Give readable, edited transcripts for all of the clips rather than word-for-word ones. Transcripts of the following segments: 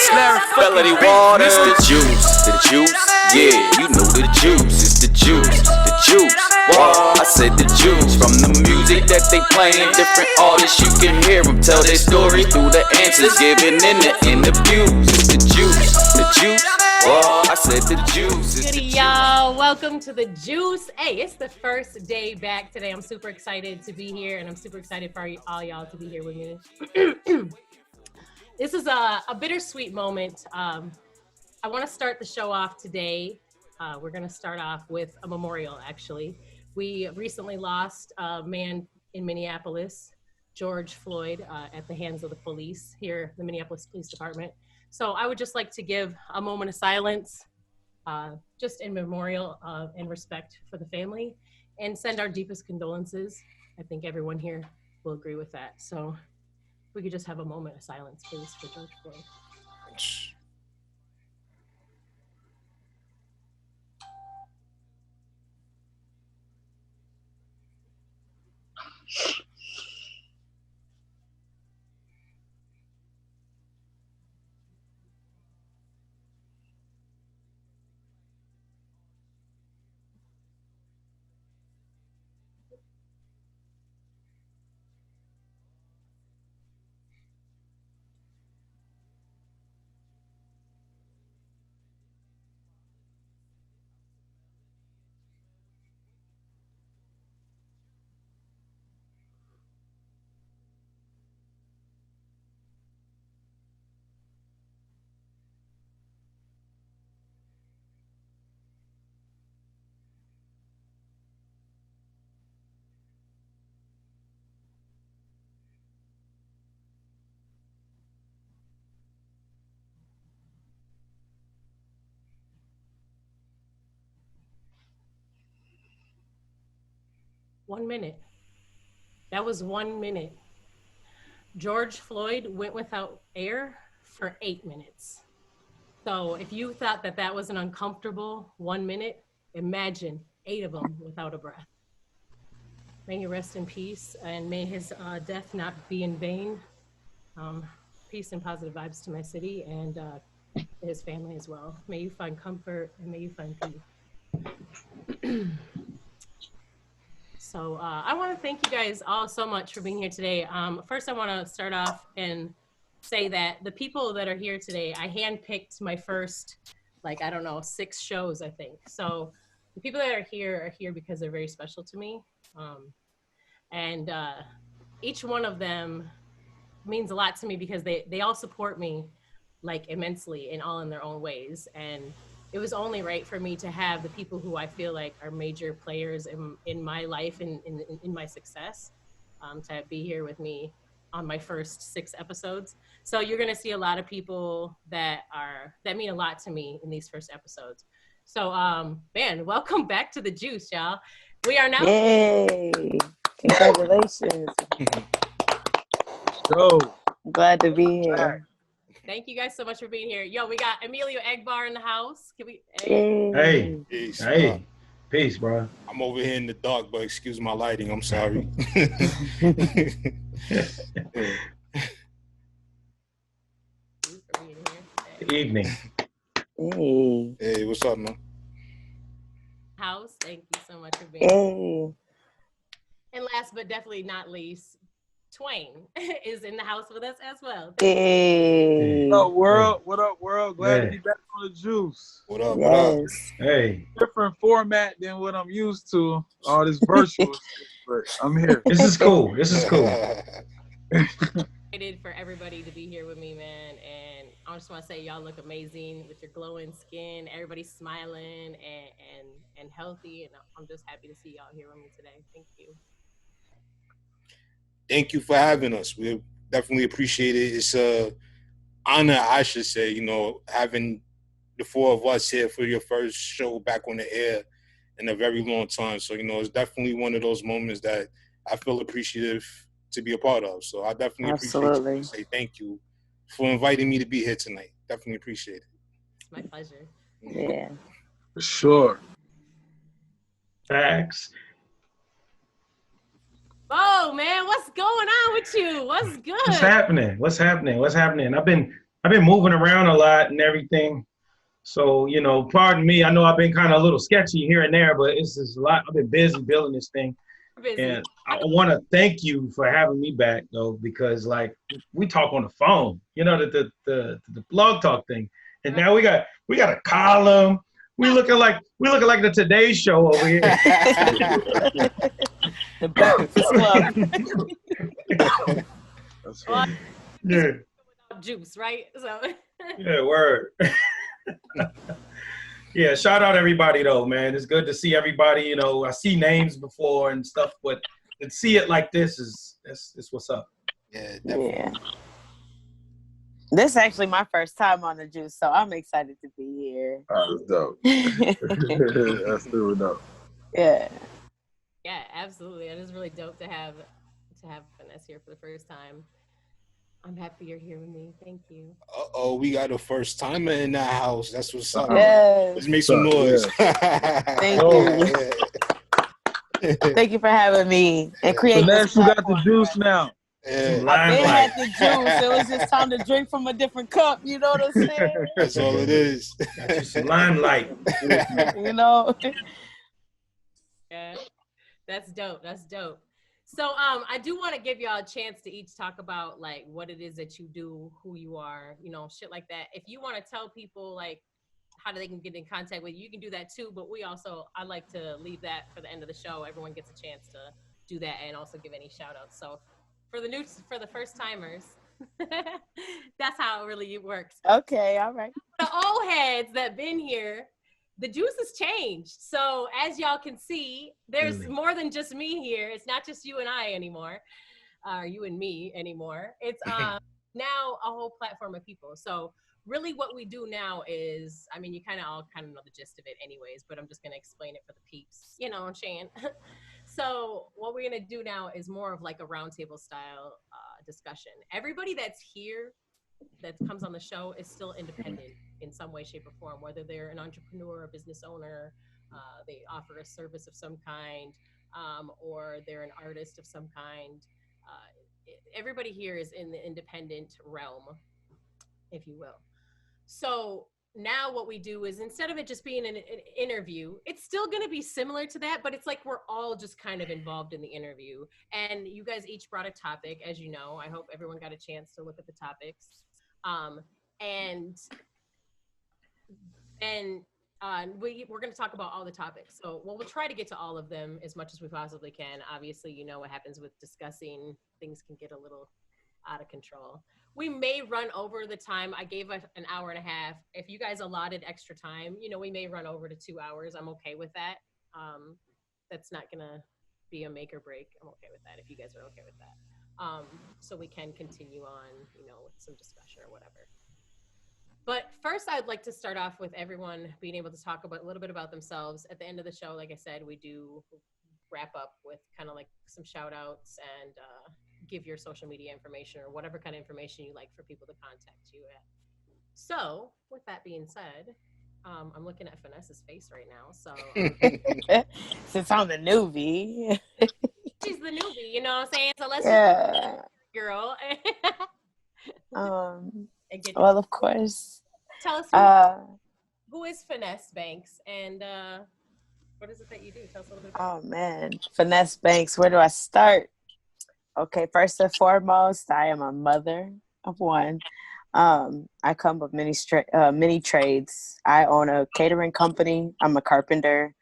EMillio the juice, yeah, you know the juice, it's the juice, wow, I said the juice. From the music that they playing, different artists, you can hear them tell their story through the answers given in the interviews. It's the juice, wow, I said the juice. Good y'all, welcome to the juice. Hey, it's the first day back today. I'm super excited to be here, and I'm super excited for all y'all to be here with me. This is a bittersweet moment. I want to start the show off today. We're going to start off with a memorial, actually. We recently lost a man in Minneapolis, George Floyd, at the hands of the police here, the Minneapolis Police Department. So I would just like to give a moment of silence, just in memorial and respect for the family, and send our deepest condolences. I think everyone here will agree with that. So if we could just have a moment of silence, please, for George Floyd. One minute. That was 1 minute. George Floyd went without air for 8 minutes. So if you thought that that was an uncomfortable 1 minute, imagine 8 of them without a breath. May he rest in peace, and may his death not be in vain. Peace and positive vibes to my city and his family as well. May you find comfort and may you find peace. So I want to thank you guys all so much for being here today. First, I want to start off and say that the people that are here today, I handpicked my first, 6 shows, I think. So the people that are here because they're very special to me. And each one of them means a lot to me because they all support me immensely and all in their own ways. And it was only right for me to have the people who I feel like are major players in my life and in my success to be here with me on my first 6 episodes. So you're gonna see a lot of people that mean a lot to me in these first episodes. So man, welcome back to the juice, y'all. We are now. Yay! Congratulations. So glad to be here. Thank you guys so much for being here. Yo, we got EMillio EgBar in the house. Can we? Hey, Peace, hey, peace, bro. I'm over here in the dark, but excuse my lighting. I'm sorry. Good evening. Hey. Hey, what's up, man? House, thank you so much for being here. Hey. And last but definitely not least, TWAIN is in the house with us as well. Hey. What up, world? What up, world? Glad to be back on the juice. What up? Yes. What up? Hey. Different format than what I'm used to. All this virtual shit, but I'm here. This is cool. This is cool. Excited for everybody to be here with me, man. And I just want to say y'all look amazing with your glowing skin. Everybody's smiling and healthy. And I'm just happy to see y'all here with me today. Thank you. Thank you for having us. We definitely appreciate it. It's an honor, I should say, having the 4 of us here for your first show back on the air in a very long time. So, it's definitely one of those moments that I feel appreciative to be a part of. So I definitely appreciate you. Say thank you for inviting me to be here tonight. Definitely appreciate it. It's my pleasure. Yeah. For sure. Facts. Oh man, what's going on with you? What's good? What's happening? What's happening? What's happening? I've been I've been moving around a lot and everything. So, you know, pardon me. I know I've been kind of a little sketchy here and there, but it's just a lot. I've been busy building this thing. Busy. And I want to thank you for having me back, though, because like we talk on the phone, you know, the blog talk thing, and now we got a column. We looking like the Today Show over here. The Breakfast Club. That's funny. Yeah, Juice, right? So. yeah, word. Yeah, shout out everybody though, man. It's good to see everybody. You know, I see names before and stuff, but to see it like this is what's up. Yeah, definitely. Yeah. This is actually my first time on the Juice, so I'm excited to be here. Oh, that's dope. That's super dope. Yeah. Yeah, absolutely. It is really dope to have Finesse here for the first time. I'm happy you're here with me. Thank you. Uh-oh, we got a first timer in the house. That's what's up. Yes. Let's make some noise. Thank you. Thank you for having me and creating Finesse, this you got the platform. juice now. Yeah, I been Limelight. had the juice. It was just time to drink from a different cup. You know what I'm saying? that's all it is. Got you some limelight. You know? Yeah, that's dope. That's dope. So I do want to give y'all a chance to each talk about like what it is that you do, who you are, you know, shit like that. If you want to tell people like how they can get in contact with you, you can do that too. But I like to leave that for the end of the show. Everyone gets a chance to do that and also give any shout outs. So for the first timers, that's how it really works. Okay, all right. The old heads that been here, the juice has changed. So as y'all can see, there's Really? more than just me here. It's not just you and I anymore, or you and me anymore. It's now a whole platform of people. So really what we do now is, I mean, you all kind of know the gist of it anyways, but I'm just going to explain it for the peeps, you know what I'm saying? So what we're going to do now is more of like a roundtable style discussion. Everybody that's here that comes on the show is still independent in some way, shape, or form, whether they're an entrepreneur, a business owner, they offer a service of some kind, or they're an artist of some kind. Everybody here is in the independent realm, if you will. So now what we do is, instead of it just being an interview, it's still going to be similar to that, but it's like we're all just kind of involved in the interview. And you guys each brought a topic, as you know. I hope everyone got a chance to look at the topics. We're going to talk about all the topics. So we'll try to get to all of them as much as we possibly can. Obviously, you know what happens with discussing. Things can get a little out of control. We may run over the time. I gave an hour and a half. If you guys allotted extra time, you know, we may run over to 2 hours. I'm okay with that. That's not going to be a make or break. I'm okay with that if you guys are okay with that. So we can continue on, you know, with some discussion or whatever. But first, I'd like to start off with everyone being able to talk about a little bit about themselves. At the end of the show, like I said, we do wrap up with kind of like some shout outs and give your social media information or whatever kind of information you like for people to contact you at. So with that being said, I'm looking at Finesse's face right now. So Since I'm the newbie. she's the newbie, you know what I'm saying? So let's Yeah. girl. Well, of course. Tell us who is Finesse Banks and what is it that you do? Tell us a little bit about Oh man, Finesse Banks. Where do I start? Okay, first and foremost, I am a mother of one. I come with many trades. I own a catering company. I'm a carpenter.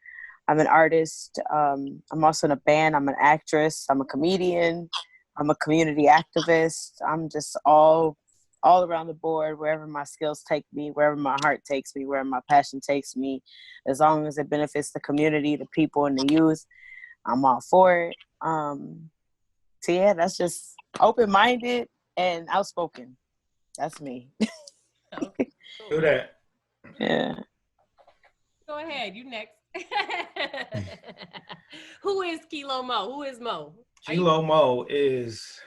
I'm an artist. I'm also in a band. I'm an actress. I'm a comedian. I'm a community activist. I'm just all around the board, wherever my skills take me, wherever my heart takes me, wherever my passion takes me, as long as it benefits the community, the people, and the youth, I'm all for it. So yeah, that's just open-minded and outspoken. That's me. Okay, cool. Do that. Yeah. Go ahead, you next. Who is Kilo Mo? Who is Mo? Kilo Mo is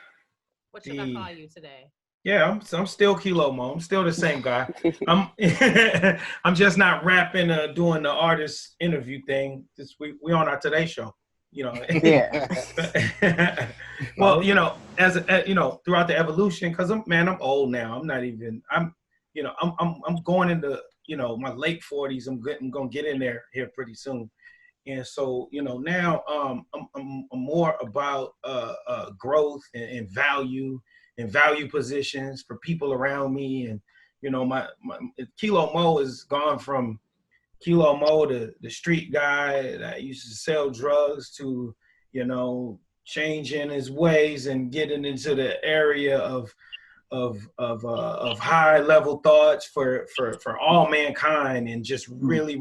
What should I call you today? yeah. I'm still Kilo Mo. I'm still the same guy. I'm just not rapping, doing the artist interview thing. We on our Today Show. You know. Yeah. Well, you know, as you know, throughout the evolution, because I'm old now. I'm not even. you know, I'm going into, you know, my late 40s. I'm gonna get in there here pretty soon. And so, you know, now I'm more about growth and value positions for people around me. And, you know, my Kilo Mo has gone from Kilo Mo, the street guy that used to sell drugs, to, you know, changing his ways and getting into the area of high level thoughts for all mankind, and just really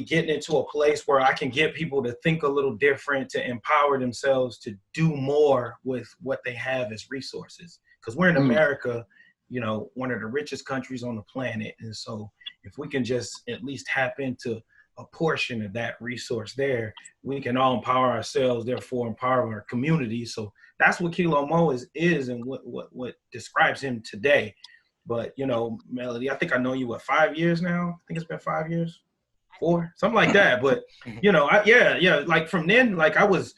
getting into a place where I can get people to think a little different, to empower themselves to do more with what they have as resources. Because we're in America, you know, one of the richest countries on the planet. And so if we can just at least tap into a portion of that resource there, we can all empower ourselves, therefore empower our community. So that's what Kilo Mo is and what describes him today. But, you know, Melody, I think I know you, what, 5 years now? I think it's been 5 years, 4, something like that. But, you know, yeah, like from then, like I was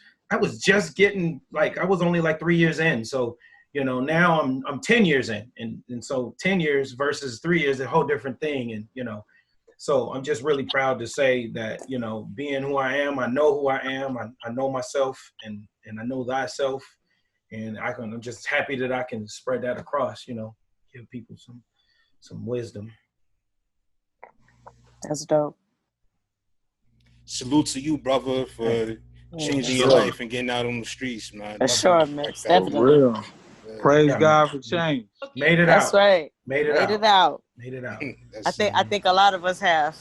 just getting, like, I was only like 3 years in. So, you know, now I'm 10 years in, and so 10 years versus 3 years is a whole different thing. And, you know, so I'm just really proud to say that, you know, being who I am, I know who I am, I know myself, and I know thyself, and I'm just happy that I can spread that across, you know, give people some wisdom. That's dope. Salute to you, brother, for changing your life and getting out on the streets, man. For sure, man. Like Definitely. For real. Praise Yeah, God for change. Made it That's out. right. Made it Made out. it out. Made it out. I think a lot of us have.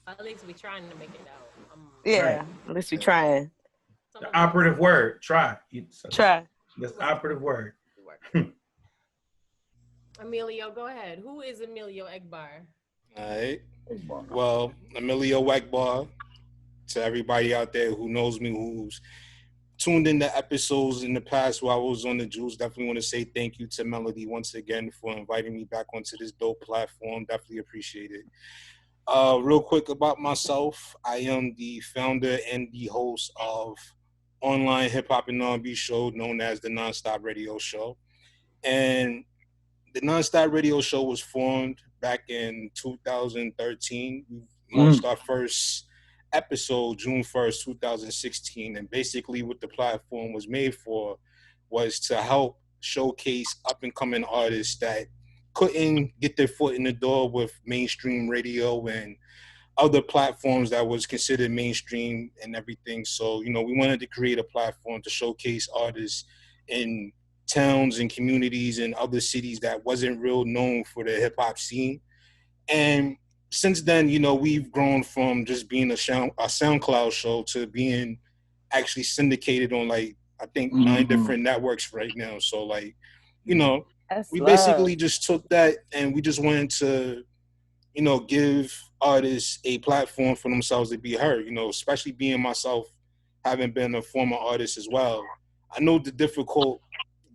At least we trying to make it out. Yeah, Right. at least we trying. The operative word, try. Try. That's the operative word. EMillio, go ahead. Who is EMillio EgBar? All right. Well, EMillio EgBar, to everybody out there who knows me, who's tuned into episodes in the past while I was on the Juice, definitely want to say thank you to Melody once again for inviting me back onto this dope platform. Definitely appreciate it. Real quick about myself, I am the founder and the host of online hip hop and R&B show known as the Nonstop Radio Show. And the Nonstop Radio Show was formed back in 2013. We launched our first episode June 1st, 2016. And basically what the platform was made for was to help showcase up-and-coming artists that couldn't get their foot in the door with mainstream radio and other platforms that was considered mainstream and everything. So, you know, we wanted to create a platform to showcase artists in towns and communities and other cities that wasn't real known for the hip hop scene. And since then, you know, we've grown from just being a SoundCloud show to being actually syndicated on, like, I think 9 different networks right now. So, like, you know, we basically just took that and we just wanted to, you know, give artists a platform for themselves to be heard, you know, especially being myself, having been a former artist as well. I know the difficult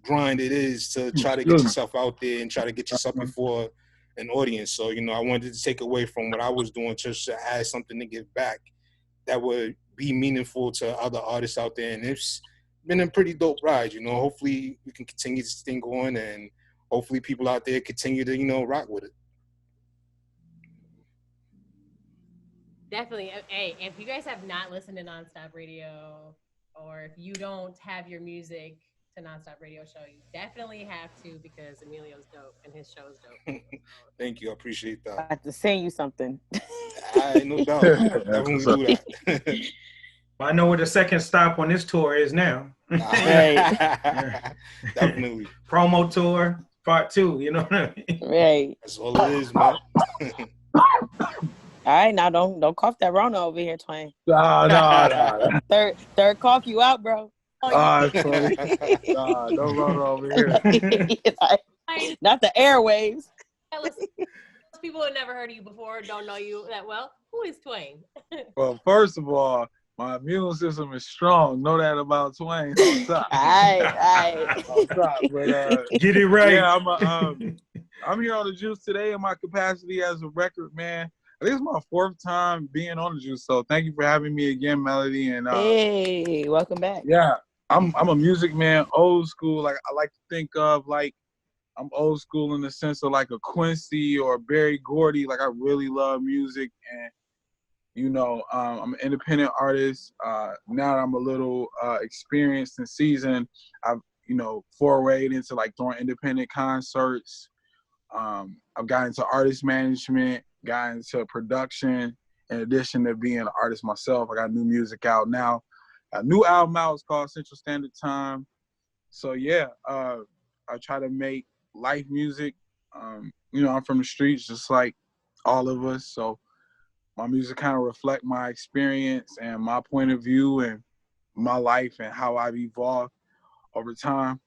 grind it is to try to get yourself out there and try to get yourself before an audience. So, you know, I wanted to take away from what I was doing just to add something to give back that would be meaningful to other artists out there. And it's been a pretty dope ride, you know. Hopefully we can continue this thing going and hopefully people out there continue to, you know, rock with it. Definitely. Hey, if you guys have not listened to Nonstop Radio, or if you don't have your music to Nonstop Radio Show, you definitely have to, because EMillio's dope and his show's dope. Thank you. I appreciate that. I have to send you something. No doubt. Definitely do that. I know where the second stop on this tour is now. Right. Definitely. Promo tour part 2, you know what I mean? Right. That's all it is, man. All right, now don't cough that Rona over here, Twain. No. Third cough, you out, bro. It's funny. Don't run over here. Not the airwaves. Hey, listen, those people who never heard of you before, don't know you that well. Who is Twain? Well, first of all, my immune system is strong. Know that about Twain. On top. All right. On top. But, Get it right. Yeah, I'm here on the Juice today in my capacity as a record man. I think it's my 4th time being on the Juice, so thank you for having me again, Melody. And hey, welcome back. Yeah, I'm a music man, old school. Like I like to think of like I'm old school in the sense of like a Quincy or Berry Gordy. Like I really love music, and you know, I'm an independent artist. Now that I'm a little experienced and seasoned, I've forayed into like throwing independent concerts. I've gotten into artist management, got into production. In addition to being an artist myself, I got new music out now. A new album out is called Central Standard Time. So yeah, I try to make life music. I'm from the streets, just like all of us. So my music kind of reflect my experience and my point of view and my life and how I've evolved over time.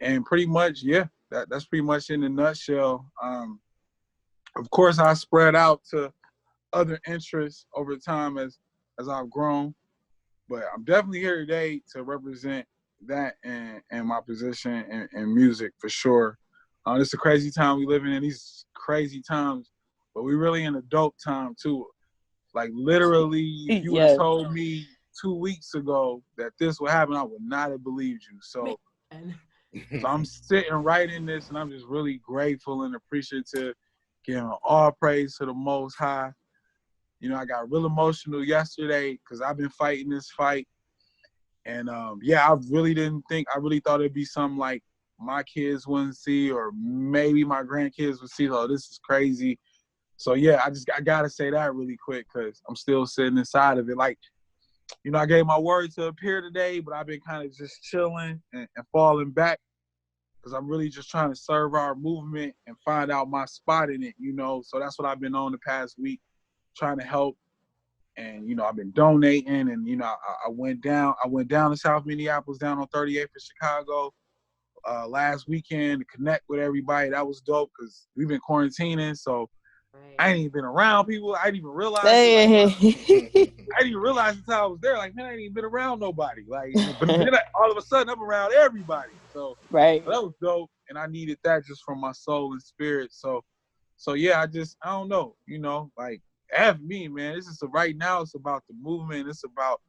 And pretty much, yeah, that's pretty much in a nutshell. Of course, I spread out to other interests over time as I've grown, but I'm definitely here today to represent that and my position in music for sure. It's a crazy time we live in these crazy times, but we really in a dope time too. Like literally, if you would have told me 2 weeks ago that this would happen, I would not have believed you. So I'm sitting right in this, and I'm just really grateful and appreciative, giving all praise to the Most High. I got real emotional yesterday because I've been fighting this fight. And I really thought it'd be something like my kids wouldn't see or maybe my grandkids would see. Oh, this is crazy. So yeah, I gotta say that really quick because I'm still sitting inside of it. Like, I gave my word to appear today, but I've been kind of just chilling and falling back because I'm really just trying to serve our movement and find out my spot in it, So that's what I've been on the past week, trying to help. And, I've been donating and, I went down to South Minneapolis, down on 38th in Chicago last weekend to connect with everybody. That was dope because we've been quarantining. So I ain't even been around people. I didn't even realize I didn't even realize until I was there. Like, man, I ain't even been around nobody. Like, but then all of a sudden I'm around everybody. So that was dope. And I needed that just from my soul and spirit. So yeah, I don't know, like, F me, man. This is right now. It's about the movement. It's about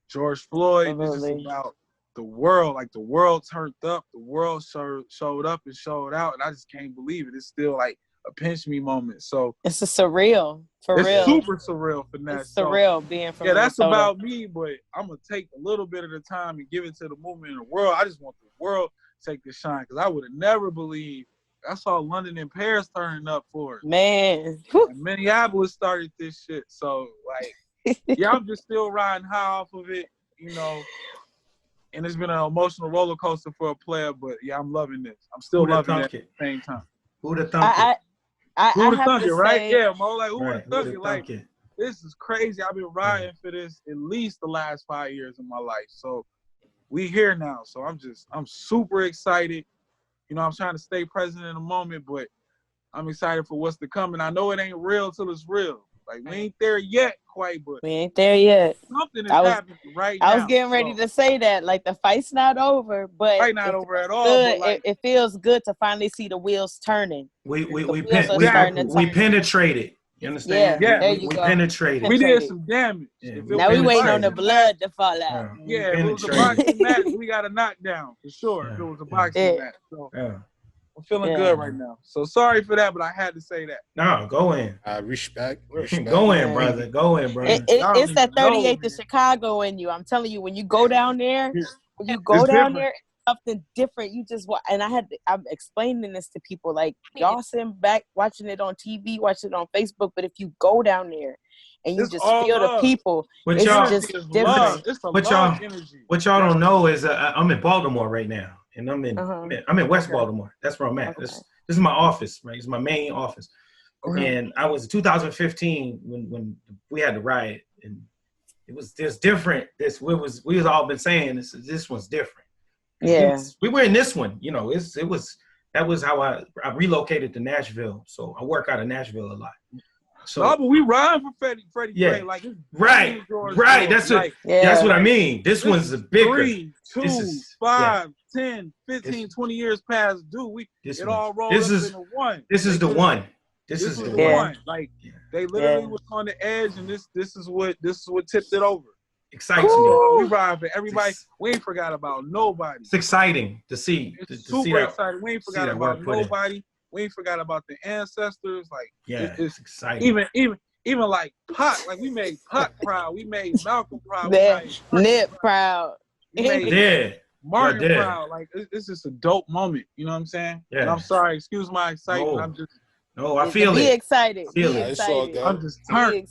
George Floyd. This is about the world. Like the world turned up. The world showed up and showed out, and I just can't believe it. It's still like a pinch me moment. So it's a surreal, it's super surreal, Finesse. It's surreal being from that's Minnesota. about me. But I'm gonna take a little bit of the time and give it to the movement in the world. I just want the world to take the shine because I would have never believed. I saw London and Paris turning up for it. Man. And Minneapolis started this shit. So, like, yeah, I'm just still riding high off of it, And it's been an emotional roller coaster for a player, but, yeah, I'm loving this. I'm still loving it at the same time. Who'd have thunk it? Who'd have thunk it, right? Yeah, Mo, like, who would have thunk it? Like, this is crazy. I've been riding for this at least the last 5 years of my life. So, we here now. So, I'm super excited. I'm trying to stay present in the moment, but I'm excited for what's to come. And I know it ain't real till it's real. Like, we ain't there yet quite, but we ain't there yet. Something is happening right now. I was getting ready to say that. Like, the fight's not over, but fight not over at all. Good. But like, it feels good to finally see the wheels turning. We penetrated. You understand? Yeah, there you we go. penetrated. We did some damage. Yeah. Now we waiting on the blood to fall out. Yeah, if it was a boxing match, we got a knockdown for sure. If it was a boxing match. So I'm feeling good right now. So sorry for that, but I had to say that. No, go in. Respect. Go in, brother. Go in, brother. It's that 38th of Chicago in you. I'm telling you, when you go down there, there, something different. You just and I'm explaining this to people, like, y'all sitting back watching it on TV, watching it on Facebook, but if you go down there and you just feel the people, it's just different. It's a love energy. What y'all don't know is I'm in Baltimore right now, and I'm in West Baltimore. That's where I'm at. This is my office, right? It's my main office. And I was in 2015 when we had the riot, and it was just different. We was all been saying this one's different. Yeah, we were in this one. That was how I relocated to Nashville. So I work out of Nashville a lot. So but we ride for Freddie Gray, like right. That's what I mean. This one's a bigger 3, 2, 5, 10, 15, 20 years past due. It all rolls into one. This is the one. This is the one. Like they literally was on the edge, and this is what tipped it over. excites me. We ride for everybody. We ain't forgot about nobody. It's exciting to see. It's to see super that, exciting. We ain't forgot that about work put in. nobody. We ain't forgot about the ancestors. Like, Yeah, it's exciting. Even like Pac. Like, we made Pac proud. We made Malcolm proud. That Nip proud. We made Did. Martin Y'all did. proud. Like, it's just a dope moment. You know what I'm saying? Yeah. And I'm sorry. Excuse my excitement. No. I'm just. No, I feel Be it. excited. Feel Be it. It's all excited. good. I'm just Be turned.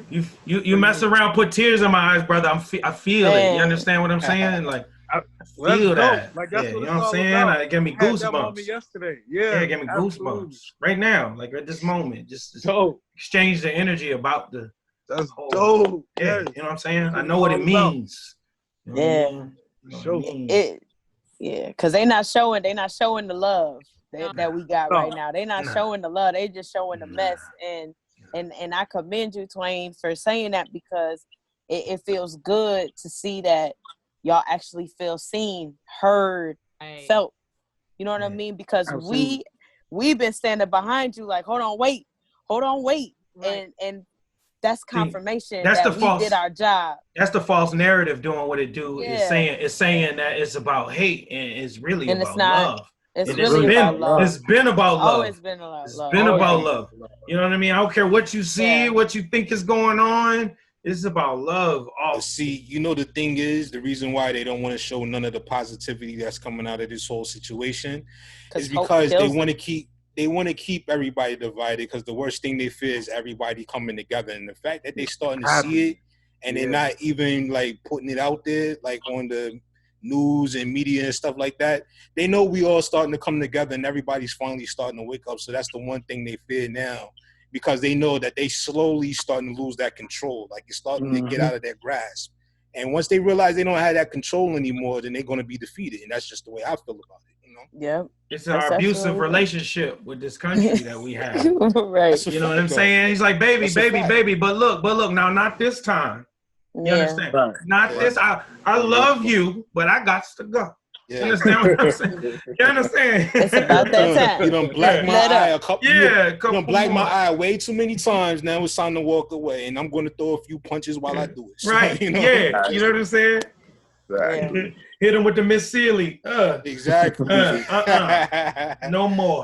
excited. You mess around, put tears in my eyes, brother. I feel it. You Man. understand what I'm saying? Like, I Well, feel that's that. dope. Like, that's yeah, what you it's know what I'm all saying? about. It gave me I had that moment goosebumps. yesterday. Yeah, it gave me absolutely. goosebumps right now. Like at this moment, just Dope. exchange the energy about the. That's whole, dope. Yeah, Yes. you know what I'm saying? That's I what know what it's it all about. means. You know what I Yeah. mean? You know what Sure. it means. Yeah, because they not showing the love that we got right now. They not showing the love. They just showing the mess. And I commend you, Twain, for saying that, because it feels good to see that y'all actually feel seen, heard, felt. You know what I mean? Because Absolutely. we've been standing behind you like, hold on, wait. Right. And that's confirmation that's that the we false- did our job. That's the false narrative doing what it do. Yeah. It's saying that it's about hate, and it's really And about it's not. love. It's And really about love. It's been about love. Always been about It's love. been about Right. love. You know what I mean? I don't care what you see, what you think is going on. It's about love. But see, you know, the thing is, the reason why they don't want to show none of the positivity that's coming out of this whole situation is because they want to keep everybody divided, because the worst thing they fear is everybody coming together. And the fact that they starting to see it and they're not even like putting it out there, like on the news and media and stuff like that, they know we all starting to come together and everybody's finally starting to wake up. So that's the one thing they fear now, because they know that they slowly starting to lose that control. Like it's starting to get out of their grasp. And once they realize they don't have that control anymore, then they're going to be defeated. And that's just the way I feel about it, you know? Yeah. It's our abusive relationship with this country that we have. Right. You know what I'm saying? He's like, baby, but look, now not this time. You understand? Right. Not this. I love you, but I got to go. Yeah. You understand what I'm saying? You understand? It's about that time. You done black my eye a couple. You done black my eye way too many times. Now it's time to walk away, and I'm going to throw a few punches while I do it. So, Right? you know? Yeah. You know what I'm saying? Right. Yeah. Hit him with the Miss Sealy. Exactly. No more.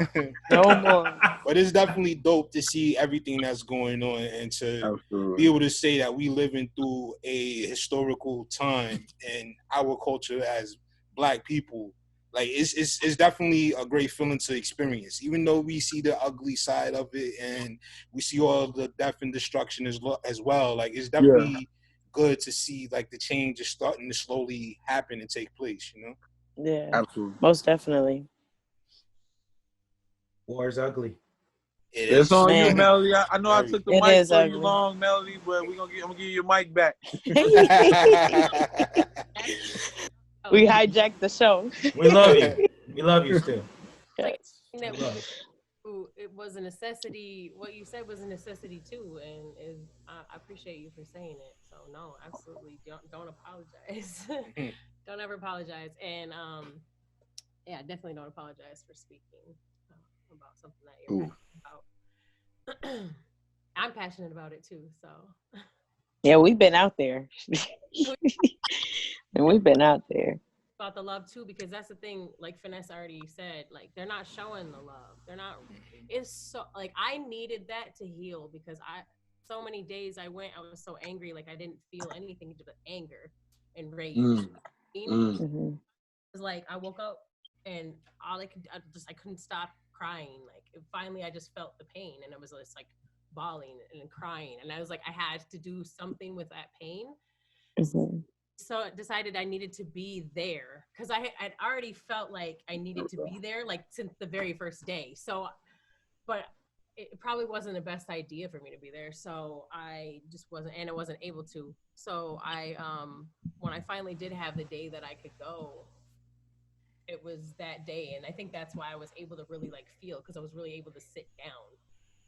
No more. But it's definitely dope to see everything that's going on and to be able to say that we living through a historical time in our culture as Black people. Like it's definitely a great feeling to experience, even though we see the ugly side of it and we see all the death and destruction as well. Like it's definitely good to see like the change is starting to slowly happen and take place, you know? Yeah. Absolutely. Most definitely. War is ugly. It's on you, Melody. I know I took the mic for you ugly. long, Melody, but I'm gonna give you your mic back. We hijacked the show. We love you. We love you still. It was a necessity. What you said was a necessity too, and I appreciate you for saying it. So no, absolutely, don't apologize. Don't ever apologize, and yeah, definitely don't apologize for speaking about something that you're passionate about. I'm passionate about it too. So yeah, we've been out there, and we've been out there. About the love too, because that's the thing, like Finesse already said, like they're not showing the love. They're not. It's so like I needed that to heal, because so many days I was so angry, like I didn't feel anything but anger and rage. It was like I woke up and I couldn't stop crying. Like finally I just felt the pain, and it was just like bawling and crying, and I was like I had to do something with that pain. So I decided I needed to be there, because I'd already felt like I needed to be there, like since the very first day. So, but it probably wasn't the best idea for me to be there. So I just wasn't, and I wasn't able to. So when I finally did have the day that I could go, it was that day. And I think that's why I was able to really like feel, because I was really able to sit down,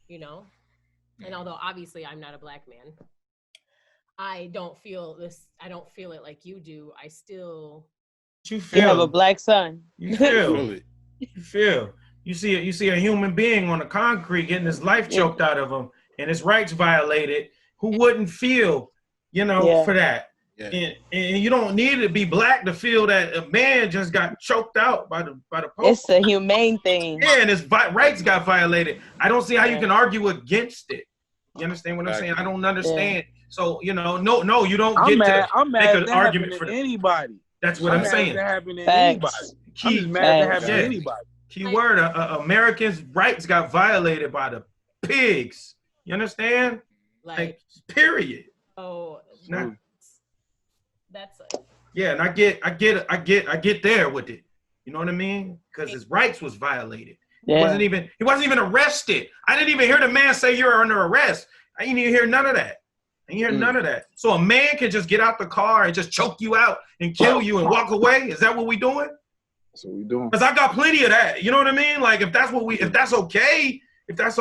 you know? And although obviously I'm not a Black man, I don't feel this. I don't feel it like you do. I still. You have a Black son. You feel. You feel. You see a human being on the concrete getting his life choked out of him and his rights violated. Who wouldn't feel? you know, Yeah. for that. Yeah. And you don't need to be black to feel that a man just got choked out by the Pope. It's a humane thing. Yeah, and his rights got violated. I don't see how you Yeah. can argue against it. You understand what I'm saying? I don't understand. Yeah. So, you know, no, you don't I'm get mad. to I'm mad make if an that argument happened for to that. anybody. That's what I'm mad if saying. that happened to Facts. anybody. I'm just mad if that happened to Yeah. anybody. Key word, Americans' rights got violated by the pigs. You understand? Like period. Oh, Not, that's yeah, and I get there with it. You know what I mean? Because his rights was violated. Yeah. He wasn't even arrested. I didn't even hear the man say you're under arrest. I didn't even hear none of that. I didn't hear none of that. So a man can just get out the car and just choke you out and kill you and walk away. Is that what we doing? That's what we doing. Because I got plenty of that. You know what I mean? Like if that's okay, if that's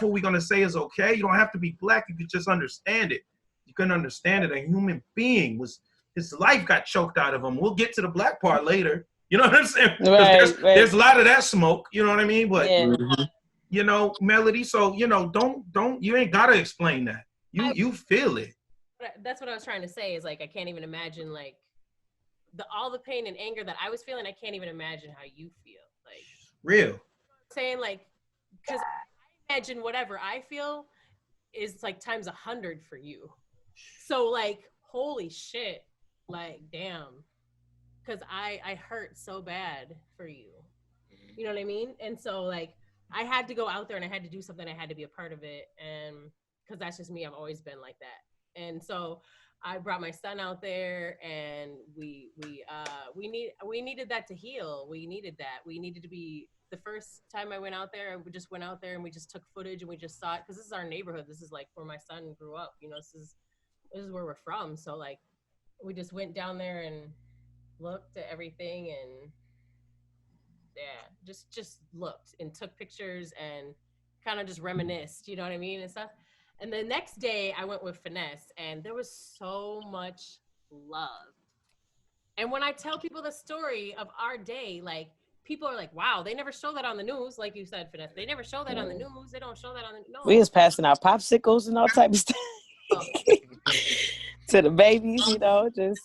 what we're gonna say is okay, you don't have to be black. You could just understand it. You can understand it. A human being his life got choked out of him. We'll get to the black part later. You know what I'm saying? Right. There's a lot of that smoke. You know what I mean? But Yeah. you know, Melody. So you know, don't you ain't gotta explain that. You feel it. That's what I was trying to say. Is like I can't even imagine like all the pain and anger that I was feeling. I can't even imagine how you feel. Like real. Saying like, because I imagine whatever I feel is like times 100 for you. So like, holy shit, like damn, because I hurt so bad for you. You know what I mean? And so like, I had to go out there and I had to do something. I had to be a part of it, and because that's just me. I've always been like that. And so I brought my son out there, and we needed that to heal. We needed that. We needed to be. The first time I went out there, we just went out there and we just took footage and we just saw it, because this is our neighborhood. This is like where my son grew up. You know, this is where we're from. So like, we just went down there and looked at everything, and yeah, just looked and took pictures and kind of just reminisced. You know what I mean, and stuff. And the next day I went with Finesse, and there was so much love. And when I tell people the story of our day, like, people are like, wow, they never show that on the news. Like you said, Finesse, they never show that on the news. They don't show that on the news. We was passing out popsicles and all type of stuff to the babies, you know, just.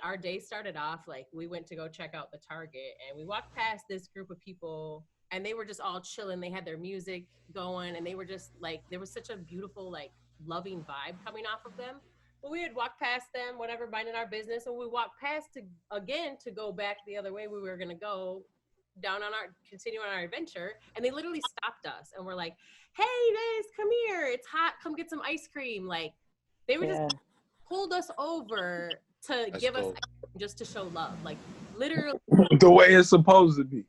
Our day started off like we went to go check out the Target, and we walked past this group of people, and they were just all chilling. They had their music going, and they were just like, there was such a beautiful, like, loving vibe coming off of them. But we had walked past them, whatever, minding our business, and we walked past to go back the other way we were gonna go down on continue on our adventure, and they literally stopped us and were like, hey guys, come here, it's hot, come get some ice cream. Like, they were just pulled us over to give us just to show love, like literally the way it's supposed to be.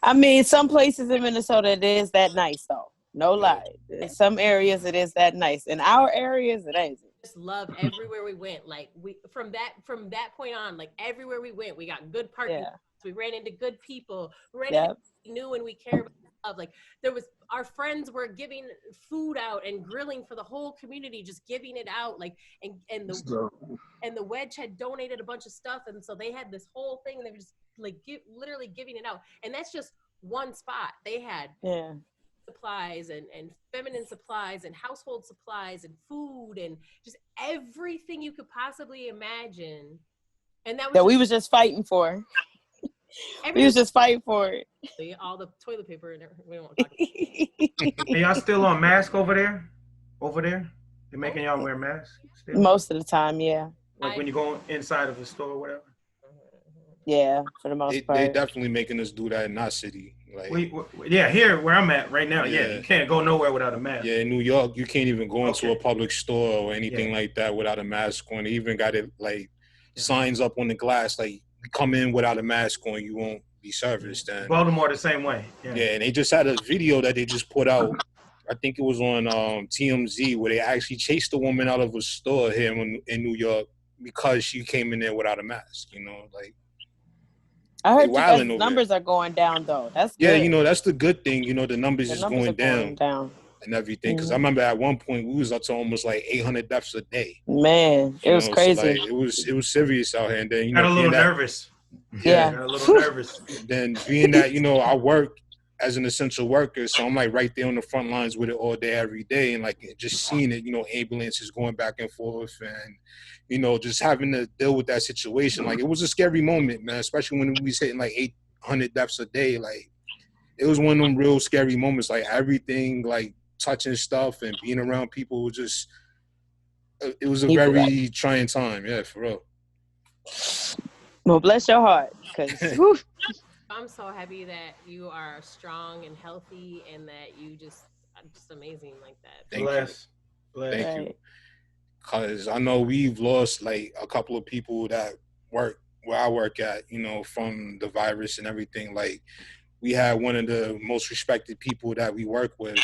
I mean, some places in Minnesota it is that nice though, no lie. In some areas it is that nice. In our areas it ain't. Just love everywhere we went. Like, we from that point on, like, everywhere we went, we got good parking. We ran into good people. We ran into we knew and we cared about love. Like, there was, our friends were giving food out and grilling for the whole community, just giving it out. Like, and the Wedge had donated a bunch of stuff, and so they had this whole thing, and they were just like literally giving it out. And that's just one spot. They had supplies and feminine supplies and household supplies and food and just everything you could possibly imagine. And that we was just fighting for. We was just fighting for it. All the toilet paper and everything. We don't want to talk about. Are y'all still on mask over there? They're making y'all wear masks still? Most of the time, yeah. Like when you go inside of a store or whatever? Yeah, for the most part. They definitely making us do that in our city. Like, here where I'm at right now, you can't go nowhere without a mask. Yeah, in New York, you can't even go into a public store or anything like that without a mask on. They even got it like signs up on the glass, like, come in without a mask on, you won't be serviced. And Baltimore the same way. Yeah, and they just had a video that they just put out. I think it was on TMZ, where they actually chased a woman out of a store here in New York because she came in there without a mask. You know, like, I heard you guys' numbers are going down though. That's good. Yeah, you know, that's the good thing. You know, the numbers is going down and everything. Because I remember at one point we was up to almost like 800 deaths a day. Man, it was crazy. So, like, it was serious out here. And then, you know, got a little nervous. Yeah. Got a little nervous. Then being that, you know, I work as an essential worker, so I'm like right there on the front lines with it all day, every day, and like just seeing it, ambulances going back and forth, and just having to deal with that situation. Like it was a scary moment, man, especially when we was hitting like 800 deaths a day. Like it was one of them real scary moments. Like everything, like touching stuff and being around people was just, it was a very trying time. Yeah, for real. Well, bless your heart, because I'm so happy that you are strong and healthy and that you just amazing like that. Bless you. Because I know we've lost like a couple of people that work where I work at, from the virus and everything. Like we had one of the most respected people that we work with.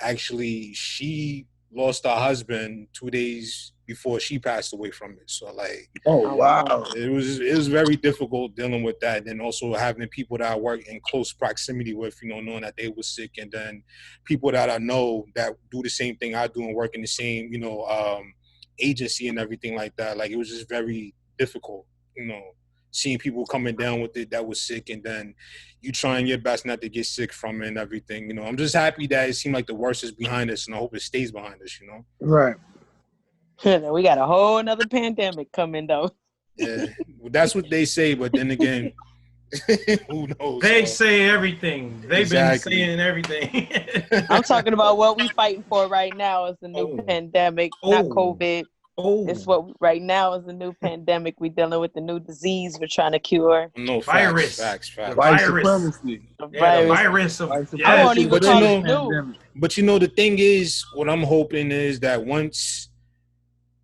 Actually, she lost her husband 2 days before she passed away from it. So like, oh wow, it was very difficult dealing with that, and also having people that I work in close proximity with, knowing that they were sick, and then people that I know that do the same thing I do and work in the same agency and everything like that. Like it was just very difficult, seeing people coming down with it that was sick, and then you trying your best not to get sick from it and everything. I'm just happy that it seemed like the worst is behind us, and I hope it stays behind us. Right. We got a whole another pandemic coming though. Yeah, well, that's what they say, but then again, who knows? They say everything. They've been saying everything. I'm talking about what we fighting for right now is the new pandemic, not COVID. It's what right now is the new pandemic. We're dealing with the new disease we're trying to cure. No, virus. Facts. White supremacy. The virus of I won't even call it new. But the thing is, what I'm hoping is that once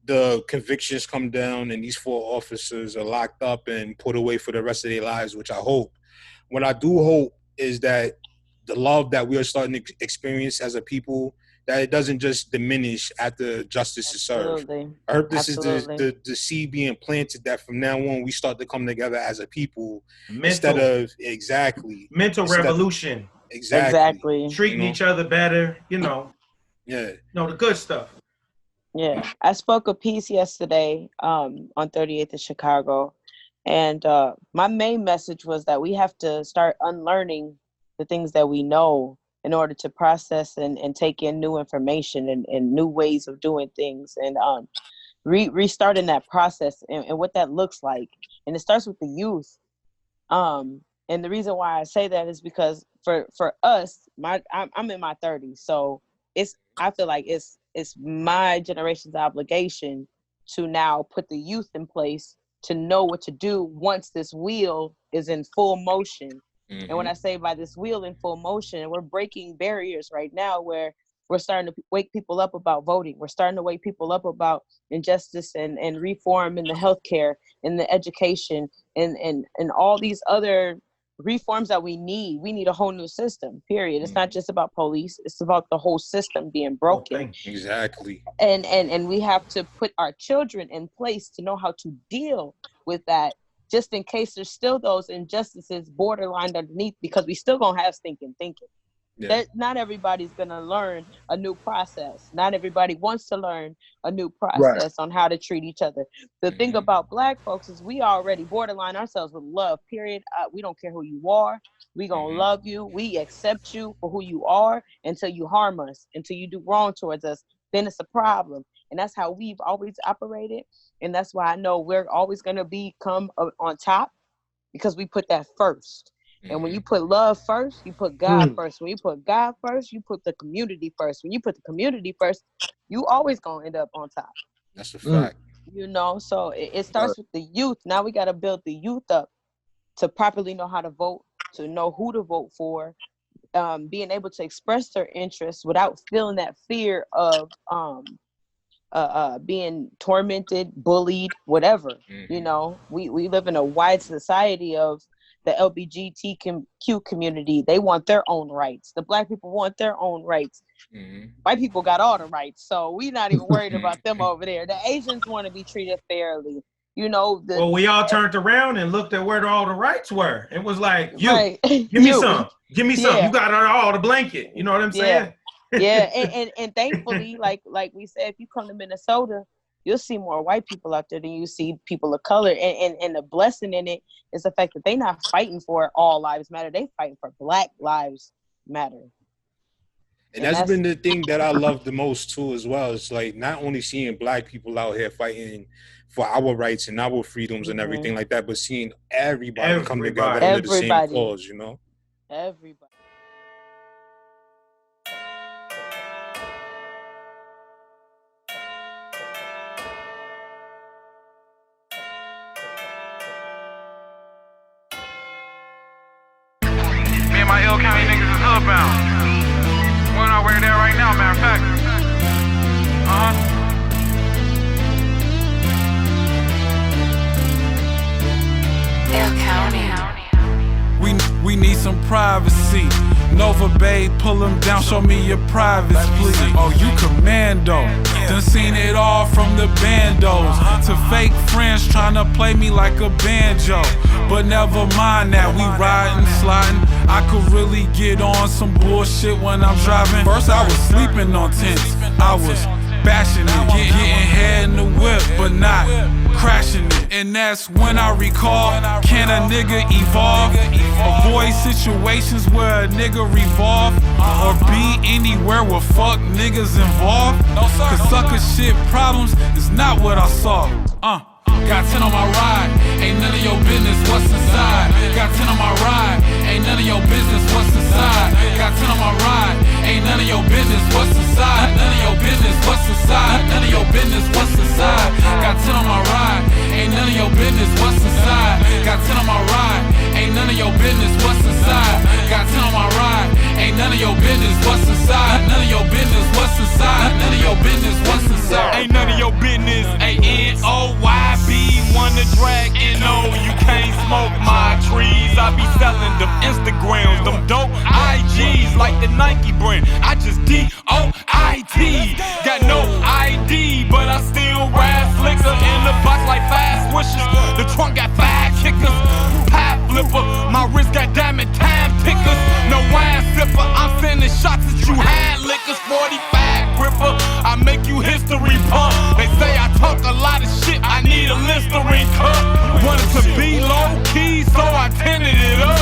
the convictions come down and these 4 officers are locked up and put away for the rest of their lives, which I hope, what I do hope is that the love that we are starting to experience as a people, that it doesn't just diminish after justice is served. I hope this is the seed being planted, that from now on we start to come together as a people instead of mental revolution. Exactly. Treating each other better, Yeah. The good stuff. Yeah. I spoke a piece yesterday on 38th in Chicago, and my main message was that we have to start unlearning the things that we know in order to process and take in new information and new ways of doing things, and restarting that process and what that looks like. And it starts with the youth. And the reason why I say that is because for us, I'm in my 30s, so I feel like it's my generation's obligation to now put the youth in place to know what to do once this wheel is in full motion. Mm-hmm. And when I say by this wheel in full motion, we're breaking barriers right now where we're starting to wake people up about voting. We're starting to wake people up about injustice and reform in the healthcare, in the education, and all these other reforms that we need. We need a whole new system, period. It's not just about police. It's about the whole system being broken. Exactly. And we have to put our children in place to know how to deal with that, just in case there's still those injustices borderline underneath, because we still gonna have stinking thinking. Yeah. Not everybody's gonna learn a new process. Not everybody wants to learn a new process on how to treat each other. The thing about Black folks is we already borderline ourselves with love, period. We don't care who you are. We gonna love you. We accept you for who you are until you harm us, until you do wrong towards us. Then it's a problem. And that's how we've always operated. And that's why I know we're always gonna come on top, because we put that first. And when you put love first, you put God first. When you put God first, you put the community first. When you put the community first, you always gonna end up on top. That's a fact. So it starts with the youth. Now we gotta build the youth up to properly know how to vote, to know who to vote for, being able to express their interests without feeling that fear of being tormented, bullied, whatever. We live in a wide society of the LGBTQ community. They want their own rights. The Black people want their own rights. White people got all the rights, so we're not even worried about them over there. The Asians want to be treated fairly. Well, we all turned around and looked at where all the rights were. It was like, give me some. Give me some. You got all the blanket. You know what I'm saying? Yeah. And thankfully, like we said, if you come to Minnesota, you'll see more white people out there than you see people of color. And the blessing in it is the fact that they're not fighting for all lives matter. They fighting for Black lives matter. And that's been the thing that I love the most too, as well. It's like not only seeing Black people out here fighting for our rights and our freedoms and everything like that, but seeing everybody come together under the same cause, you know? Everybody. Me and my L County niggas is hoodbound. We're on our way there right now, matter of fact. L County. We need some privacy. Nova Bay, pull him down, show me your privates, please. Oh, you commando. Done seen it all from the bandos to fake friends trying to play me like a banjo. But never mind that, we riding, sliding. I could really get on some bullshit when I'm driving. First I was sleeping on tents, I was bashing it, getting head in the whip, but not crashing it. And that's when I recall, can a nigga evolve? Avoid situations where a nigga revolve, or be anywhere where fuck niggas involved. Cause sucker shit problems is not what I saw. Got 10 on my ride, ain't none of your business what's inside. Got 10 on my ride, ain't none of your business what's inside. Got 10 on my ride, ain't none of your business what's inside. None of your business what's inside. None of your business what's inside. Got 10 on my ride, ain't none of your business what's inside. Got 10 on my ride, ain't none of your business what's inside. Got 10 on my ride, ain't none of your business what's inside. None of your business what's inside. None of your business what's inside. Ain't none of your business. ANOYB. Wanna drag NO, you can't smoke my trees. I be selling them Instagrams, them dope IGs like the Nike brand. I just DOIT. Got no ID, but I still ride slicker in the box like fast wishes. The trunk got 5 kickers, pie flipper. My wrist got diamond time tickers. No wine sipper, I'm sending shots at you hand lickers. 45 gripper, I make you history pump. They say I talk a lot of shit, I need a Listerine cup. Wanted to be low key, so I tinted it up.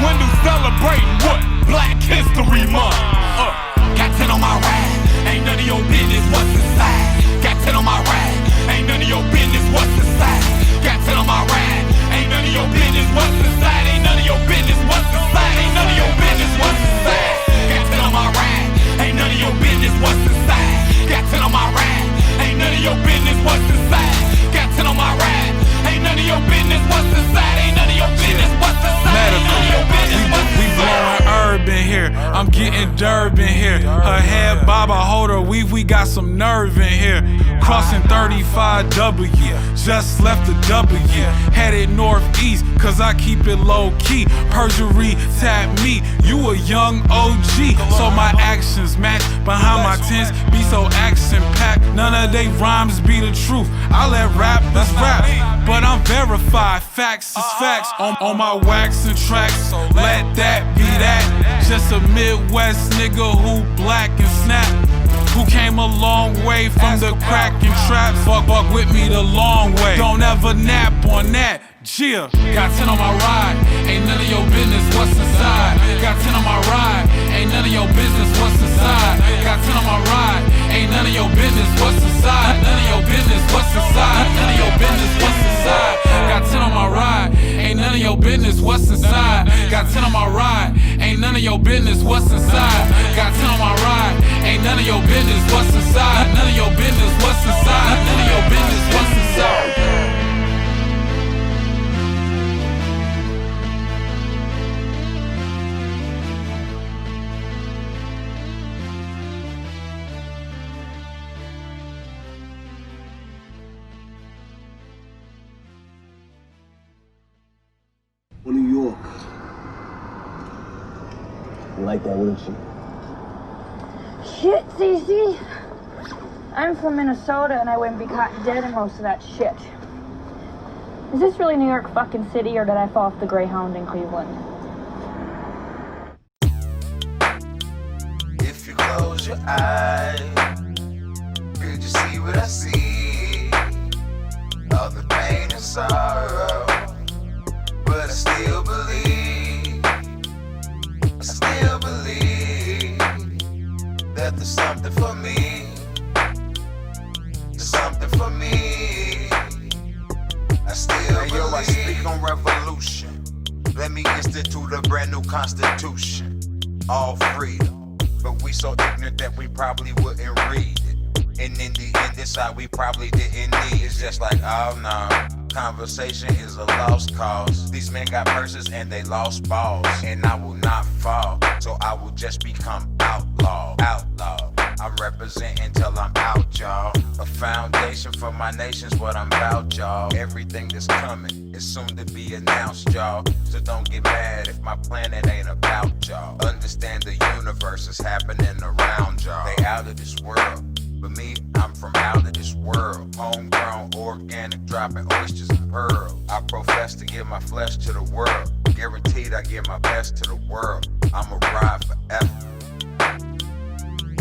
When do celebrating what? Black History Month. Got 10 on my ride, ain't none of your business what's inside. Got 10 on my ride, ain't none of your business what's inside. Got 10 on my ride, ain't none of your business what's inside. Ain't none of your business what's inside. Ain't none of your business what's inside. Got 10 on my ride, ain't none of your business what's inside. Got 10 on my ride, ain't none of your business what's inside. Got 10 on my ride, ain't none of your business what's inside. Ain't none of your business what's inside. Ain't none of your business what's inside. We blowing herb in here, I'm getting derb in here. Her head bob, I hold her weave, we got some nerve in here. Crossing 35W, just left the W. Headed northeast, cause I keep it low key. Perjury tap me, you a young OG. So my actions match behind my tents, be so action packed. None of they rhymes be the truth. I let rappers rap, but I'm verified. Facts is facts on my wax and tracks. Let that be that. Just a Midwest nigga who black and snap, who came a long way from the crack and trap. Fuck with me the long way. Don't ever nap on that. Yeah. Got 10 on my ride, ain't none of your business what's inside. Got 10 on my ride, ain't none of your business what's inside. Got 10 on my ride, ain't none of your business what's inside. None of your business what's inside. None of your business what's inside. Got 10 on my ride, ain't none of your business what's inside. Got 10 on my ride, ain't none of your business what's inside. Got 10 on my ride, ain't none of your business what's inside. None of your business what's inside. None of your business what's inside. New York. You like that, wouldn't you? Shit, Cece. I'm from Minnesota and I wouldn't be caught dead in most of that shit. Is this really New York fucking city or did I fall off the Greyhound in Cleveland? If you close your eyes, could you see what I see? All the pain and sorrow, but I still believe. I still believe. that there's something for me. There's something for me. I still believe. I speak on revolution. Let me institute a brand new constitution. All freedom. But we so ignorant that we probably wouldn't read it. And in the end, this side we probably didn't need. It's just like, oh no, conversation is a lost cause. These men got purses and they lost balls. And I will not fall, so I will just become outlaw. I'm representing till I'm out, y'all. A foundation for my nation's what I'm about, y'all. Everything that's coming is soon to be announced, y'all. So don't get mad if my planet ain't about y'all. Understand the universe is happening around y'all. They out of this world, but me, I'm from out of this world. Homegrown, organic, dropping oysters and pearls. I profess to give my flesh to the world. Guaranteed I give my best to the world. I'ma ride forever.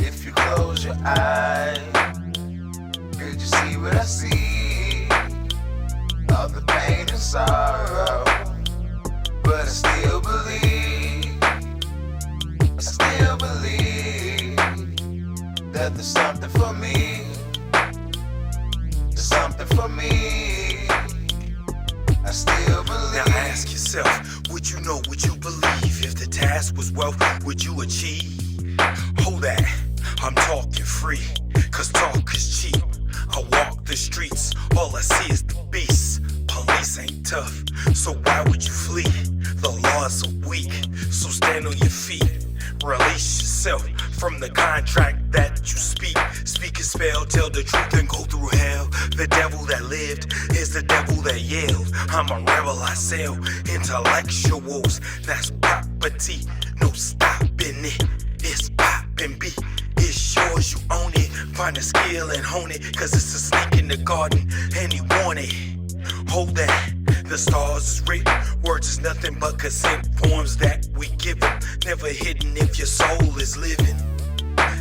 If you close your eyes, could you see what I see? All the pain and sorrow, but I still believe that there's something for me. There's something for me. I still believe. Now ask yourself, would you know, would you believe? If the task was wealth, would you achieve? Hold that, I'm talking free, cause talk is cheap. I walk the streets, all I see is the beast. Police ain't tough, so why would you flee? The laws are weak, so stand on your feet. Release yourself from the contract that you speak. Speak a spell, tell the truth and go through hell. The devil that lived is the devil that yelled. I'm a rebel, I sell intellectuals. That's property, no stopping it. It's poppin' B, it's yours, you own it. Find a skill and hone it, cause it's a snake in the garden and he want it. Hold that, the stars is written. Words is nothing but consent forms that we give them. Never hidden if your soul is living.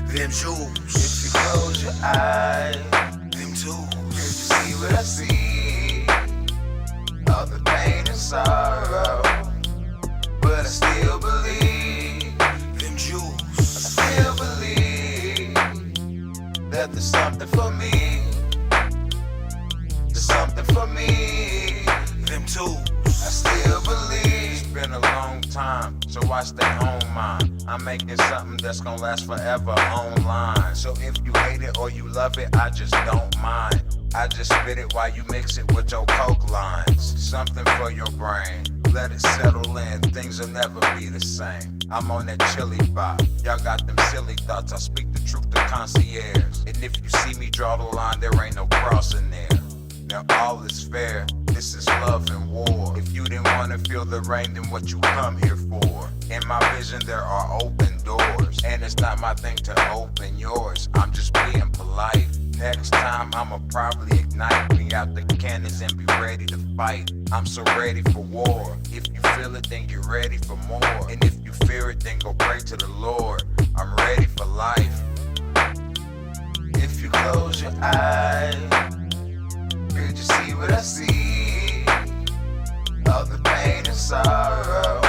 Them jewels. If you close your eyes, them tools. Could you see what I see? All the pain and sorrow, but I still believe. Them jewels. I still believe that there's something for me. There's something for me. Them tools. I still believe. It's been a long time, so I stay on mine. I'm making something that's gonna last forever online. So if you hate it or you love it, I just don't mind. I just spit it while you mix it with your coke lines. Something for your brain. Let it settle in, things will never be the same. I'm on that chili bop. Y'all got them silly thoughts. I speak the truth to concierge. And if you see me draw the line, there ain't no crossing there. Now all is fair, this is love and war. If you didn't wanna feel the rain, then what you come here for? In my vision there are open doors, and it's not my thing to open yours. I'm just being polite. Next time I'ma probably ignite, bring out the cannons and be ready to fight. I'm so ready for war. If you feel it, then get ready for more. And if you fear it, then go pray to the Lord. I'm ready for life. If you close your eyes, could you see what I see? All the pain and sorrow,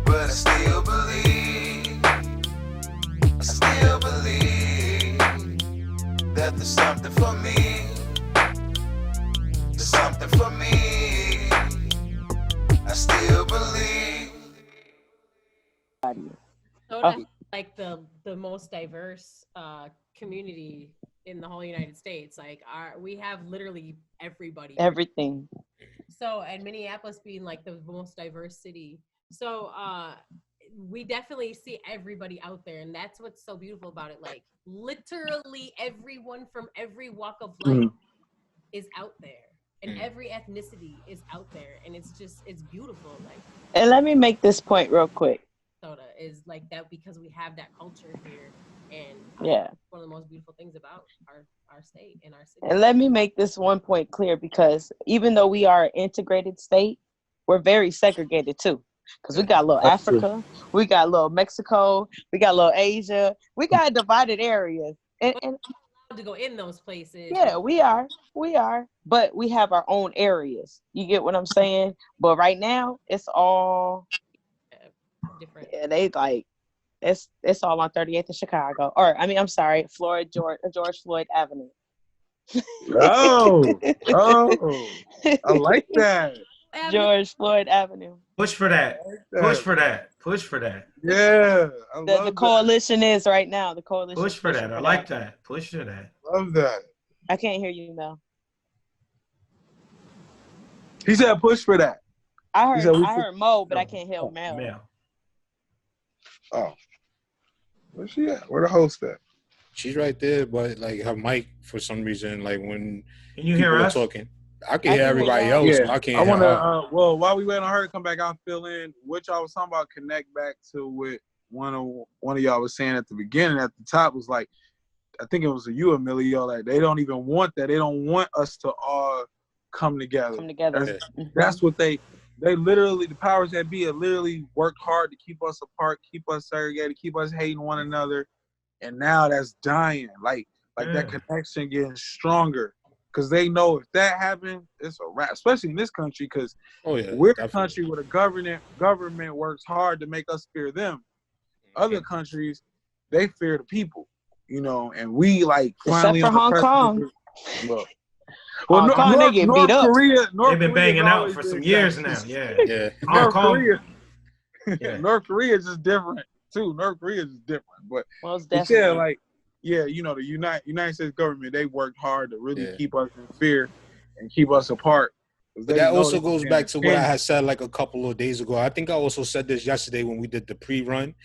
but I still believe. I still believe that there's something for me. There's something for me. I still believe. So that's like the most diverse community in the whole United States. Like we have literally everybody. Everything. So, and Minneapolis being like the most diverse city. So we definitely see everybody out there, and that's what's so beautiful about it. Like literally everyone from every walk of life is out there, and every ethnicity is out there, and it's beautiful. Like, and let me make this point real quick. Minnesota is like that because we have that culture here, and yeah, one of the most beautiful things about our state and our city. And let me make this one point clear, because even though we are an integrated state, we're very segregated too. Because we got a little Africa, we got a little Mexico, we got a little Asia, we got divided areas. And to go in those places. Yeah, we are, but we have our own areas. You get what I'm saying? But right now, it's all different. Yeah, they like It's all on 38th in Chicago. Or I'm sorry, George Floyd Avenue. Oh, I like that. George Floyd Avenue. Push for that. Push for that. Push for that. Yeah, The coalition is right now. The coalition. Push for that. I like that. Push for that. Love that. I can't hear you, Mel. He said push for that. I heard Mo, but I can't hear Mel. Oh. Where's she at? Where the host at? She's right there, but like her mic for some reason, like when can you hear us talking, I can hear everybody else. Yeah. So I can't. I want to. Well, while we wait on her to come back, I'll fill in what y'all was talking about. Connect back to what one of y'all was saying at the beginning. At the top was like, I think it was you, EMillio. Like they don't even want that. They don't want us to all come together. That's what they literally, the powers that be, have literally worked hard to keep us apart, keep us segregated, keep us hating one another. And now that's dying. Like that connection getting stronger. Because they know if that happened, it's a wrap. Especially in this country, because we're a country where the government works hard to make us fear them. Other countries, they fear the people. You know, and we like finally except for Hong Kong. Well, North Korea, they've been banging out for some years now. Yeah. North Korea. North Korea is just different too. North Korea is different, but you know, the United States government, they worked hard to really keep us in fear and keep us apart. But that also goes back to what I had said like a couple of days ago. I think I also said this yesterday when we did the pre-run.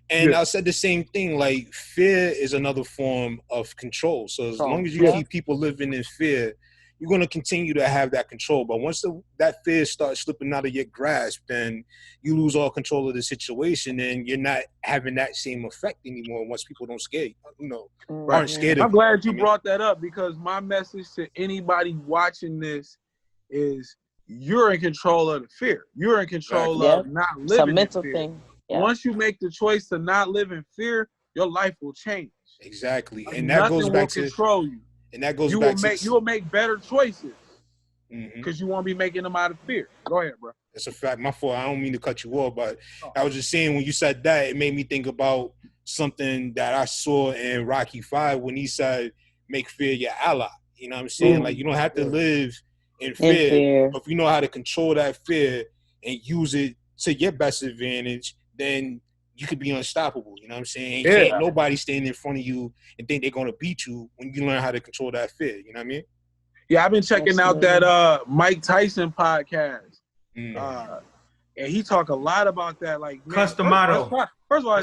And I said the same thing, like fear is another form of control. So as long as you keep people living in fear, you're going to continue to have that control. But once that fear starts slipping out of your grasp, then you lose all control of the situation and you're not having that same effect anymore once people don't scare you, aren't scared of you. I'm glad you brought that up because my message to anybody watching this is you're in control of the fear. You're in control of not living in fear. It's a mental thing. Yeah. Once you make the choice to not live in fear, your life will change. Exactly. And that goes back to control you. And that goes you back will you will make better choices because you won't be making them out of fear. Go ahead, bro. That's a fact. My fault. I don't mean to cut you off, but I was just saying when you said that, it made me think about something that I saw in Rocky V when he said, make fear your ally. You know what I'm saying? Like, you don't have to live in fear. But if you know how to control that fear and use it to your best advantage, then you could be unstoppable. You know what I'm saying? Can't nobody stand in front of you and think they're going to beat you when you learn how to control that fear. You know what I mean? Yeah, I've been checking out that Mike Tyson podcast. And he talk a lot about that. Like, Customato. First of all,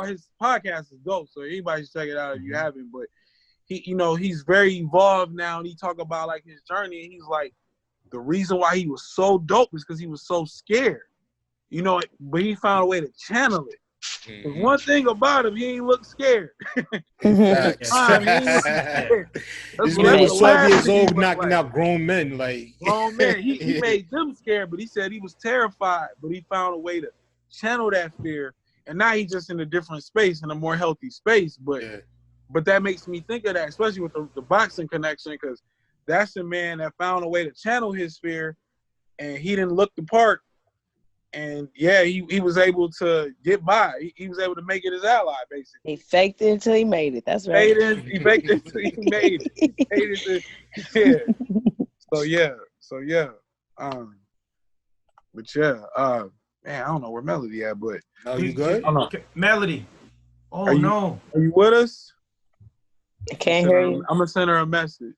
his podcast is dope. So anybody should check it out if you haven't. But he's very evolved now. And he talk about like his journey. And he's like, the reason why he was so dope is because he was so scared. But he found a way to channel it. One thing about him, he ain't look scared. This man was 12 years old knocking out grown men. Grown men. He made them scared, but he said he was terrified. But he found a way to channel that fear. And now he's just in a different space, in a more healthy space. But that makes me think of that, especially with the boxing connection, because that's the man that found a way to channel his fear, and he didn't look the part. And he was able to get by. He was able to make it his ally, basically. He faked it until he made it. That's right. He faked it until he made it. Man, I don't know where Melody at, but you good? Melody. Are you with us? I can't hear you. I'm gonna send her a message.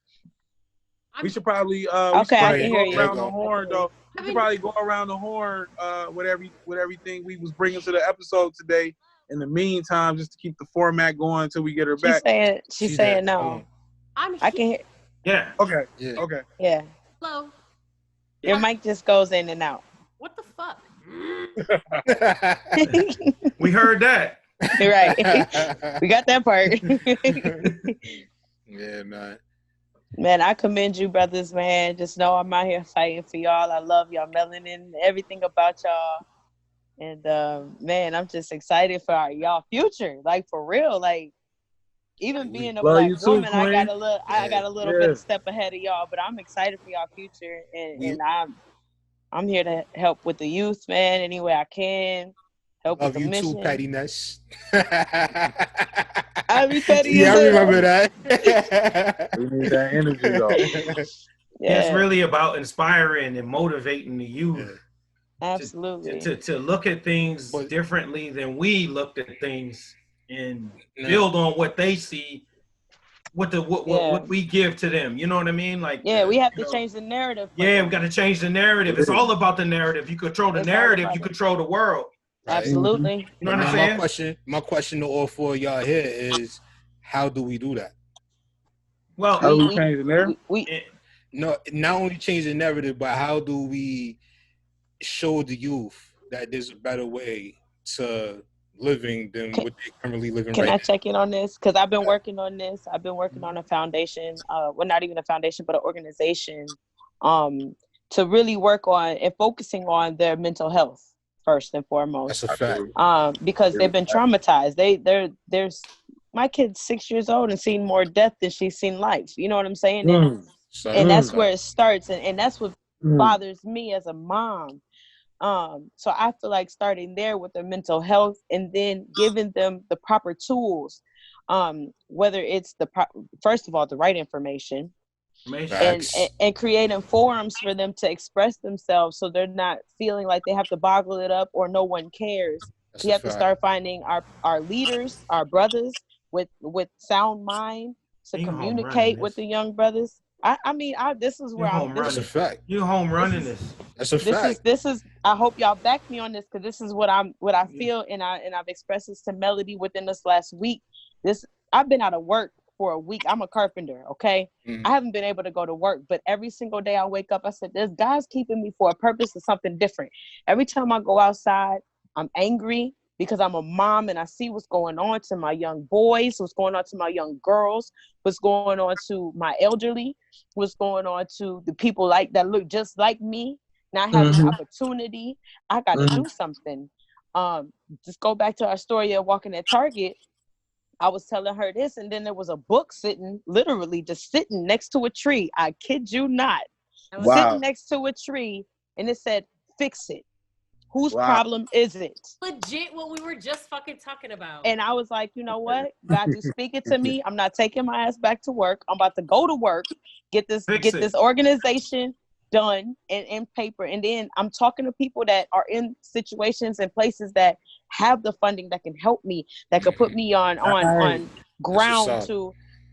We should probably I can hear you. Around the horn though. We could probably go around the horn with everything we was bringing to the episode today. In the meantime, just to keep the format going until we get her back. She's saying no. I can hear. Yeah. Okay. Yeah. Okay. Yeah. Hello. Your mic just goes in and out. What the fuck? We heard that. Right. We got that part. Yeah, man. Man, I commend you, brothers, man. Just know I'm out here fighting for y'all. I love y'all melanin, everything about y'all. And, man, I'm just excited for y'all future. Like, for real. Like, even being a black woman, I got a little bit of step ahead of y'all. But I'm excited for y'all future. And I'm here to help with the youth, man, any way I can. help Love with the you mission. too, Pettiness. I be petty. Yeah, I remember that. We need that energy though. Yeah, It's really about inspiring and motivating the youth. Absolutely. To look at things differently than we looked at things and build on what they see, what we give to them. You know what I mean? Like we have to change the narrative. We got to change the narrative. It's all about the narrative. You control the narrative, you control the world. Right. Absolutely. You know what I'm saying? My question to all four of y'all here is, how do we do that? Well, how do we change the narrative? No, not only change the narrative, but how do we show the youth that there's a better way to living than what they currently living right now? Can I check in on this? Because I've been working on this. I've been working on a foundation, well, not even a foundation, but an organization to really work on and focusing on their mental health first and foremost. That's a fact. Because they've been traumatized. There's my kid's 6 years old and seen more death than she's seen life. You know what I'm saying? And that's where it starts. And that's what bothers me as a mom. So I feel like starting there with their mental health and then giving them the proper tools, whether it's first of all, the right information, and creating forums for them to express themselves so they're not feeling like they have to boggle it up or no one cares. We have to start finding our leaders, our brothers with sound mind to communicate with the young brothers. I mean, this is where I'm. That's a fact. You home running this. That's a fact. This is. I hope y'all back me on this because this is what I feel, and I've expressed this to Melody within this last week. I've been out of work for a week. I'm a carpenter, okay? I haven't been able to go to work, but every single day I wake up, I said, "This God's keeping me for a purpose of something different." Every time I go outside, I'm angry because I'm a mom and I see what's going on to my young boys, what's going on to my young girls, what's going on to my elderly, what's going on to the people that look just like me, not having an opportunity. I got to do something. Just go back to our story of walking at Target. I was telling her this, and then there was a book literally just sitting next to a tree. I kid you not. Sitting next to a tree, and it said, "Fix it. Whose problem is it?" Legit what we were just fucking talking about. And I was like, you know what? God, you speak it to me. I'm not taking my ass back to work. I'm about to go to work, get this organization done and in paper. And then I'm talking to people that are in situations and places that have the funding that can help me, that could put me on ground to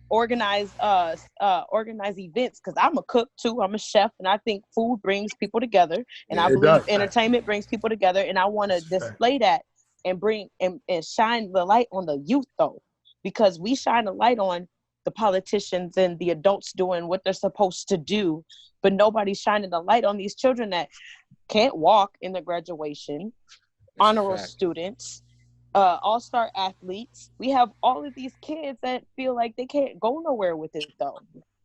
organize events, because I'm a cook too. I'm a chef, and I think food brings people together, and I believe entertainment brings people together, and I want to display that and bring and shine the light on the youth though, because we shine a light on the politicians and the adults doing what they're supposed to do, but nobody's shining the light on these children that can't walk in the graduation, honor roll students, all-star athletes. We have all of these kids that feel like they can't go nowhere with it though,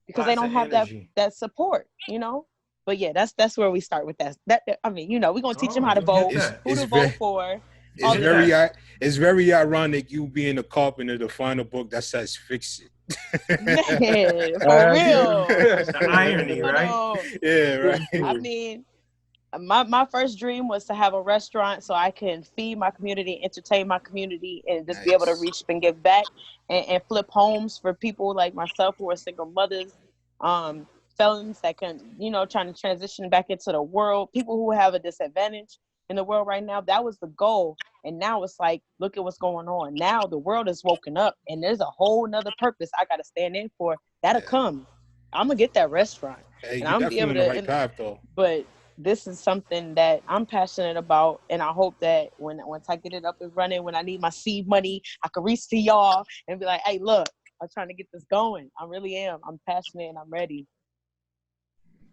because they don't have that support, you know. But yeah, that's where we start with that. I mean, you know, we're gonna teach them how to vote, who to vote for. It's very ironic you being a carpenter to find a book that says "fix it." Man, for real. The irony, right? Yeah, right. I mean, my first dream was to have a restaurant so I can feed my community, entertain my community, and just be able to reach and give back and flip homes for people like myself who are single mothers, felons that can, you know, trying to transition back into the world, people who have a disadvantage in the world right now. That was the goal. And now it's like, look at what's going on. Now the world is woken up and there's a whole nother purpose I got to stand in for. That'll come. I'm going to get that restaurant. Hey, and I'm definitely on the right path though. But this is something that I'm passionate about, and I hope that once I get it up and running, when I need my seed money, I can reach to y'all and be like, "Hey, look, I'm trying to get this going. I really am. I'm passionate and I'm ready."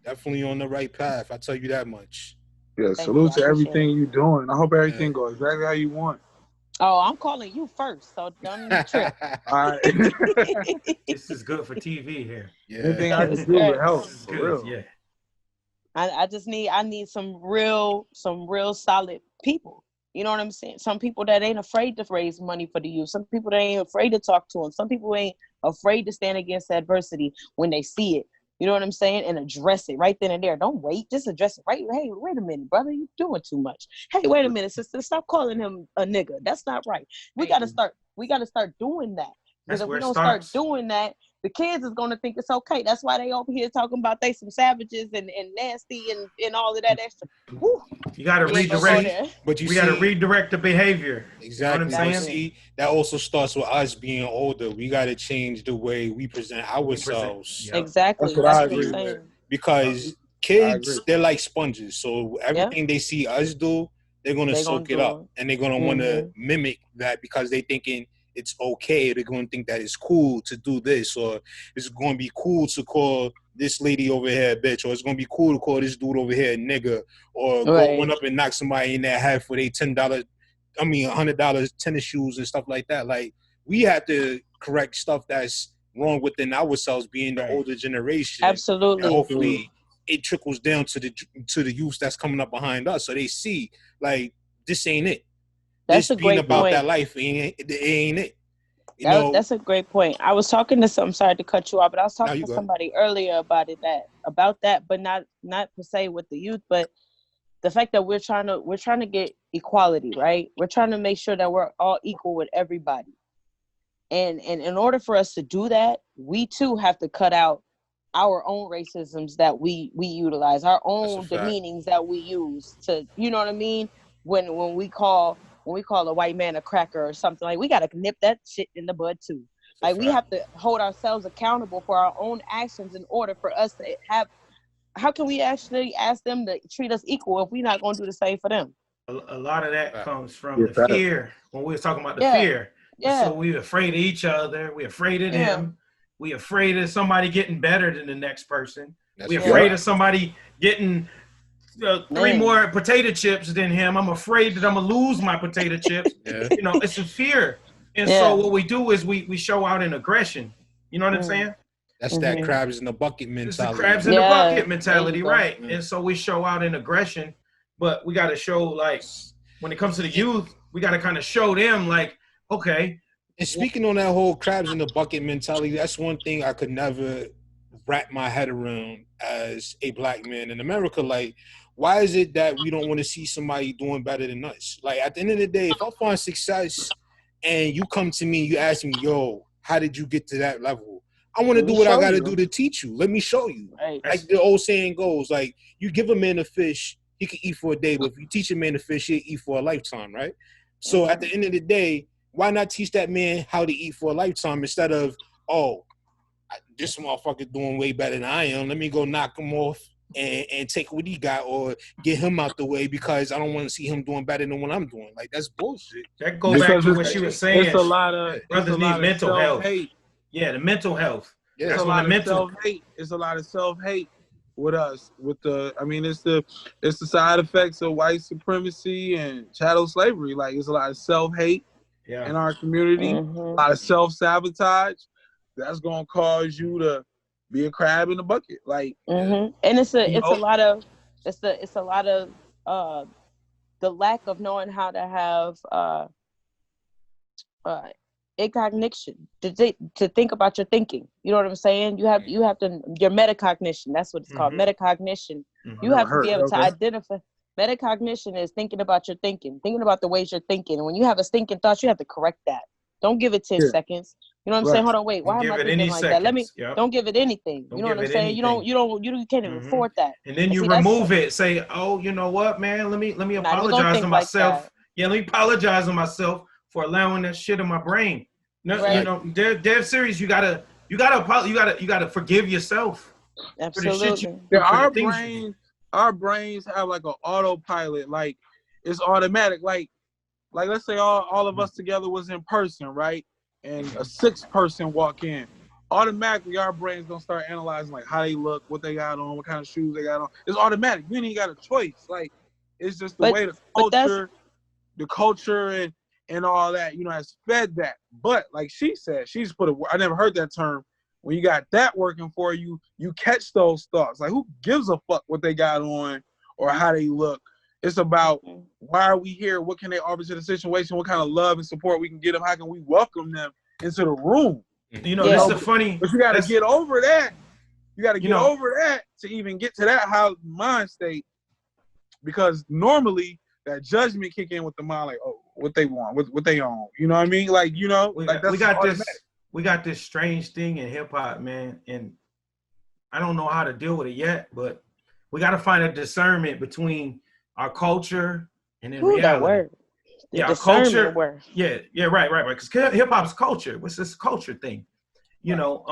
Definitely on the right path. I tell you that much. Yeah, salute to everything you're doing. I hope everything goes exactly how you want. Oh, I'm calling you first, so don't trip. All right. This is good for TV here. Yeah. Anything I can do to help. For real. Yeah. I need some real solid people. You know what I'm saying? Some people that ain't afraid to raise money for the youth. Some people that ain't afraid to talk to them. Some people ain't afraid to stand against adversity when they see it. You know what I'm saying? And address it right then and there. Don't wait. Just address it right. Hey, wait a minute, brother. You're doing too much. Hey, wait a minute, sister. Stop calling him a nigga. That's not right. We gotta start doing that. Because if we don't start doing that, the kids is gonna think it's okay. That's why they over here talking about they some savages and nasty and all of that extra. Whew. You gotta redirect, but we gotta redirect the behavior. Exactly. You know what I'm saying? See, that also starts with us being older. We gotta change the way we present ourselves. Exactly. That's what I agree with. Because kids, they're like sponges. So everything they see us do, they're gonna soak it up, and they're gonna want to mimic that because they thinking it's okay. They're going to think that it's cool to do this, or it's going to be cool to call this lady over here a bitch, or it's going to be cool to call this dude over here a nigga, or go run up and knock somebody in their head for their $100 tennis shoes and stuff like that. Like, we have to correct stuff that's wrong within ourselves, being the older generation. Absolutely. And hopefully it trickles down to the youth that's coming up behind us, so they see, like, this ain't it. That's a great about point. That life ain't it. That's a great point. I was talking to I'm sorry to cut you off, but I was talking to somebody earlier about that, but not per se with the youth, but the fact that we're trying to get equality, right? We're trying to make sure that we're all equal with everybody. And in order for us to do that, we too have to cut out our own racisms that we utilize, our own demeanings that we use to, you know what I mean? When we call a white man a cracker or something, like, we got to nip that shit in the bud too. Like, we have to hold ourselves accountable for our own actions in order for us to have, how can we actually ask them to treat us equal if we're not going to do the same for them? A lot of that comes from the fear. When we were talking about the fear. Yeah. So we're afraid of each other. We're afraid of them. We're afraid of somebody getting better than the next person. We're afraid of somebody getting 3 more potato chips than him. I'm afraid that I'm gonna lose my potato chips. You know, it's a fear. And so what we do is we show out in aggression. You know what I'm saying? That's that crabs in the bucket mentality. It's the crabs in the bucket mentality, right? And so we show out in aggression, but we got to show, like, when it comes to the youth, we got to kind of show them, like, okay. And speaking on that whole crabs in the bucket mentality, that's one thing I could never wrap my head around as a black man in America. Like, why is it that we don't want to see somebody doing better than us? Like, at the end of the day, if I find success and you come to me, you ask me, yo, how did you get to that level? I want to do what I got to do to teach you. Let me show you. Right. Like the old saying goes, like, you give a man a fish, he can eat for a day, but if you teach a man to fish, he'll eat for a lifetime, right? So at the end of the day, why not teach that man how to eat for a lifetime instead of, oh, this motherfucker doing way better than I am. Let me go knock him off and take what he got, or get him out the way because I don't want to see him doing better than what I'm doing. Like, that's bullshit. That goes back to what she was saying. It's a lot of brothers need mental health. Yeah, the mental health. Yeah, it's a lot of self-hate. It's a lot of self-hate with us. With the, I mean, it's the side effects of white supremacy and chattel slavery. Like, it's a lot of self-hate in our community. A lot of self-sabotage. That's gonna cause you to be a crab in the bucket. Like, and it's a lot of the lack of knowing how to have cognition to think about your thinking. You know what I'm saying? You have to your metacognition. That's what it's called, metacognition. You have to be able to identify. Metacognition is thinking about your thinking about the ways you're thinking. And when you have a stinking thought, you have to correct that. Don't give it 10 seconds. You know what I'm saying? Hold on, wait. Why am I thinking like that? Let me. Don't give it anything. You know what I'm saying? You can't even afford that. And then you remove it. Say, oh, you know what, man? Let me apologize to myself. Let me apologize to myself for allowing that shit in my brain. No, you know, dead serious. You gotta forgive yourself. Absolutely. Our brains have like an autopilot. Like, it's automatic. Like let's say all of us together was in person, right? And a 6th person walk in. Automatically, our brains gonna start analyzing, like, how they look, what they got on, what kind of shoes they got on. It's automatic. You ain't got a choice. Like, it's just the way the culture and all that, you know, has fed that. But like she said, she's put I never heard that term. When you got that working for you, you catch those thoughts. Like, who gives a fuck what they got on or how they look? It's about, why are we here? What can they offer to the situation? What kind of love and support we can get them? How can we welcome them into the room? You know, this is funny. But you got to get over that. You got to get over that to even get to that mind state, because normally that judgment kick in with the mind, like, oh, what they want, what they own. You know what I mean? Like, you know, we like got this strange thing in hip hop, man, and I don't know how to deal with it yet, but we got to find a discernment between our culture and in reality. That word. The culture. Word. Yeah, right. Because hip hop's culture. What's this culture thing? You know,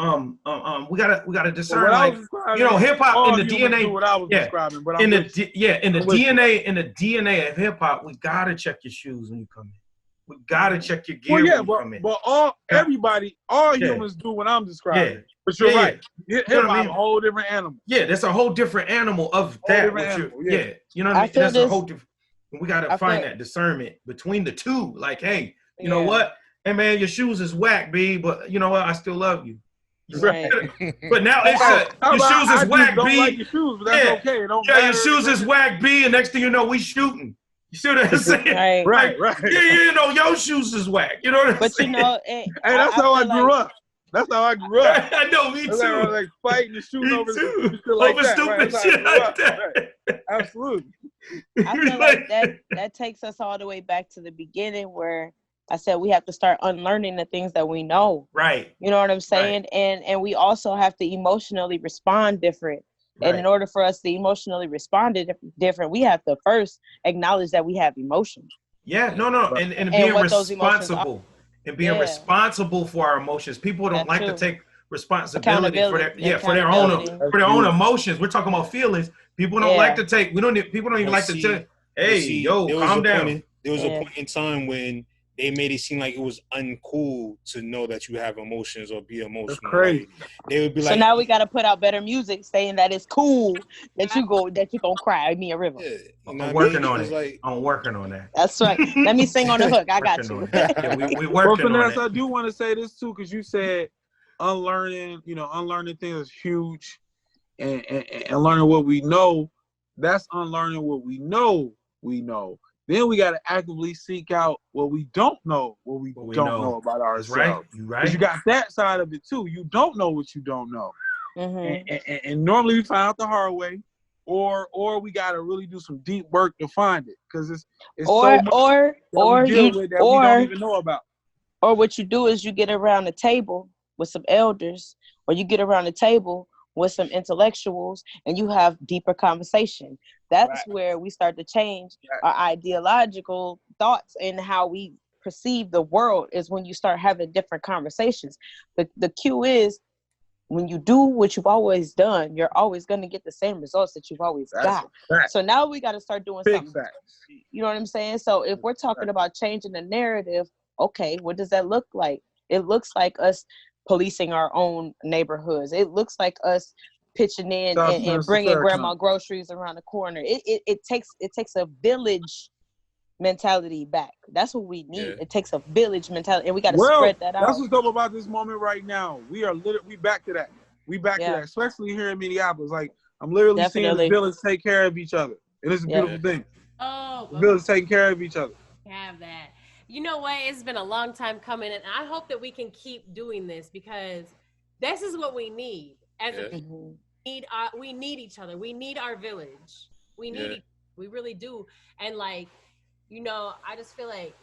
we gotta discern, like, you know, hip hop in the DNA. What I was describing, but in the DNA of hip hop, we gotta check your shoes when you come in. We gotta check your gear when you come in. But all humans do what I'm describing. Yeah. But you're right. Hip hop is a whole different animal. Yeah, that's a whole different animal of that. You know what I mean? That's a whole different. We gotta find that discernment between the two. Like, hey, you know what? Hey man, your shoes is whack, B, but you know what? I still love you. Right. But now it's your shoes is whack, B. Like your shoes, but that's okay. It don't your shoes is whack, B, and next thing you know, we shooting. You see what I'm saying? Right. Yeah, you know, your shoes is whack. You know what I'm saying? But you know, that's how I grew up. That's how I grew up. I know, me too. Like fighting the shoes over stupid shit like that. Right. Absolutely. I feel like that takes us all the way back to the beginning, where I said we have to start unlearning the things that we know. Right. You know what I'm saying? Right. And we also have to emotionally respond different. Right. And in order for us to emotionally respond different, we have to first acknowledge that we have emotions. Yeah, no. And being responsible. And being responsible for our emotions. People don't like to take responsibility for their own emotions. We're talking about feelings. People don't like to take. People don't even like to tell. Hey, calm down. There was a point in time when they made it seem like it was uncool to know that you have emotions or be emotional. That's crazy. Like, they would be like, so now we got to put out better music saying that it's cool that you gonna cry me a river. Yeah, I'm working on it. Like, I'm working on that. That's right. Let me sing on the hook. I got you. We working on it. I do want to say this too, because you said unlearning things is huge, and learning what we know. That's unlearning what we know. Then we got to actively seek out what we don't know, what we don't know about ourselves. Right. You right. Because you got that side of it too. You don't know what you don't know. Mm-hmm. And normally we find out the hard way, or we got to really do some deep work to find it, because it's so much we don't even know about. Or what you do is you get around the table with some elders, or you get around the table with some intellectuals, and you have deeper conversation. That's where we start to change our ideological thoughts and how we perceive the world, is when you start having different conversations. The cue is, when you do what you've always done, you're always going to get the same results that you've always got. So now we got to start doing something. You know what I'm saying? So if we're talking about changing the narrative, okay, what does that look like? It looks like us policing our own neighborhoods. It looks like us pitching in and bringing grandma groceries around the corner. It takes a village mentality back. That's what we need. It takes a village mentality, and we got to spread that out. That's what's dope about this moment right now. We back to that. We back to that, especially here in Minneapolis. Like, I'm literally seeing the village take care of each other. It is a beautiful thing. The village taking care of each other. Have that. You know what? It's been a long time coming, and I hope that we can keep doing this, because this is what we need. We need each other. We need our village. We really do. And like, you know, I just feel like,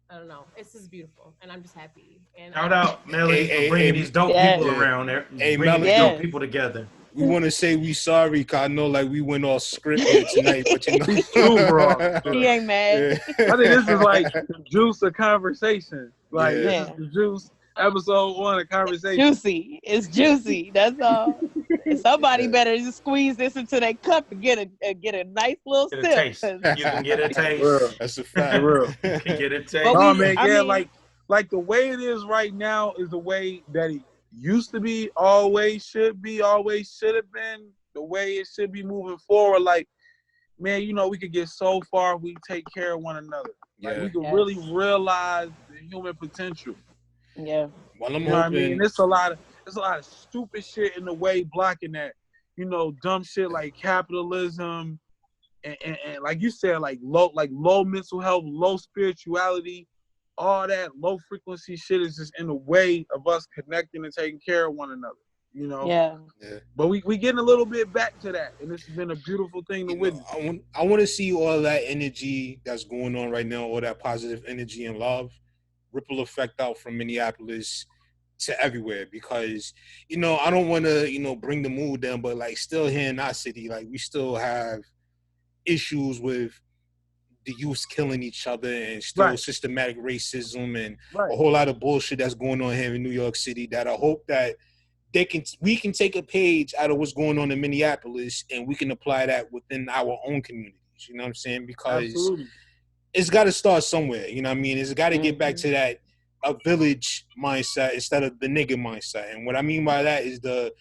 I don't know, it's just beautiful, and I'm just happy. And shout out Melody for bringing these dope people around there. Bringing these dope people together. We want to say we sorry, cause I know like we went all scripted tonight, but you know, he ain't mad. I think this is like the juice of conversation. Like this is the juice. Episode 1 of conversation. Juicy. It's juicy. That's all. And somebody better just squeeze this into their cup and get a nice little sip. Taste. You can get a taste. That's a fact. You can get a taste. Oh man, like the way it is right now is the way that it used to be, always should be, always should have been, the way it should be moving forward. Like, man, you know, we could get so far if we take care of one another. Like, we could really realize the human potential. Yeah. Well, I'm hoping. I mean, it's a lot of stupid shit in the way blocking that. You know, dumb shit like capitalism and like you said, like low mental health, low spirituality, all that low frequency shit is just in the way of us connecting and taking care of one another. you know. Yeah. But we getting a little bit back to that, and this has been a beautiful thing to witness. I want to see all that energy that's going on right now, all that positive energy and love, ripple effect out from Minneapolis to everywhere, because I don't want to bring the mood down, but like still here in our city, like we still have issues with the youth killing each other and still systematic racism and a whole lot of bullshit that's going on here in New York City, that I hope that we can take a page out of what's going on in Minneapolis and we can apply that within our own communities. You know what I'm saying? Because it's got to start somewhere. You know what I mean? It's got to get back to that a village mindset instead of the nigga mindset. And what I mean by that is the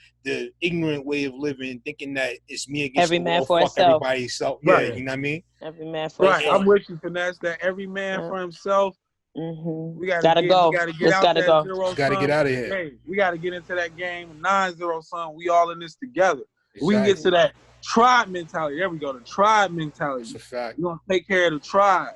ignorant way of living, thinking that it's me against every the man world, for fuck himself. everybody else. Yeah, you know what I mean? Every man for himself. I'm with you, Finesse. That every man for himself. We gotta go. We gotta get Just out gotta that go. zero Gotta sum get out of here. game. We gotta get into that game 9-0 sum. We all in this together. We can get to that tribe mentality. There we go. The tribe mentality. That's a fact. You gonna take care of the tribe.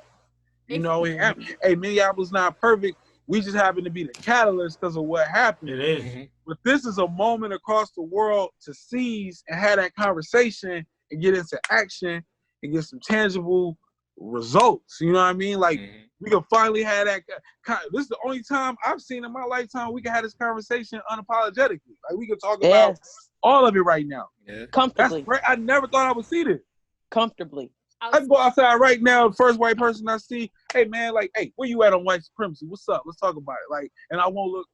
You know, and, hey, Minneapolis not perfect. We just happen to be the catalyst because of what happened. It is. But this is a moment across the world to seize and have that conversation and get into action and get some tangible results. You know what I mean? Like, we can finally have that. This is the only time I've seen in my lifetime we can have this conversation unapologetically. Like, we can talk about all of it right now. Comfortably. I never thought I would see this. Comfortably. I can go outside right now, the first white person I see, hey man, like, hey, where you at on white supremacy? What's up? Let's talk about it. Like, and I won't look,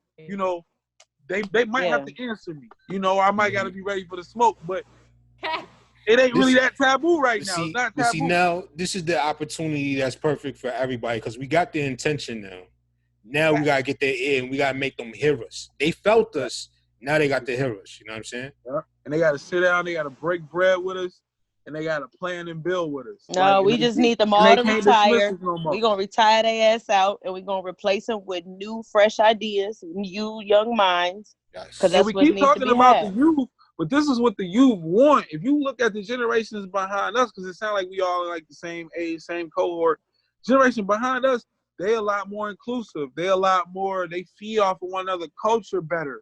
they might have to answer me. I might gotta be ready for the smoke, but it ain't really that taboo right now. It's not taboo. See, now this is the opportunity that's perfect for everybody, because we got the intention now. Now we gotta get their ear and we gotta make them hear us. They felt us, now they got to hear us. You know what I'm saying? Yeah. And they gotta sit down, they gotta break bread with us. And they got to plan and build with us. No, we just need them all to retire. We're going to retire their ass out, and we're going to replace them with new, fresh ideas, new, young minds. Because that's we what keep needs talking to be about had. the youth, but this is what the youth want. If you look at the generations behind us, because it sounds like we all are like the same age, same cohort. Generation behind us, they a lot more inclusive. They a lot more, they feed off of one another culture better.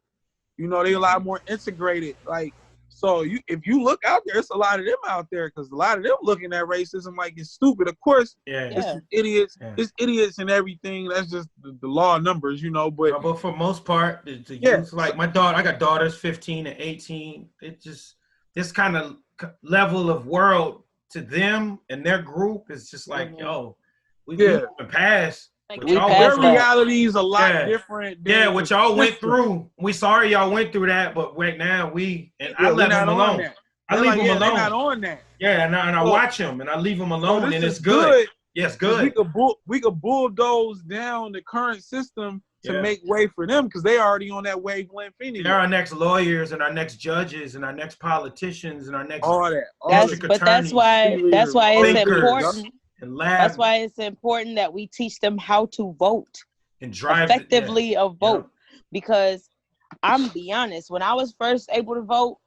They a lot more integrated. Like, so if you look out there, it's a lot of them out there, because a lot of them looking at racism like it's stupid. Of course, it's idiots. Yeah. It's idiots and everything. That's just the law of numbers, But for most part, the youth, like my daughter, I got daughters 15 and 18. It just, this kind of level of world to them and their group is just like, yo, we moving past. Like their reality is a lot different. Yeah, what y'all went through. We sorry y'all went through that, but right now I let them alone. I leave them alone. They're not on that. Yeah, and I watch them and I leave them alone, and it's good. Yes, good. We could bulldoze down the current system to make way for them, because they already on that wavelength anyway. They're our next lawyers and our next judges and our next politicians and our next But that's why it's important. That's why it's important that we teach them how to vote and drive effectively a vote. Because I'm be honest, when I was first able to vote,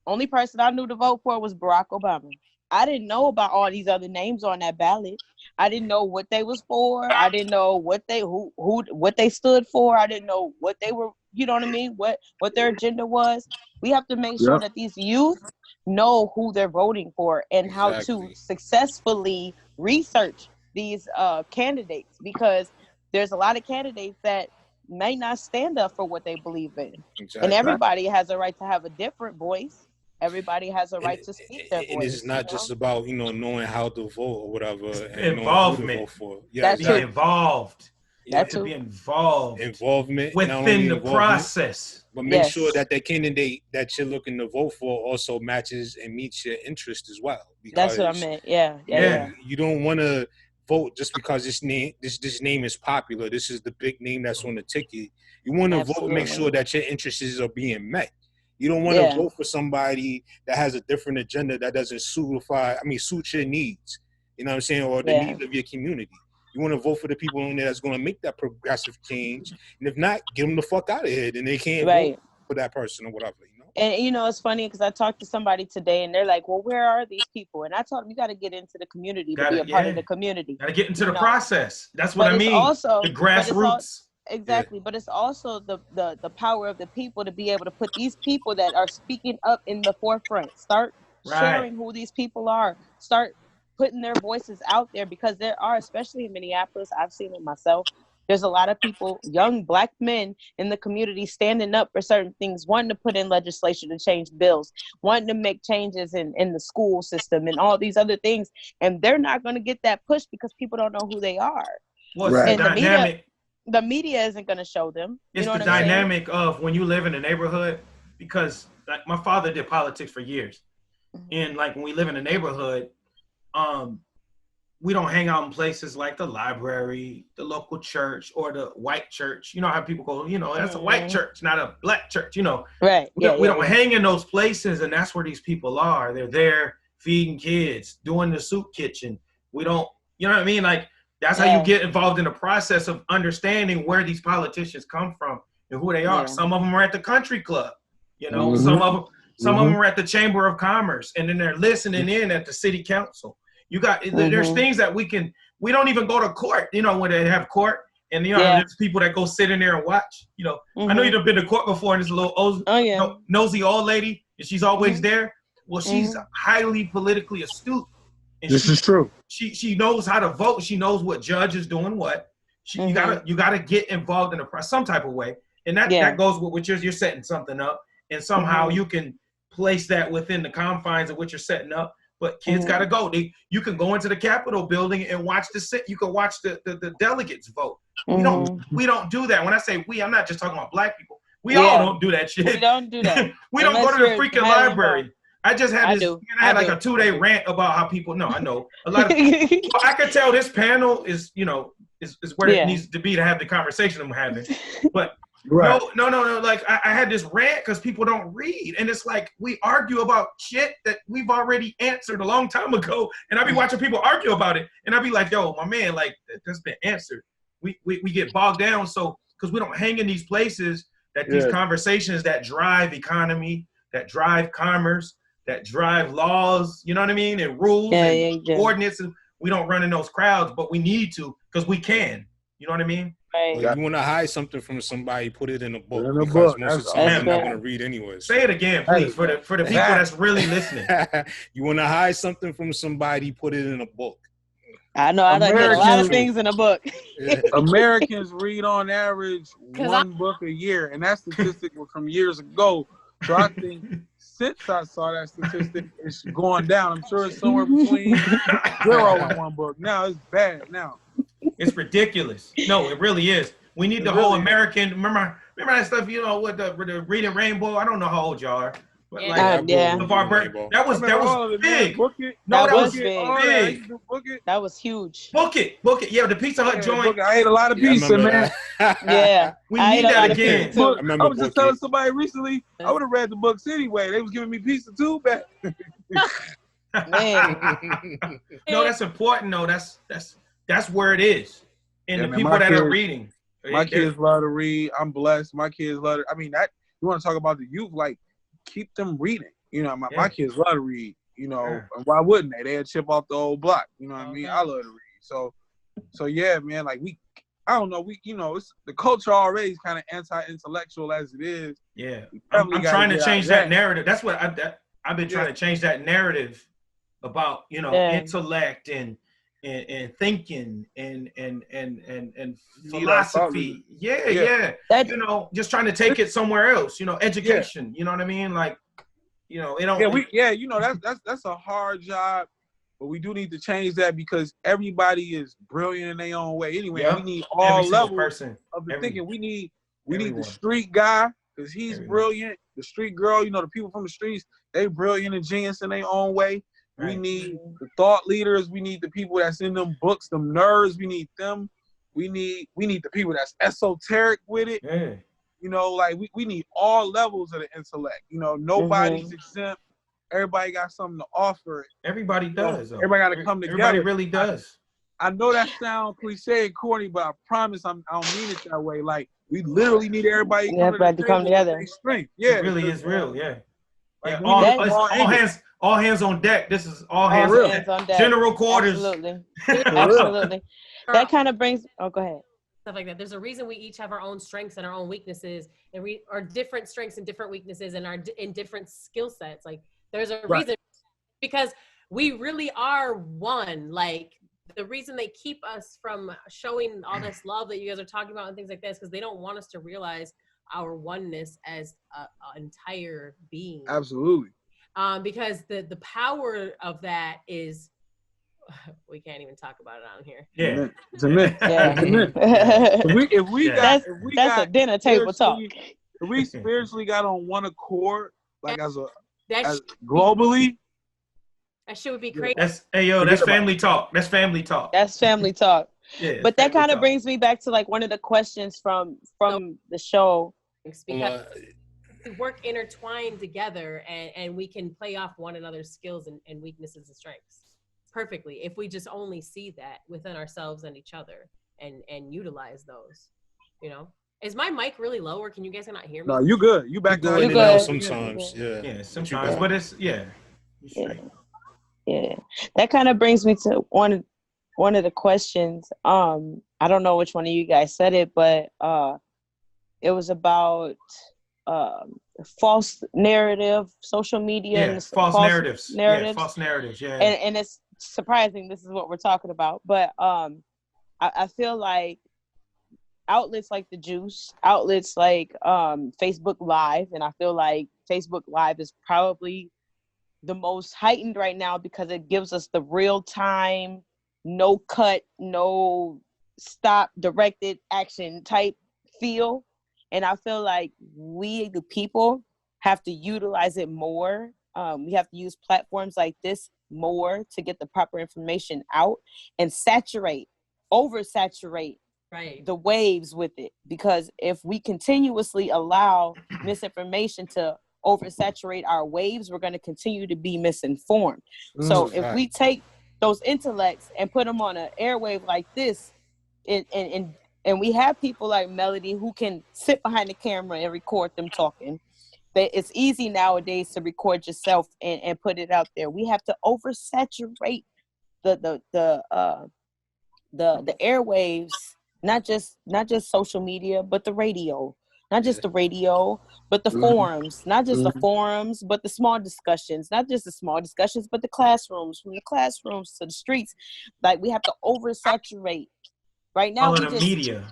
only person I knew to vote for was Barack Obama. I didn't know about all these other names on that ballot. I didn't know what they was for. I didn't know what they stood for. I didn't know what they were, you know what I mean? What their agenda was. We have to make sure that these youth know who they're voting for and how to successfully research these candidates, because there's a lot of candidates that may not stand up for what they believe in. And everybody has a right to have a different voice. Everybody has a right to speak their voice. And it's not just about, knowing how to vote or whatever. And involvement. That's be involved. You have That's to be involved. Involvement. Within the process. But make sure that the candidate that you're looking to vote for also matches and meets your interest as well. That's what I meant. Yeah. You don't want to vote just because this name is popular. This is the big name that's on the ticket. You want to vote and make sure that your interests are being met. You don't want to vote for somebody that has a different agenda that doesn't suit your needs. You know what I'm saying? Or the needs of your community. You want to vote for the people in there that's going to make that progressive change. And if not, get them the fuck out of here. Then they can't vote for that person or whatever, And, it's funny because I talked to somebody today and they're like, well, where are these people? And I told them, you got to get into the community to be a part of the community. Got to get into the process. That's what I mean. The grassroots. Exactly, but it's also the power of the people to be able to put these people that are speaking up in the forefront. Start sharing who these people are. Start putting their voices out there, because there are, especially in Minneapolis, I've seen it myself. There's a lot of people, young Black men in the community, standing up for certain things, wanting to put in legislation to change bills, wanting to make changes in the school system and all these other things. And they're not going to get that push because people don't know who they are. Well, it's the dynamic. The media isn't going to show them. It's the dynamic of when you live in a neighborhood, because like my father did politics for years. And like when we live in a neighborhood, we don't hang out in places like the library, the local church, or the white church. You know how people go, that's a white church, not a Black church, Right. We don't hang in those places, and that's where these people are. They're there feeding kids, doing the soup kitchen. We don't, you know what I mean? Like, that's how you get involved in the process of understanding where these politicians come from and who they are. Some of them are at the country club, some of them are at the Chamber of Commerce, and then they're listening in at the city council. There's things that we don't even go to court, when they have court, and there's people that go sit in there and watch, I know you've been to court before, and there's a little nosy old lady, and she's always there. Well, she's highly politically astute. And this is true. She knows how to vote. She knows what judge is doing what. You gotta get involved in the process some type of way, and that goes with what you're setting something up, and somehow you can place that within the confines of what you're setting up. But kids gotta go. You can go into the Capitol building and watch you can watch the delegates vote. We don't do that. When I say we, I'm not just talking about Black people. We all don't do that shit. We don't do that. We don't go to the freaking library. I just had I had like a 2-day rant about how people. No, I know a lot of. I can tell this panel is where it needs to be to have the conversation I'm having. But no. Like I had this rant because people don't read, and it's like we argue about shit that we've already answered a long time ago, and I be watching people argue about it, and I be like, yo, my man, like that's been answered. We get bogged down because we don't hang in these places that these conversations that drive economy, that drive commerce, that drive laws, you know what I mean, and rules and ordinances. We don't run in those crowds, but we need to because we can. You know what I mean? Right. Well, you want to hide something from somebody, put it in a book. Because most of the time I'm not going to read anyways. Say it again, please, for the people that's really listening. You want to hide something from somebody, put it in a book. I know. I done get a lot of things in a book. Americans read on average one book a year, and that statistic was from years ago. So I think since I saw that statistic, it's going down. I'm sure it's somewhere between 0 and 1 book. Now it's bad now. It's ridiculous. No, it really is. We need the whole American. Remember that stuff? With the Reading Rainbow. I don't know how old y'all are, but that was big. No, that was big. That was huge. Book it. Yeah, the Pizza Hut joint. I ate a lot of pizza, man. We need that again. I was just telling somebody recently, I would have read the books anyway. They was giving me pizza too, back. No, that's important. No, that's where it is. And the people that are reading. My kids love to read. I'm blessed. My kids love to. I mean, that you want to talk about the youth, like keep them reading. My kids love to read. And why wouldn't they? They'll chip off the old block. You know what I mean? I love to read. So yeah, man. Like I don't know. It's the culture already is kind of anti-intellectual as it is. Yeah, I'm trying to change that narrative. That's what I've been trying to change that narrative about intellect and thinking and philosophy. Yeah. Just trying to take it somewhere else. Education. You know what I mean? Like, it don't. That's a hard job, but we do need to change that because everybody is brilliant in their own way. Anyway, we need all levels of the thinking. We need the street guy because he's brilliant. The street girl, the people from the streets, they brilliant and genius in their own way. We need the thought leaders. We need the people that's in them books, them nerds. We need them. We need the people that's esoteric with it. Yeah. We need all levels of the intellect. Nobody's exempt. Everybody got something to offer. Everybody does. Everybody got to come together. Everybody really does. I know that sounds cliche and corny, but I promise I don't mean it that way. Like, we literally need everybody to come together. Yeah, it really is real. Yeah. Like, all hands on deck. This is all hands on deck. General quarters. Absolutely. That kind of brings. Oh, go ahead. stuff like that. There's a reason we each have our own strengths and our own weaknesses, and we are different strengths and different weaknesses, and are in different skill sets. Like there's a reason, because we really are one. Like the reason they keep us from showing all this love that you guys are talking about and things like this, because they don't want us to realize our oneness as an entire being. Absolutely. Because the power of that is, we can't even talk about it on here. Yeah, it's a myth. That's a dinner table talk. If we spiritually got on one accord, like as globally, that shit would be crazy. That's family talk. That's family talk. That's family talk. Yeah, but that kind of brings me back to like one of the questions from the show. Because we work intertwined together, and we can play off one another's skills and weaknesses and strengths perfectly if we just only see that within ourselves and each other and utilize those. You know, is my mic really low, or can you guys not hear me? No, you good. You back there. You good. Sometimes, yeah, sometimes, but it's yeah. That kind of brings me to one of the questions. I don't know which one of you guys said it, but it was about false narrative, social media, and false narratives. Yeah, false narratives. Yeah, and it's surprising this is what we're talking about, but I feel like outlets like the Juice, outlets like Facebook Live, and I feel like Facebook Live is probably the most heightened right now because it gives us the real time, no cut, no stop, directed action type feel. And I feel like we, the people, have to utilize it more. We have to use platforms like this more to get the proper information out and oversaturate the waves with it. Because if we continuously allow misinformation to oversaturate our waves, we're going to continue to be misinformed. So if we take those intellects and put them on an airwave like this, and we have people like Melody who can sit behind the camera and record them talking. It's easy nowadays to record yourself and put it out there. We have to oversaturate the airwaves, not just social media, but the radio. Not just the radio, but the forums. Not just the forums, but the small discussions. Not just the small discussions, but the classrooms. From the classrooms to the streets. Like, we have to oversaturate. Right now, the media.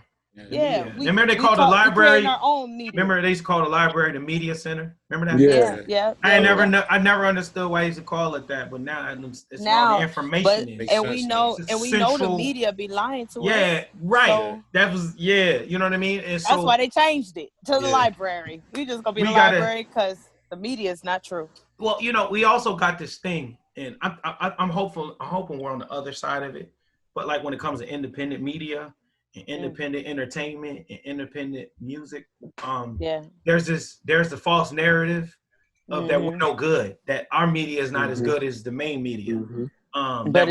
Yeah. Remember they called the library. Our own media. Remember they used to call the library the media center. Remember that? Yeah. I never understood why they used to call it that, but now it's all the information. We know the media be lying to us. Yeah, right. So, that was you know what I mean. And that's why they changed it to the library. We just gonna be the library because the media is not true. Well, you know, we also got this thing, and I'm hoping we're on the other side of it. But like when it comes to independent media and independent entertainment and independent music, there's the false narrative of that we're no good, that our media is not as good as the main media. That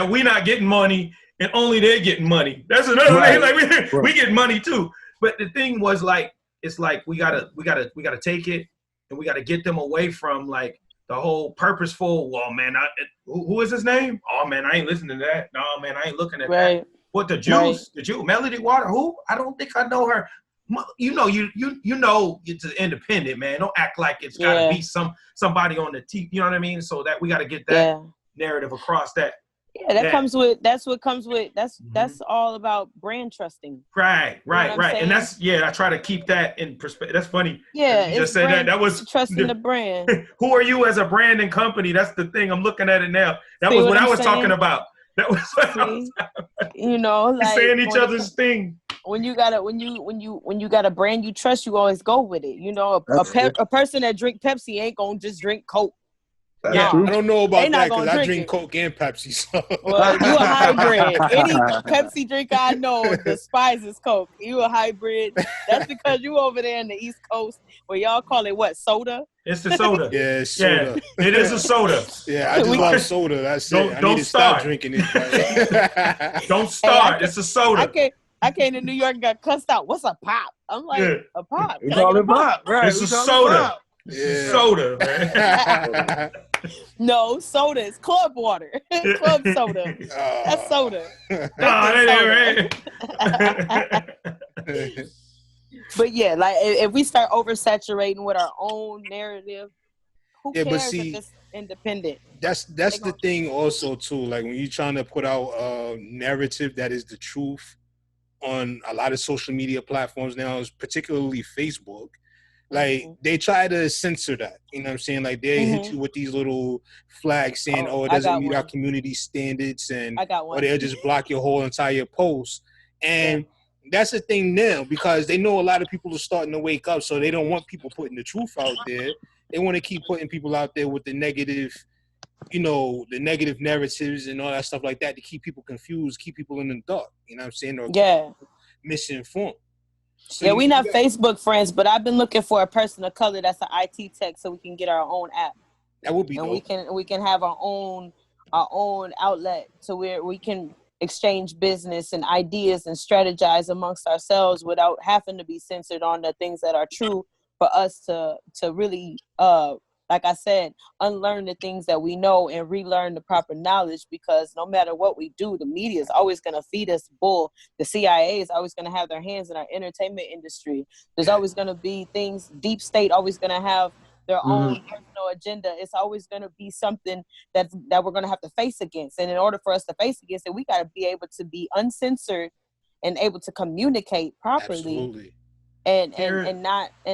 we not getting money and only they're getting money. That's another thing. Like we get money too. But the thing was like, it's like we gotta take it and we gotta get them away from like the whole purposeful, well, man, who is his name? Oh, man, I ain't listening to that. No, man, I ain't looking at that. What, the Juice? The Juice? Melody Water? Who? I don't think I know her. You know, it's independent, man. Don't act like it's got to be somebody on the TV. You know what I mean? So that we got to get that narrative across that. Yeah, that's all about brand trusting. Right. And that's, I try to keep that in perspective. That's funny. Yeah. You just said that was trusting the brand. Who are you as a brand and company? That's the thing. I'm looking at it now. That was what I was talking about. That was what I was talking about. You know, like saying each other's thing. When you got a brand you trust, you always go with it. You know, a person that drink Pepsi ain't gonna just drink Coke. I don't know about that because I drink Coke and Pepsi. So. Well, you a hybrid. Any Pepsi drinker I know despises Coke. You a hybrid. That's because you over there in the East Coast where y'all call it what, soda? It's the soda. Yeah, it's soda. Yeah, it is a soda. Yeah, I just love soda. That's it. I need to stop drinking it. Don't start. It's a soda. I came to New York and got cussed out. What's a pop? I'm like, a pop. We call it pop. Right. It's a soda. Soda, man. No, soda is club water. Club soda. That's soda. But yeah, like if we start oversaturating with our own narrative, who cares if it's independent? That's the thing also too. Like when you're trying to put out a narrative that is the truth on a lot of social media platforms now, particularly Facebook, like they try to censor that. You know what I'm saying? Like they hit you with these little flags saying, "Oh, it doesn't meet our community standards," and or they'll just block your whole entire post. And that's the thing now, because they know a lot of people are starting to wake up, so they don't want people putting the truth out there. They want to keep putting people out there with the negative, you know, the negative narratives and all that stuff like that to keep people confused, keep people in the dark. You know what I'm saying? Or misinformed. So we not Facebook friends, but I've been looking for a person of color that's an IT tech so we can get our own app. That would be and dope. we can have our own outlet to where we can exchange business and ideas and strategize amongst ourselves without having to be censored on the things that are true for us to really like I said, unlearn the things that we know and relearn the proper knowledge, because no matter what we do, the media is always going to feed us bull. The CIA is always going to have their hands in our entertainment industry. There's always going to be things, deep state always going to have their own personal agenda. It's always going to be something that we're going to have to face against. And in order for us to face against it, we got to be able to be uncensored and able to communicate properly. Absolutely. And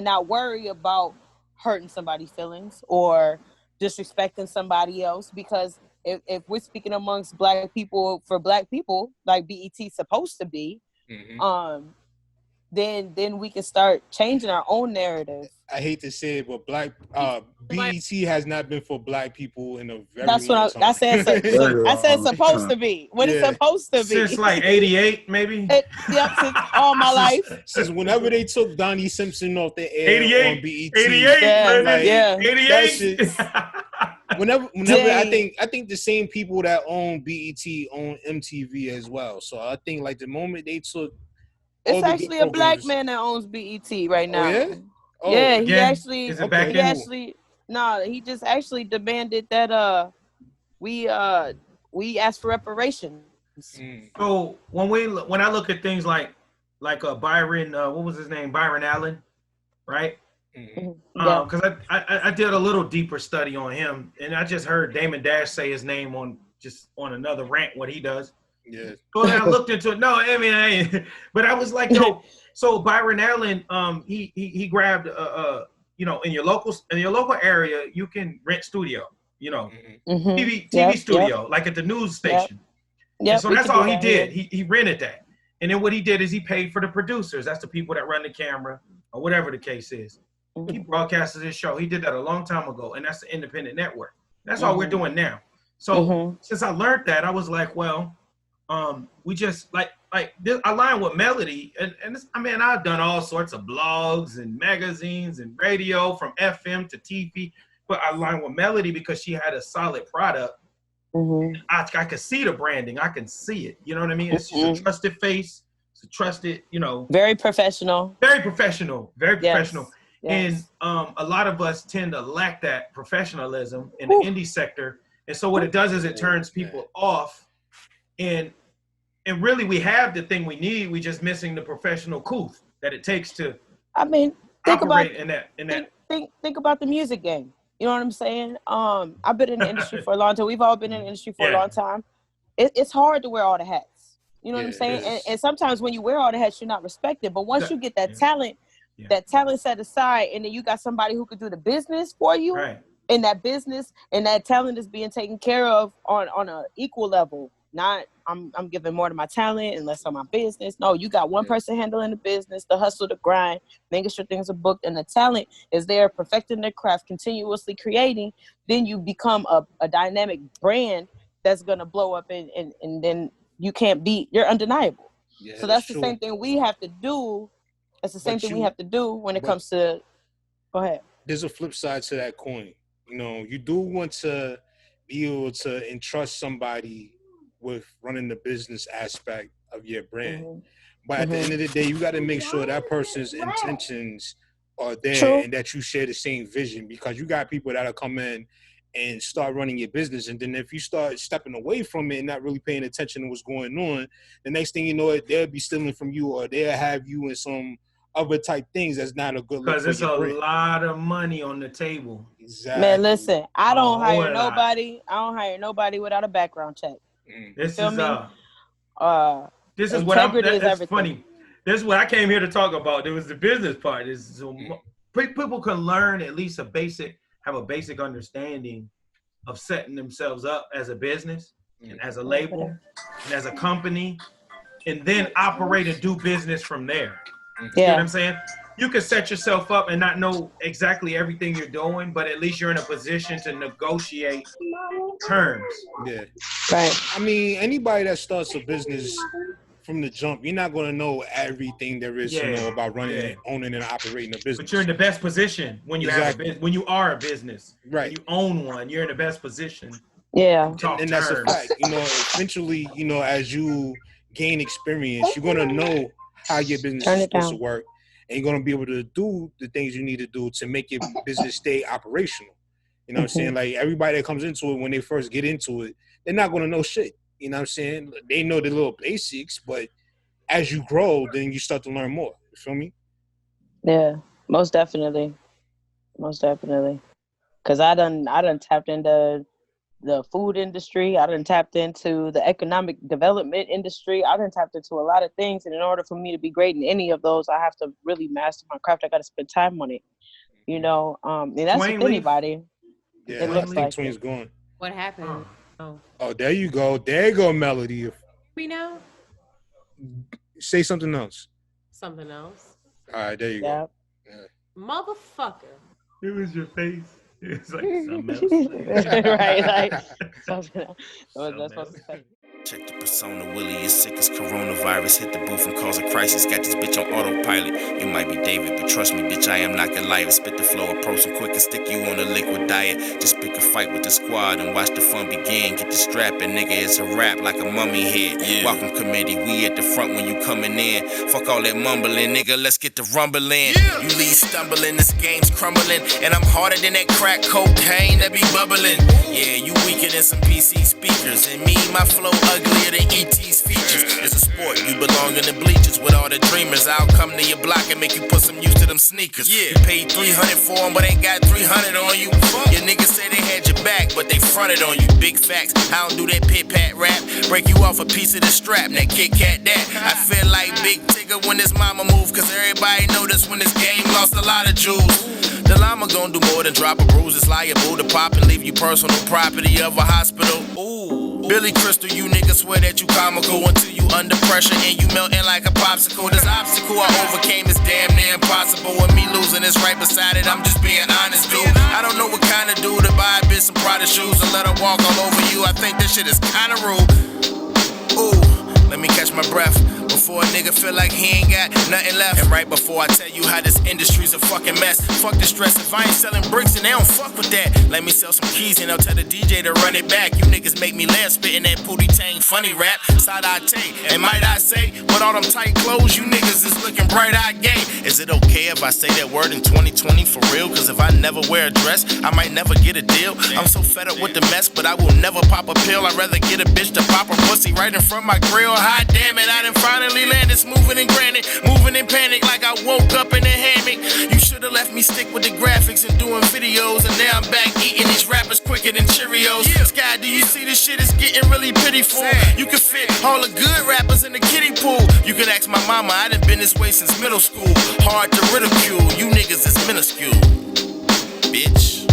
not worry about hurting somebody's feelings or disrespecting somebody else, because if we're speaking amongst black people for black people like BET's supposed to be, then we can start changing our own narrative. I hate to say it, but BET has not been for black people in a very long time. I said it's supposed to be. What it's supposed to be. Since like 88, maybe? Since all my life. Since whenever they took Donnie Simpson off the air 88, on BET. 88. Whenever I think the same people that own BET own MTV as well. So I think like the moment they took, it's actually a black man that owns BET right now. Oh, yeah? Oh, yeah, he just actually demanded that we ask for reparations. So when I look at things like Byron, what was his name? Byron Allen, right? Because I did a little deeper study on him, and I just heard Damon Dash say his name on another rant, what he does. Yeah. So then I looked into it. No, I mean, but I was like, yo, so Byron Allen, he grabbed, you know, in your local area, you can rent studio, you know, TV studio, like at the news station. And so that's all he did. He rented that. And then what he did is he paid for the producers. That's the people that run the camera or whatever the case is. He broadcasted his show. He did that a long time ago. And that's the independent network. That's all we're doing now. So since I learned that, I was like, well, we just like this, I line with Melody, and this, I mean, I've done all sorts of blogs and magazines and radio from FM to TV, but I line with Melody because she had a solid product. I could see the branding, I can see it. You know what I mean? It's a trusted face. It's a trusted, you know, very professional. Yes. And a lot of us tend to lack that professionalism in the indie sector, and so what it does is it turns people off. And really, we have the thing we need. We just missing the professional couth that it takes to. I mean, think about the music game. You know what I'm saying? I've been in the industry for a long time. We've all been in the industry for a long time. It's hard to wear all the hats. You know what I'm saying? And sometimes when you wear all the hats, you're not respected. But once you get that talent set aside, and then you got somebody who could do the business for you, and that business and that talent is being taken care of on an equal level. Not I'm giving more to my talent and less on my business. No, you got one person handling the business, the hustle, the grind, making sure things are booked, and the talent is there perfecting their craft, continuously creating. Then you become a dynamic brand that's gonna blow up, and then you can't beat. You're undeniable. Yeah, so that's the same thing we have to do. That's the same thing we have to do when it comes to. Go ahead. There's a flip side to that coin. You know, you do want to be able to entrust somebody with running the business aspect of your brand. But at the end of the day, you got to make sure that person's intentions are there True. and that you share the same vision, because you got people that'll come in and start running your business, and then if you start stepping away from it and not really paying attention to what's going on, the next thing you know, they'll be stealing from you, or they'll have you in some other type things that's not a good look. Because for it's a your brand. lot of money on the table. Exactly. Man, listen, I don't A hire whole lot. nobody. I don't hire nobody without a background check. This Feel is me? this is what I'm. Integrity is That's everything. funny. This is what I came here to talk about. There was the business part. Is so people can learn at least have a basic understanding of setting themselves up as a business and as a label and as a company, and then operate and do business from there. You know what I'm saying? You can set yourself up and not know exactly everything you're doing, but at least you're in a position to negotiate terms. Yeah. Right. I mean, anybody that starts a business from the jump, you're not going to know everything there is to know about running and owning and operating a business. But you're in the best position when you have when you are a business. Right. When you own one, you're in the best position. Yeah. And that's a fact. You know, eventually, you know, as you gain experience, you're going to know how your business is supposed to work, and you're going to be able to do the things you need to do to make your business stay operational. You know what I'm saying? Like, everybody that comes into it, when they first get into it, they're not going to know shit. You know what I'm saying? They know the little basics, but as you grow, then you start to learn more. You feel me? Yeah, most definitely. Most definitely. Because I done tapped into the food industry. I done tapped into the economic development industry. I done tapped into a lot of things. And in order for me to be great in any of those, I have to really master my craft. I got to spend time on it. You know, and that's TWAIN with anybody. Yeah, It looks like TWAIN's gone. What happened? Oh, there you go. There you go, Melody. We know Say something else. something else. All right, there you go. Motherfucker. It was your face. It's like something else. Right, like something else. What was I supposed to say? Check the persona, Willy is sick as coronavirus. Hit the booth and cause a crisis. Got this bitch on autopilot. You might be David, but trust me, bitch, I am not Goliath. Spit the flow approach so quick and stick you on a liquid diet. Just pick a fight with the squad and watch the fun begin. Get the strap and nigga, it's a rap like a mummy head. Welcome committee, we at the front when you coming in. Fuck all that mumbling, nigga, let's get the rumbling. You leave stumbling, this game's crumbling. And I'm harder than that crack cocaine that be bubbling. Yeah, you weaker than some PC speakers. And me, my flow uglier than E.T.'s features. It's a sport, you belong in the bleachers with all the dreamers. I'll come to your block and make you put some use to them sneakers. You paid 300 for them, but ain't got 300 on you. Your niggas say they had your back, but they fronted on you. Big facts, I don't do that pit-pat rap. Break you off a piece of the strap, that Kit Kat that. I feel like Big Tigger when this mama move, cause everybody noticed when this game lost a lot of jewels. The llama gon' do more than drop a bruise. It's liable to pop and leave you personal property of a hospital. Ooh, Billy Crystal, you niggas swear that you comical until you under pressure and you melting like a popsicle. This obstacle I overcame is damn near impossible. With me losing is right beside it, I'm just being honest, dude. I don't know what kind of dude to buy a bitch some Prada shoes and let her walk all over you. I think this shit is kinda rude. Ooh, let me catch my breath before a nigga feel like he ain't got nothing left. And right before I tell you how this industry's a fucking mess. Fuck the stress, if I ain't selling bricks and they don't fuck with that. Let me sell some keys and I'll tell the DJ to run it back. You niggas make me laugh spitting that Pootie Tang funny rap. Side-eye take, and might I say, with all them tight clothes, you niggas is looking bright-eyed gay. Is it okay if I say that word in 2020 for real? Cause if I never wear a dress, I might never get a deal. I'm so fed up with the mess, but I will never pop a pill. I'd rather get a bitch to pop her pussy right in front of my grill. Hot damn it, I done finally landed, smoothing and granted, moving in panic like I woke up in a hammock. You should've left me stick with the graphics and doing videos, and now I'm back eating these rappers quicker than Cheerios. Sky, do you see this shit is getting really pitiful? You can fit all the good rappers in the kiddie pool. You can ask my mama, I done been this way since middle school. Hard to ridicule, you niggas is minuscule, bitch.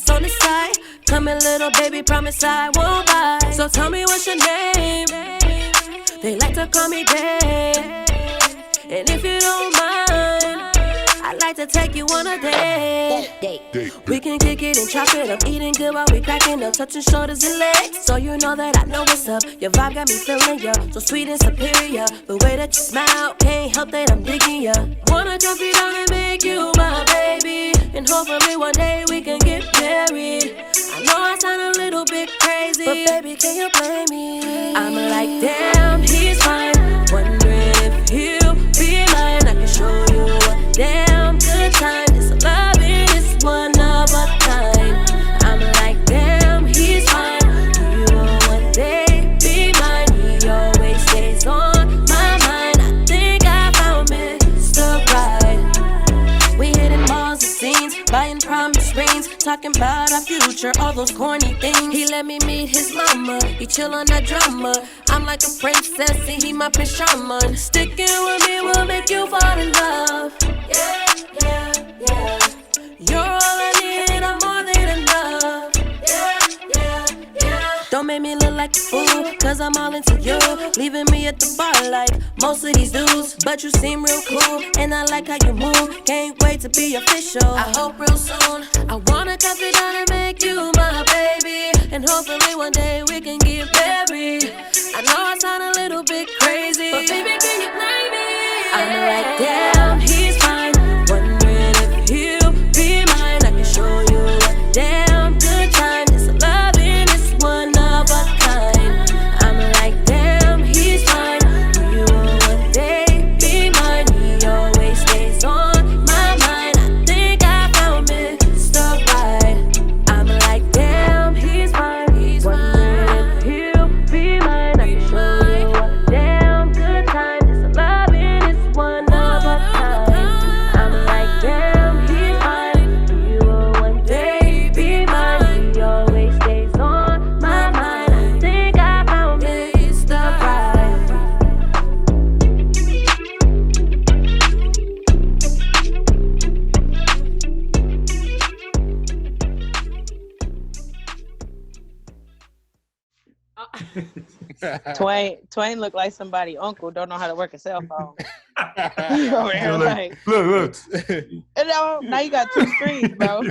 rocks on the side. Come here, little baby, promise I won't bite. So tell me what's your name. They like to call me Dave. And if you don't mind, I'd like to take you on a date. We can kick it and chop it up, eating good while we cracking up, touching shoulders and legs. So you know that I know what's up. Your vibe got me feeling ya, so sweet and superior. The way that you smile, can't help that I'm digging ya. Wanna jump you down and make you my baby, and hopefully one day we can get married. I know I sound a little bit crazy, but baby, can you blame me? I'm like, damn, he's fine. Wondering if he'll be mine. I can show you a damn good time. This loving is one of a kind. I'm like, damn, he's fine. You will one day be mine. He always stays on my mind. I think I found Mr. Right. We hitting malls and scenes, buying promise rings, talking about our future, all those corny things. He let me meet his mama, he chill on that drama. I'm like a princess and he my Prince Charming. Sticking with me will make you fall in love. Yeah, yeah, yeah. You're all I need and I'm more than enough. Yeah, yeah, yeah. Don't make me look like a fool, cause I'm all into you. Leaving me at the bar like most of these dudes. But you seem real cool, and I like how you move. Can't wait to be official, I hope real soon. I wanna cuff it down and make you my baby, and hopefully one day we can get married. I know I sound a little bit crazy, but baby, can you blame me? I'm like, damn, he's fine. Wondering if he'll be mine. I can show you a damn good time. This loving is one of a kind. I'm like, damn, he's fine. You will one day be mine. He always stays on my mind. I think I found Mr. Right. I'm like, damn, he's fine. He's wondering if he'll be mine. I can show you a damn good time. This loving is one of a kind. I'm like, damn, he's fine. You will one day be mine. He always stays on my mind. I think I found Mr. Right. Twain look like somebody uncle don't know how to work a cell phone. Over here, like, Look. now you got two screens, bro.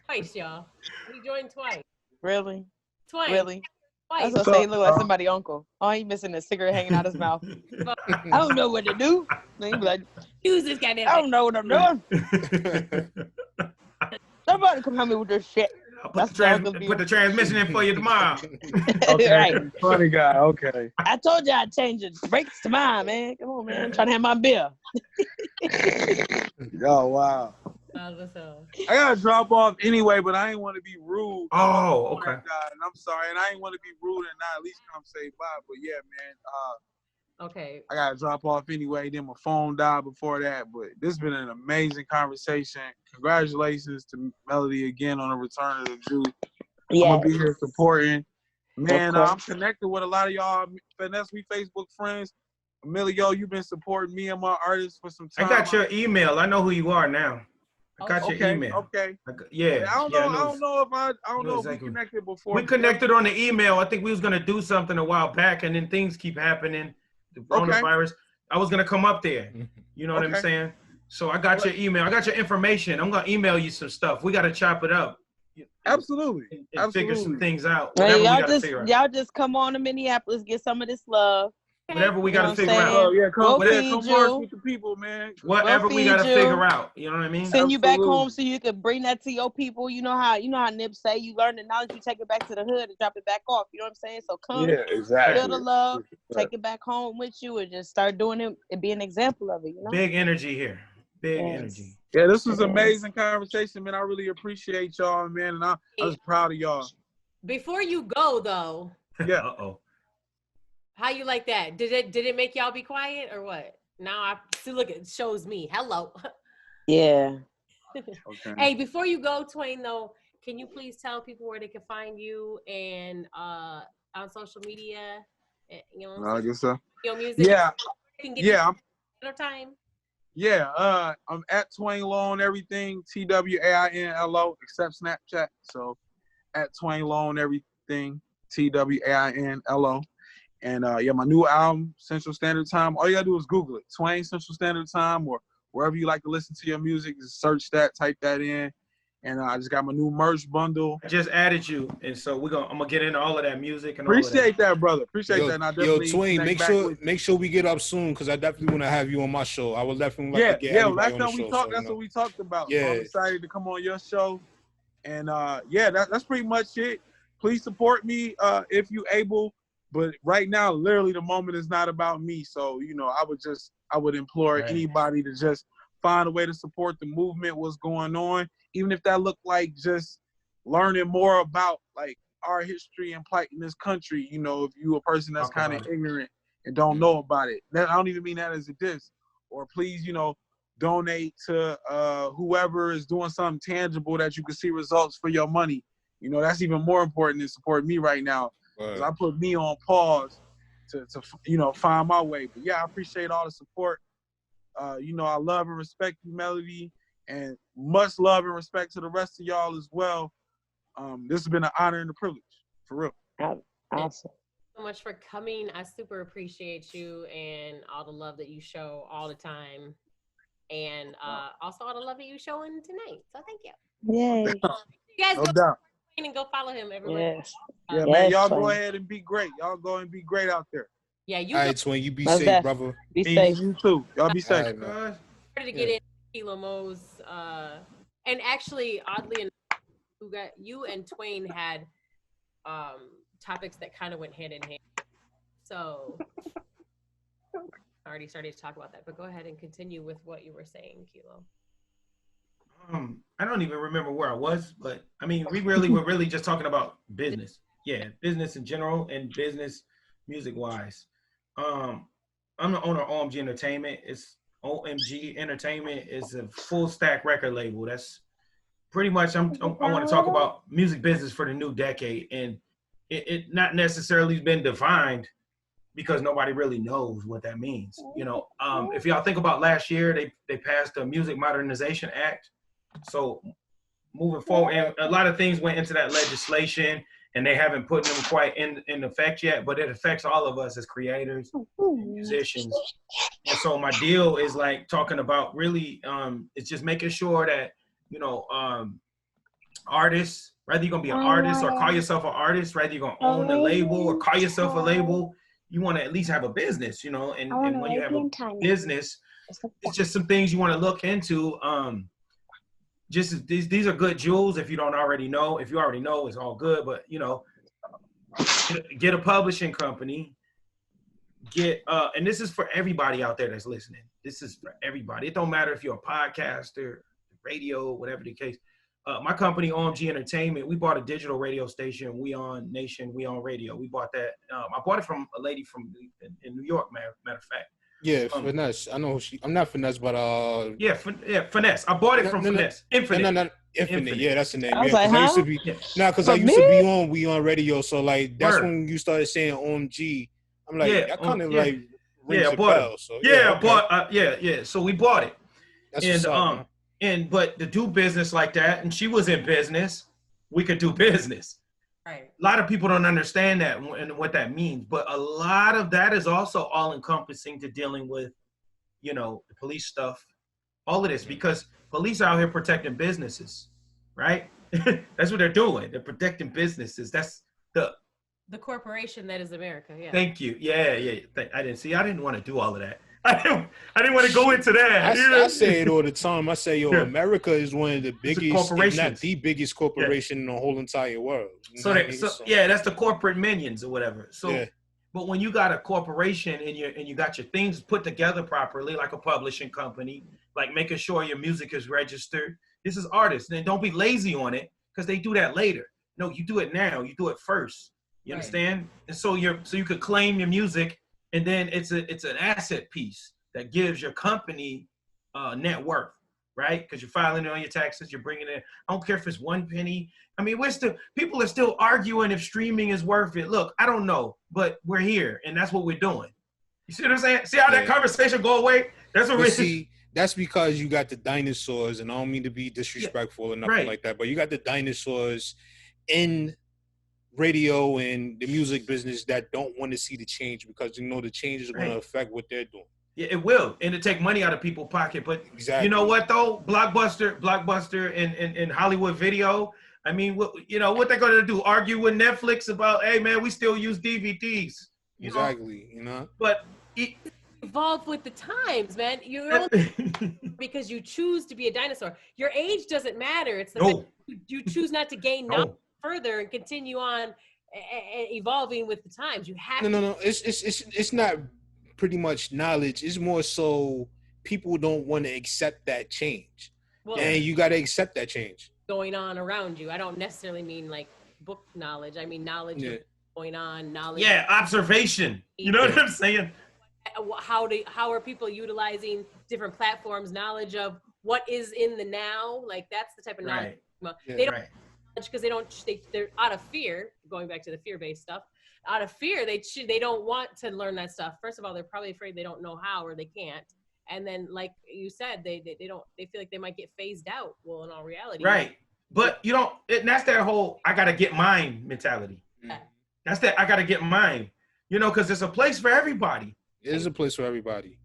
Twice, y'all. He joined twice. Really? Twice. Really? I Twice. was gonna say he look like somebody uncle. Oh, he missing a cigarette hanging out his mouth. I don't know what to do. Then he be like, Use this goddamn. I don't know what I'm doing. Somebody come help me with this shit. Put the transmission in for you tomorrow. Okay, Right. funny guy. Okay. I told you I'd change the brakes tomorrow, man. Come on, man. I'm trying to have my beer. Oh wow. I gotta drop off anyway, but I ain't want to be rude. Oh, okay. And I'm sorry, and I ain't want to be rude and not at least come say bye. But yeah, man. Okay. I gotta drop off anyway. Then my phone died before that. But this has been an amazing conversation. Congratulations to Melody again on the return of the Jew. Yeah. I'm gonna be here supporting. Man, Okay. I'm connected with a lot of y'all Finesse We Facebook friends. EMillio, you've been supporting me and my artists for some time. I got your email. I know who you are now. I got your email. Okay. Yeah. I don't know if we connected before. We connected on the email. I think we was gonna do something a while back, and then things keep happening. The coronavirus. I was gonna come up there. You know what I'm saying? So I got your email. I got your information. I'm gonna email you some stuff. We gotta chop it up. Absolutely. And figure some things out. Hey, y'all just come on to Minneapolis, get some of this love. Whatever we gotta figure out. Oh yeah, come you. with the people, man. Whatever we gotta figure out. You know what I mean? Send you back home so you can bring that to your people. You know how Nip say you learn the knowledge, you take it back to the hood and drop it back off. You know what I'm saying? So come, feel the love, take it back home with you, and just start doing it and be an example of it. You know? Big energy here. Big energy. Yeah, this was an amazing conversation, man. I really appreciate y'all, man, and I was proud of y'all. Before you go though. Yeah. How you like that? Did it make y'all be quiet or what? Now I see. Look, it shows me. Hello. Yeah. Okay. Hey, before you go, Twain, though, can you please tell people where they can find you and on social media? You know, I guess so. Your music. Yeah. Can get yeah. Time. Yeah, I'm at TWAIN Low on everything, TWAINLO, except Snapchat. So at TWAIN Low on everything, TWAINLO. And yeah, my new album, Central Standard Time. All you gotta do is Google it, TWAIN Central Standard Time, or wherever you like to listen to your music. Just search that, type that in. And I just got my new merch bundle. I just added you, and so I'm gonna get into all of that music and Appreciate that, brother. Appreciate that. And I Yo, definitely TWAIN, make sure we get up soon, because I definitely want to have you on my show. I would definitely like to get everybody last on time the we show. talked, that's what we talked about. Yeah. So I'm excited to come on your show. And yeah, that's pretty much it. Please support me if you able. But right now, literally, the moment is not about me. So, you know, I would implore anybody to just find a way to support the movement, what's going on, even if that looked like just learning more about like our history and plight in this country. You know, if you a person that's kind of ignorant and don't know about it, I don't even mean that as a diss. Or please, you know, donate to whoever is doing something tangible that you can see results for your money. You know, that's even more important than support me right now. Because I put me on pause to you know, find my way. But yeah, I appreciate all the support. You know, I love and respect you, Melody, and much love and respect to the rest of y'all as well. This has been an honor and a privilege, for real. Awesome. So much for coming. I super appreciate you and all the love that you show all the time, and also all the love that you showing tonight. So thank you. Yay. You guys No doubt. and go follow him everywhere. Yes. Yeah, man, y'all go ahead and be great. Y'all go and be great out there. Yeah, you. All right, TWAIN, you be safe, brother. Be safe. You too. Y'all be safe. All right, Started to get into Kilo Mo's, and actually, oddly enough, you and TWAIN had topics that kind of went hand in hand. So I already started to talk about that, but go ahead and continue with what you were saying, Kilo. I don't even remember where I was, but I mean, we were really just talking about business. Yeah, business in general and business music-wise. I'm the owner of OMG Entertainment. It's OMG Entertainment is a full stack record label. That's pretty much, I want to talk about music business for the new decade. And it not necessarily been defined because nobody really knows what that means. You know, if y'all think about last year, they passed the Music Modernization Act. So moving forward, and a lot of things went into that legislation, and they haven't put them quite in effect yet, but it affects all of us as creators, musicians. And so my deal is like talking about really, it's just making sure that, you know, artists, whether you're gonna be an artist or call yourself an artist, whether you're gonna own a label or call yourself a label, you want to at least have a business, you know, and when you have a business, it's just some things you want to look into. Just these are good jewels if you don't already know. If you already know, it's all good. But you know, get a publishing company. And this is for everybody out there that's listening. This is for everybody. It don't matter if you're a podcaster, radio, whatever the case. My company, OMG Entertainment, we bought a digital radio station. We on Nation, we on radio. We bought that. I bought it from a lady in New York, matter of fact. Yeah, Finesse. I know I'm not Finesse, but Finesse. I bought it from Finesse. Infinite. No, Infinite. Yeah, that's the name. I was like, I used to be because I used to be on We On Radio. So like that's when you started saying OMG. I'm like, I kind of like rings a bell. So So we bought it. That's but to do business like that, and she was in business, we could do business. Right. A lot of people don't understand that and what that means, but a lot of that is also all encompassing to dealing with, you know, the police stuff, all of this, because police out here protecting businesses, right? That's what they're doing. They're protecting businesses. That's the corporation that is America. Yeah. Thank you. Yeah. I didn't want to do all of that. I didn't want to go into that. I say it all the time. I say, America is one of the biggest, if not the biggest corporation in the whole entire world. So that's the corporate minions or whatever. So, but when you got a corporation and you got your things put together properly, like a publishing company, like making sure your music is registered. This is artists, and don't be lazy on it because they do that later. No, you do it now. You do it first. You understand? And so you could claim your music. And then it's an asset piece that gives your company net worth, right? Because you're filing it on your taxes, you're bringing it. I don't care if it's 1 penny. I mean, people are still arguing if streaming is worth it. Look, I don't know, but we're here, and that's what we're doing. You see what I'm saying? See how that conversation go away? That's what we're see. that's because you got the dinosaurs, and I don't mean to be disrespectful or nothing like that, but you got the dinosaurs in radio and the music business that don't want to see the change because you know the change is going to affect what they're doing. Yeah, it will, and it take money out of people's pocket. But exactly. You know what though? Blockbuster, and Hollywood Video. I mean, what they're going to do? Argue with Netflix about, hey man, we still use DVDs. You know. But evolve with the times, man. You're because you choose to be a dinosaur. Your age doesn't matter. It's the you choose not to gain knowledge further and continue on evolving with the times. You have no. It's not pretty much knowledge. It's more so people don't want to accept that change, and you got to accept that change going on around you. I don't necessarily mean like book knowledge. I mean knowledge of going on, knowledge. Yeah, observation. You know what I'm saying? How are people utilizing different platforms? Knowledge of what is in the now. Like that's the type of knowledge. They don't because they're out of fear. Going back to the fear-based stuff. Out of fear, they don't want to learn that stuff. First of all, they're probably afraid they don't know how or they can't. And then, like you said, they feel like they might get phased out. Well, in all reality, right? But that's that whole "I gotta get mine" mentality. Yeah. That's that "I gotta get mine," because there's a place for everybody. It is a place for everybody.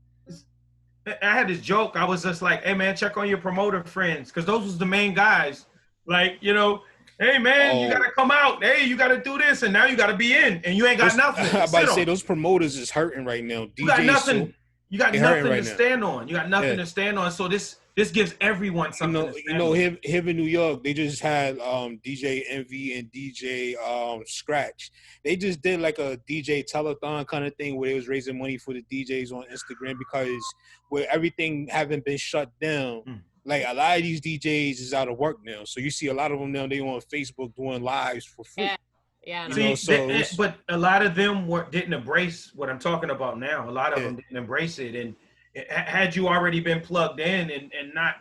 I had this joke. I was just like, "Hey man, check on your promoter friends," because those was the main guys. Like, hey man, you gotta come out. Hey, you gotta do this, and now you gotta be in, and you ain't got nothing. I'm about to say those promoters is hurting right now. You got nothing. You got nothing to stand on. You got nothing to stand on. So this gives everyone something. Here in New York, they just had DJ Envy and DJ Scratch. They just did like a DJ telethon kind of thing where they was raising money for the DJs on Instagram because with everything having been shut down. Like a lot of these DJs is out of work now, so you see a lot of them now. They on Facebook doing lives for free. Yeah. But a lot of them didn't embrace what I'm talking about now. A lot of them didn't embrace it, and had you already been plugged in and not,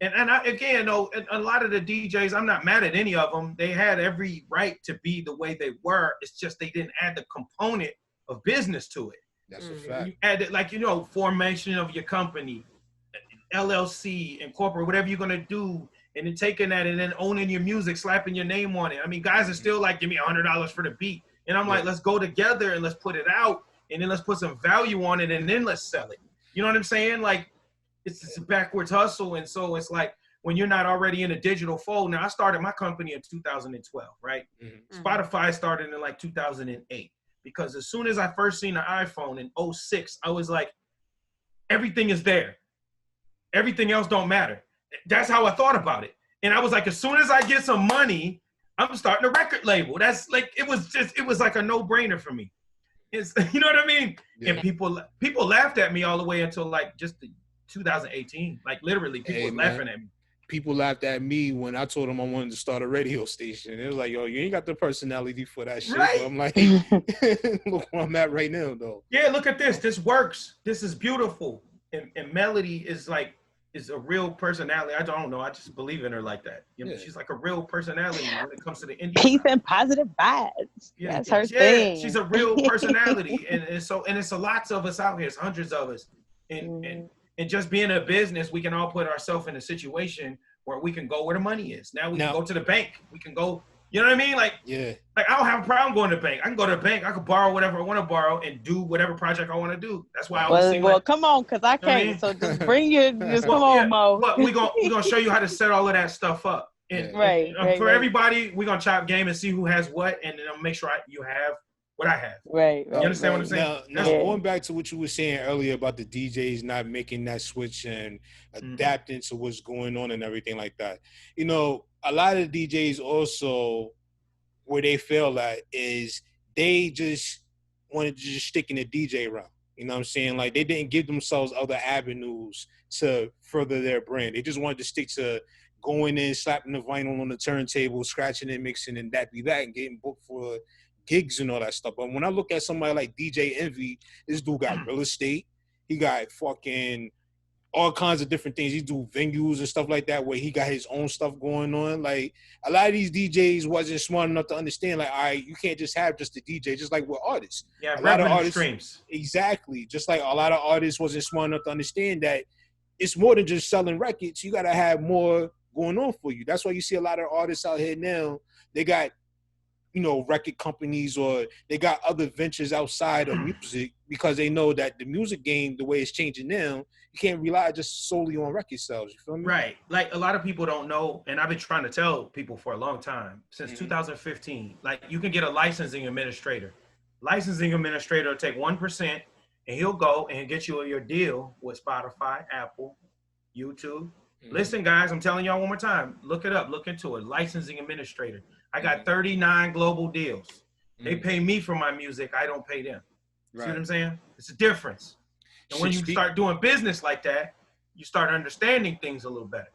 again, a lot of the DJs, I'm not mad at any of them. They had every right to be the way they were. It's just they didn't add the component of business to it. That's a fact. You added formation of your company. LLC, incorporate whatever you're gonna do, and then taking that and then owning your music, slapping your name on it. I mean, guys are still like, give me $100 for the beat, and I'm like, let's go together and let's put it out, and then let's put some value on it, and then let's sell it. You know what I'm saying? Like, it's a backwards hustle, and so it's like when you're not already in a digital fold. Now, I started my company in 2012, right? Mm-hmm. Spotify started in like 2008 because as soon as I first seen the iPhone in 2006, I was like, everything is there. Everything else don't matter. That's how I thought about it. And I was like, as soon as I get some money, I'm starting a record label. That's like, it was like a no-brainer for me. It's, you know what I mean? Yeah. And people laughed at me all the way until like just 2018. Like literally people were laughing at me. People laughed at me when I told them I wanted to start a radio station. It was like, yo, you ain't got the personality for that shit. Right. So I'm like, look where I'm at right now, though. Yeah, look at this. This works. This is beautiful. And Melody is a real personality. I don't know. I just believe in her like that. She's like a real personality when it comes to the indie. Peace and positive vibes. Yeah, that's her thing. She's a real personality, and it's a lots of us out here. It's hundreds of us, and just being a business, we can all put ourselves in a situation where we can go where the money is. Now we can go to the bank. We can go. You know what I mean? Like, like I don't have a problem going to the bank. I can go to the bank. I can borrow whatever I want to borrow and do whatever project I want to do. That's why I always say, well, come on, because I can't. So just bring your, come on, Mo. But we're gonna show you how to set all of that stuff up. And, for everybody, we're gonna chop game and see who has what, and then I'll make sure you have what I have. Right. You understand what I'm saying? Now going back to what you were saying earlier about the DJs not making that switch and adapting to what's going on and everything like that. A lot of DJs also, where they fail at is they just wanted to just stick in the DJ route. You know what I'm saying? Like they didn't give themselves other avenues to further their brand. They just wanted to stick to going in, slapping the vinyl on the turntable, scratching and mixing, and that be that, and getting booked for gigs and all that stuff. But when I look at somebody like DJ Envy, this dude got real estate. He got fucking all kinds of different things. He do venues and stuff like that where he got his own stuff going on. Like a lot of these DJs wasn't smart enough to understand, like, all right, you can't just have just a DJ, just like with artists. Yeah, a lot of artists streams. Exactly. Just like a lot of artists wasn't smart enough to understand that it's more than just selling records. You gotta have more going on for you. That's why you see a lot of artists out here now. They got, you know, record companies, or they got other ventures outside of music, because they know that the music game, the way it's changing now, you can't rely just solely on record sales. You feel me? Right. Like a lot of people don't know, and I've been trying to tell people for a long time, since 2015, like you can get a licensing administrator. Licensing administrator will take 1%, and he'll go and get you your deal with Spotify, Apple, YouTube. Listen, guys, I'm telling y'all one more time. Look it up. Look into it. Licensing administrator. I got 39 global deals. They pay me for my music. I don't pay them. See what I'm saying? It's a difference. And when you start doing business like that, you start understanding things a little better.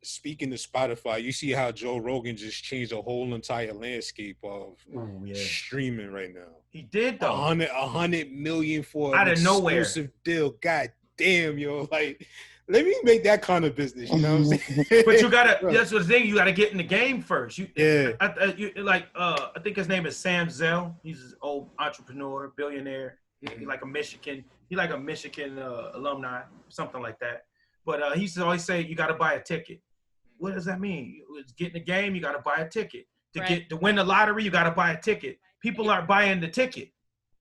Speaking of Spotify, you see how Joe Rogan just changed the whole entire landscape of streaming right now. He did, though. 100 million for out an of nowhere exclusive deal. God damn, yo. Like, let me make that kind of business. You know what I'm saying? But you gotta. That's the thing. You gotta get in the game first. I think his name is Sam Zell. He's an old entrepreneur, billionaire. He's like a Michigan. He's like a Michigan alumni, something like that. But he used to always say, "You gotta buy a ticket." What does that mean? It's get in the game. You gotta buy a ticket to win the lottery. You gotta buy a ticket. People aren't buying the ticket.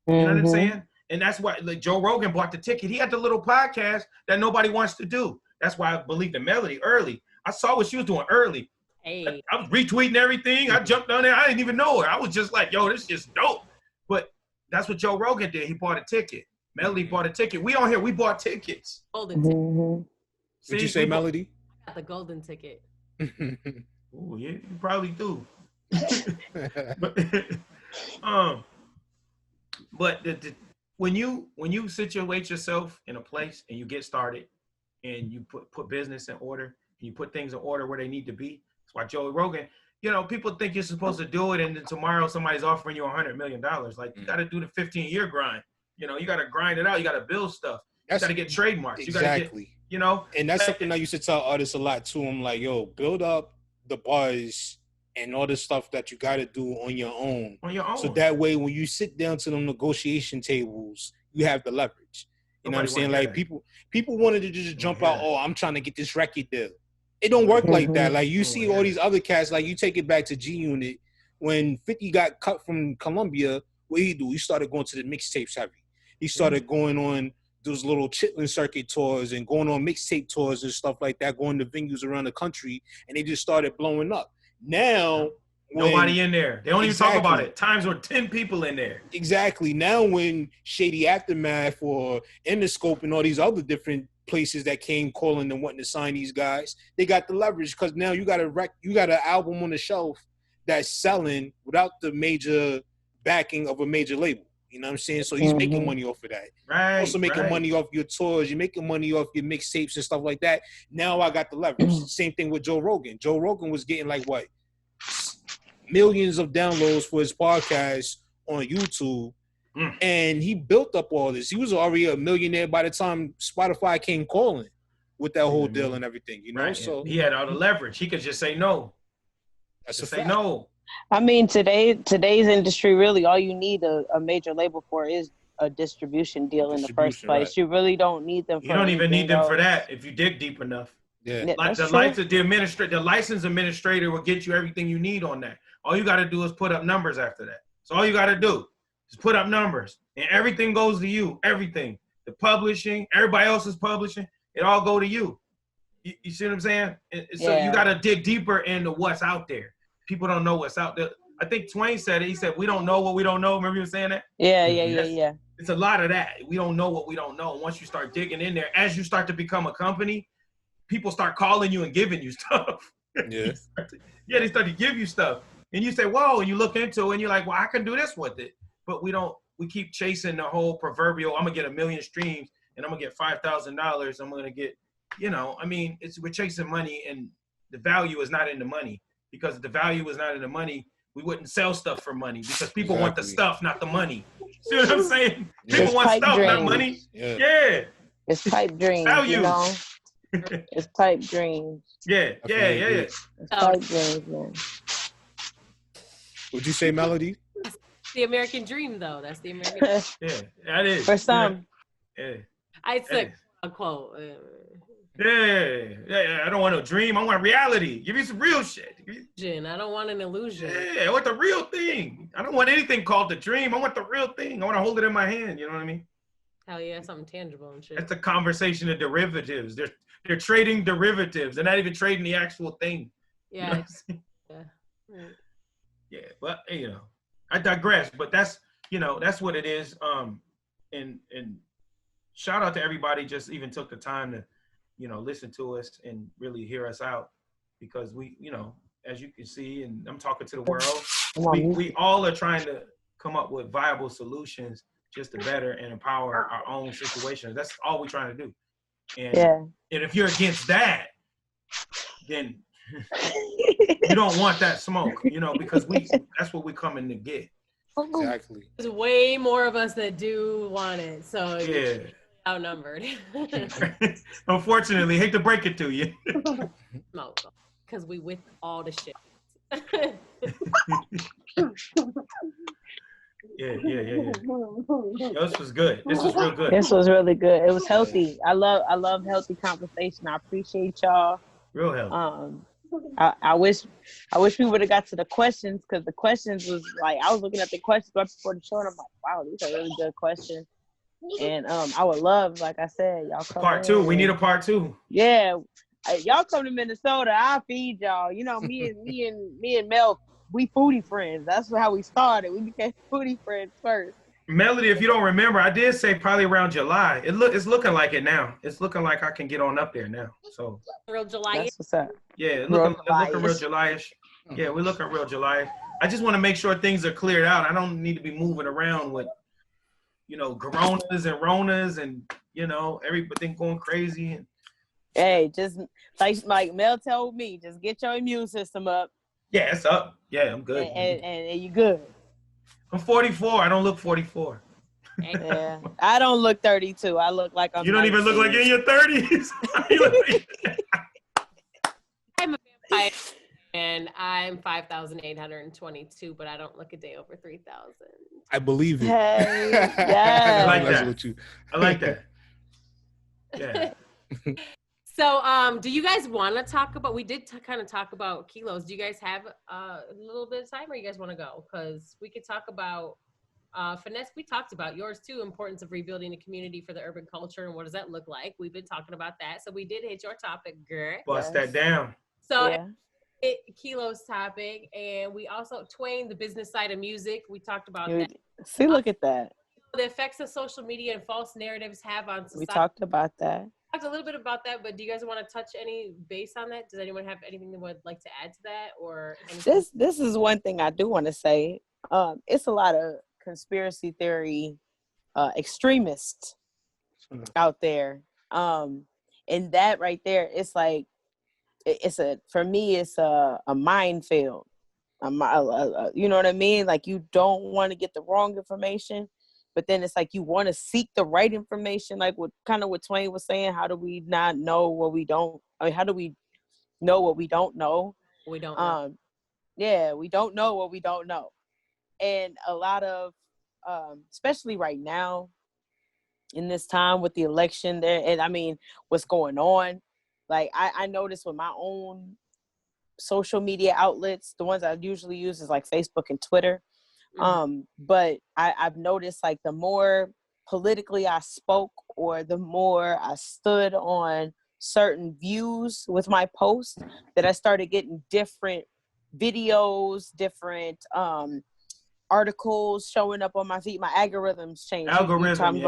You know what I'm saying? And that's why, like, Joe Rogan bought the ticket. He had the little podcast that nobody wants to do. That's why I believed in Melody early. I saw what she was doing early. Hey. I was retweeting everything. I jumped on there. I didn't even know her. I was just like, yo, this is just dope. But that's what Joe Rogan did. He bought a ticket. Melody bought a ticket. We on here, we bought tickets. Golden ticket. Would you say, Melody? I got the golden ticket. Oh, yeah, you probably do. But when you situate yourself in a place and you get started and you put business in order and you put things in order where they need to be, that's why Joe Rogan, you know, people think you're supposed to do it and then tomorrow somebody's offering you $100 million. Like, you got to do the 15-year grind. You know, you got to grind it out. You got to build stuff. You got to get trademarks. Exactly. You got to get, you know. And that's something I used to tell artists a lot too. I'm like, yo, build up the buzz and all the stuff that you got to do on your own. On your own. So that way, when you sit down to the negotiation tables, you have the leverage. You know what I'm saying? Like, people wanted to just jump out, oh, I'm trying to get this record deal. It don't work like that. Like, you see all these other cats, like, you take it back to G Unit. When 50 got cut from Columbia, what he do? He started going to the mixtapes heavy. He started going on those little Chitlin circuit tours and going on mixtape tours and stuff like that, going to venues around the country, and they just started blowing up. Now, nobody in there. They don't even talk about it. Times were 10 people in there. Exactly. Now when Shady Aftermath or Interscope and all these other different places that came calling and wanting to sign these guys, they got the leverage because now you got an album on the shelf that's selling without the major backing of a major label. You know what I'm saying? So he's making money off of that. Right. Also making money off your tours. You're making money off your mixtapes and stuff like that. Now I got the leverage. Same thing with Joe Rogan. Joe Rogan was getting like what? Millions of downloads for his podcast on YouTube. And he built up all this. He was already a millionaire by the time Spotify came calling with that whole deal and everything, you know? Right. So he had all the leverage. He could just say no. That's just a say fact. no. I mean, today's industry, really, all you need a major label for is a distribution deal in the first place. Right. You really don't need them for You don't even need them for that if you dig deep enough. Yeah. Like the license administrator will get you everything you need on that. All you got to do is put up numbers after that. So all you got to do is put up numbers, and everything goes to you. Everything, the publishing, everybody else is publishing. It all go to you. You see what I'm saying? So you got to dig deeper into what's out there. People don't know what's out there. I think TWAIN said it. He said, we don't know what we don't know. Remember you were saying that? Yeah. It's a lot of that. We don't know what we don't know. Once you start digging in there, as you start to become a company, people start calling you and giving you stuff. Yeah. They start to give you stuff. And you say, whoa, and you look into it and you're like, well, I can do this with it. But we keep chasing the whole proverbial, I'm going to get 1 million streams and I'm going to get $5,000. I'm going to get, we're chasing money, and the value is not in the money. Because if the value is not in the money, we wouldn't sell stuff for money because people want the stuff, not the money. See what I'm saying? People want stuff, not money. Yeah. It's pipe dreams, value. You know? It's pipe dreams. Yeah. It's pipe dreams, man. Would you say Melody? The American dream, though. That's the American dream. Yeah, that is. For some. Yeah. I took A quote. Yeah. I don't want no dream. I want reality. Give me some real shit. I don't want an illusion. Yeah, I want the real thing. I don't want anything called the dream. I want the real thing. I want to hold it in my hand. You know what I mean? Hell yeah, something tangible and shit. That's a conversation of derivatives. They're trading derivatives. They're not even trading the actual thing. Yeah. You know yeah, but you know, I digress. But that's what it is. And shout out to everybody just even took the time to, listen to us and really hear us out, because we, as you can see, and I'm talking to the world, we all are trying to come up with viable solutions just to better and empower our own situations. That's all we're trying to do. And if you're against that, then you don't want that smoke, because that's what we're coming to get. Exactly. There's way more of us that do want it, so yeah, outnumbered. Unfortunately, hate to break it to you. No, because we with all the shit. Yeah. This was good. This was real good. This was really good. It was healthy. I love healthy conversation. I appreciate y'all. Real healthy. I wish we would have got to the questions, because the questions was like, I was looking at the questions right before the show and I'm like, wow, these are really good questions. And I would love, like I said, y'all come part two. We need a part two. Yeah, y'all come to Minnesota, I'll feed y'all. Me and Mel, we foodie friends. That's how we started. We became foodie friends first. Melody, if you don't remember, I did say probably around July. It's looking like it now. It's looking like I can get on up there now. So real July. That's what's up. Yeah, looking real July-ish. Yeah, we're looking real July. I just want to make sure things are cleared out. I don't need to be moving around with, coronas and ronas and, everything going crazy. Hey, just like Mel told me, just get your immune system up. Yeah, it's up. Yeah, I'm good. And you good. I'm 44. I don't look 44. Yeah, I don't look 32. I look like I'm. You don't 19. even look like you're in your 30s. I'm a vampire, and I'm 5,822, but I don't look a day over 3,000. I believe it. Hey, yeah. I like that. I like that. Yeah. So, do you guys want to talk about? We did kind of talk about kilos. Do you guys have a little bit of time, or you guys want to go? Because we could talk about Finesse. We talked about yours too. Importance of rebuilding a community for the urban culture, and what does that look like? We've been talking about that, so we did hit your topic, girl. Bust that down. So, Kilo's topic, and we also TWAIN, the business side of music. We talked about that. See, look at that. The effects of social media and false narratives have on society. We talked about that. Talked a little bit about that, but do you guys want to touch any base on that? Does anyone have anything they would like to add to that, or anything? This is one thing I do want to say. It's a lot of conspiracy theory extremists out there, and that right there, it's like for me it's a minefield. You know what I mean? Like, you don't want to get the wrong information, but then it's like you want to seek the right information, like what TWAIN was saying. How do we not know what we don't? I mean, how do we know what we don't know? We don't know. Yeah, we don't know what we don't know. And a lot of, especially right now, in this time with the election there, and I mean, what's going on, like I noticed with my own social media outlets, the ones I usually use is like Facebook and Twitter. But I've noticed, like, the more politically I spoke, or the more I stood on certain views with my posts, that I started getting different videos, different articles showing up on my feed. My algorithms changed. Algorithm,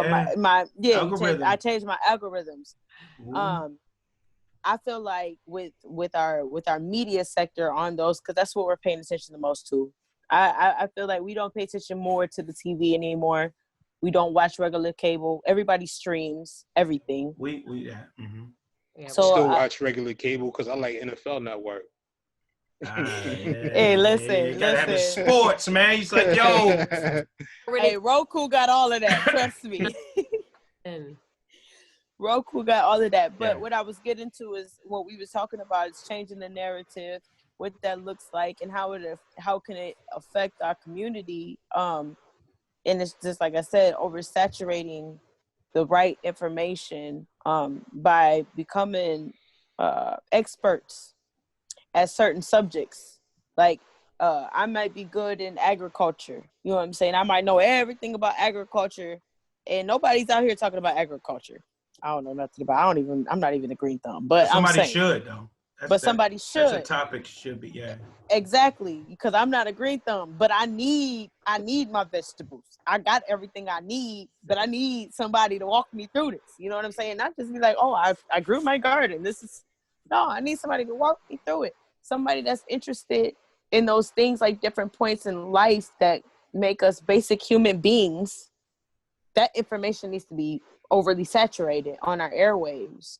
I changed my algorithms. I feel like with our media sector on those, because that's what we're paying attention the most to. I feel like we don't pay attention more to the TV anymore. We don't watch regular cable. Everybody streams everything. So still watch regular cable because I like NFL Network. Hey, listen. You gotta have the sports, man. He's like, yo. Hey, Roku got all of that. Trust me. Roku got all of that. But what I was getting to is what we was talking about is changing the narrative, what that looks like, and how can it affect our community. And it's just, like I said, oversaturating the right information by becoming experts at certain subjects. Like I might be good in agriculture. You know what I'm saying? I might know everything about agriculture, and nobody's out here talking about agriculture. I don't know nothing about. I'm not even a green thumb. But somebody I'm saying, should though. Somebody should. That's a topic should be, yeah. Exactly, because I'm not a green thumb, but I need my vegetables. I got everything I need, but I need somebody to walk me through this. You know what I'm saying? Not just be like, oh, I grew my garden. I need somebody to walk me through it. Somebody that's interested in those things, like different points in life that make us basic human beings. That information needs to be overly saturated on our airwaves,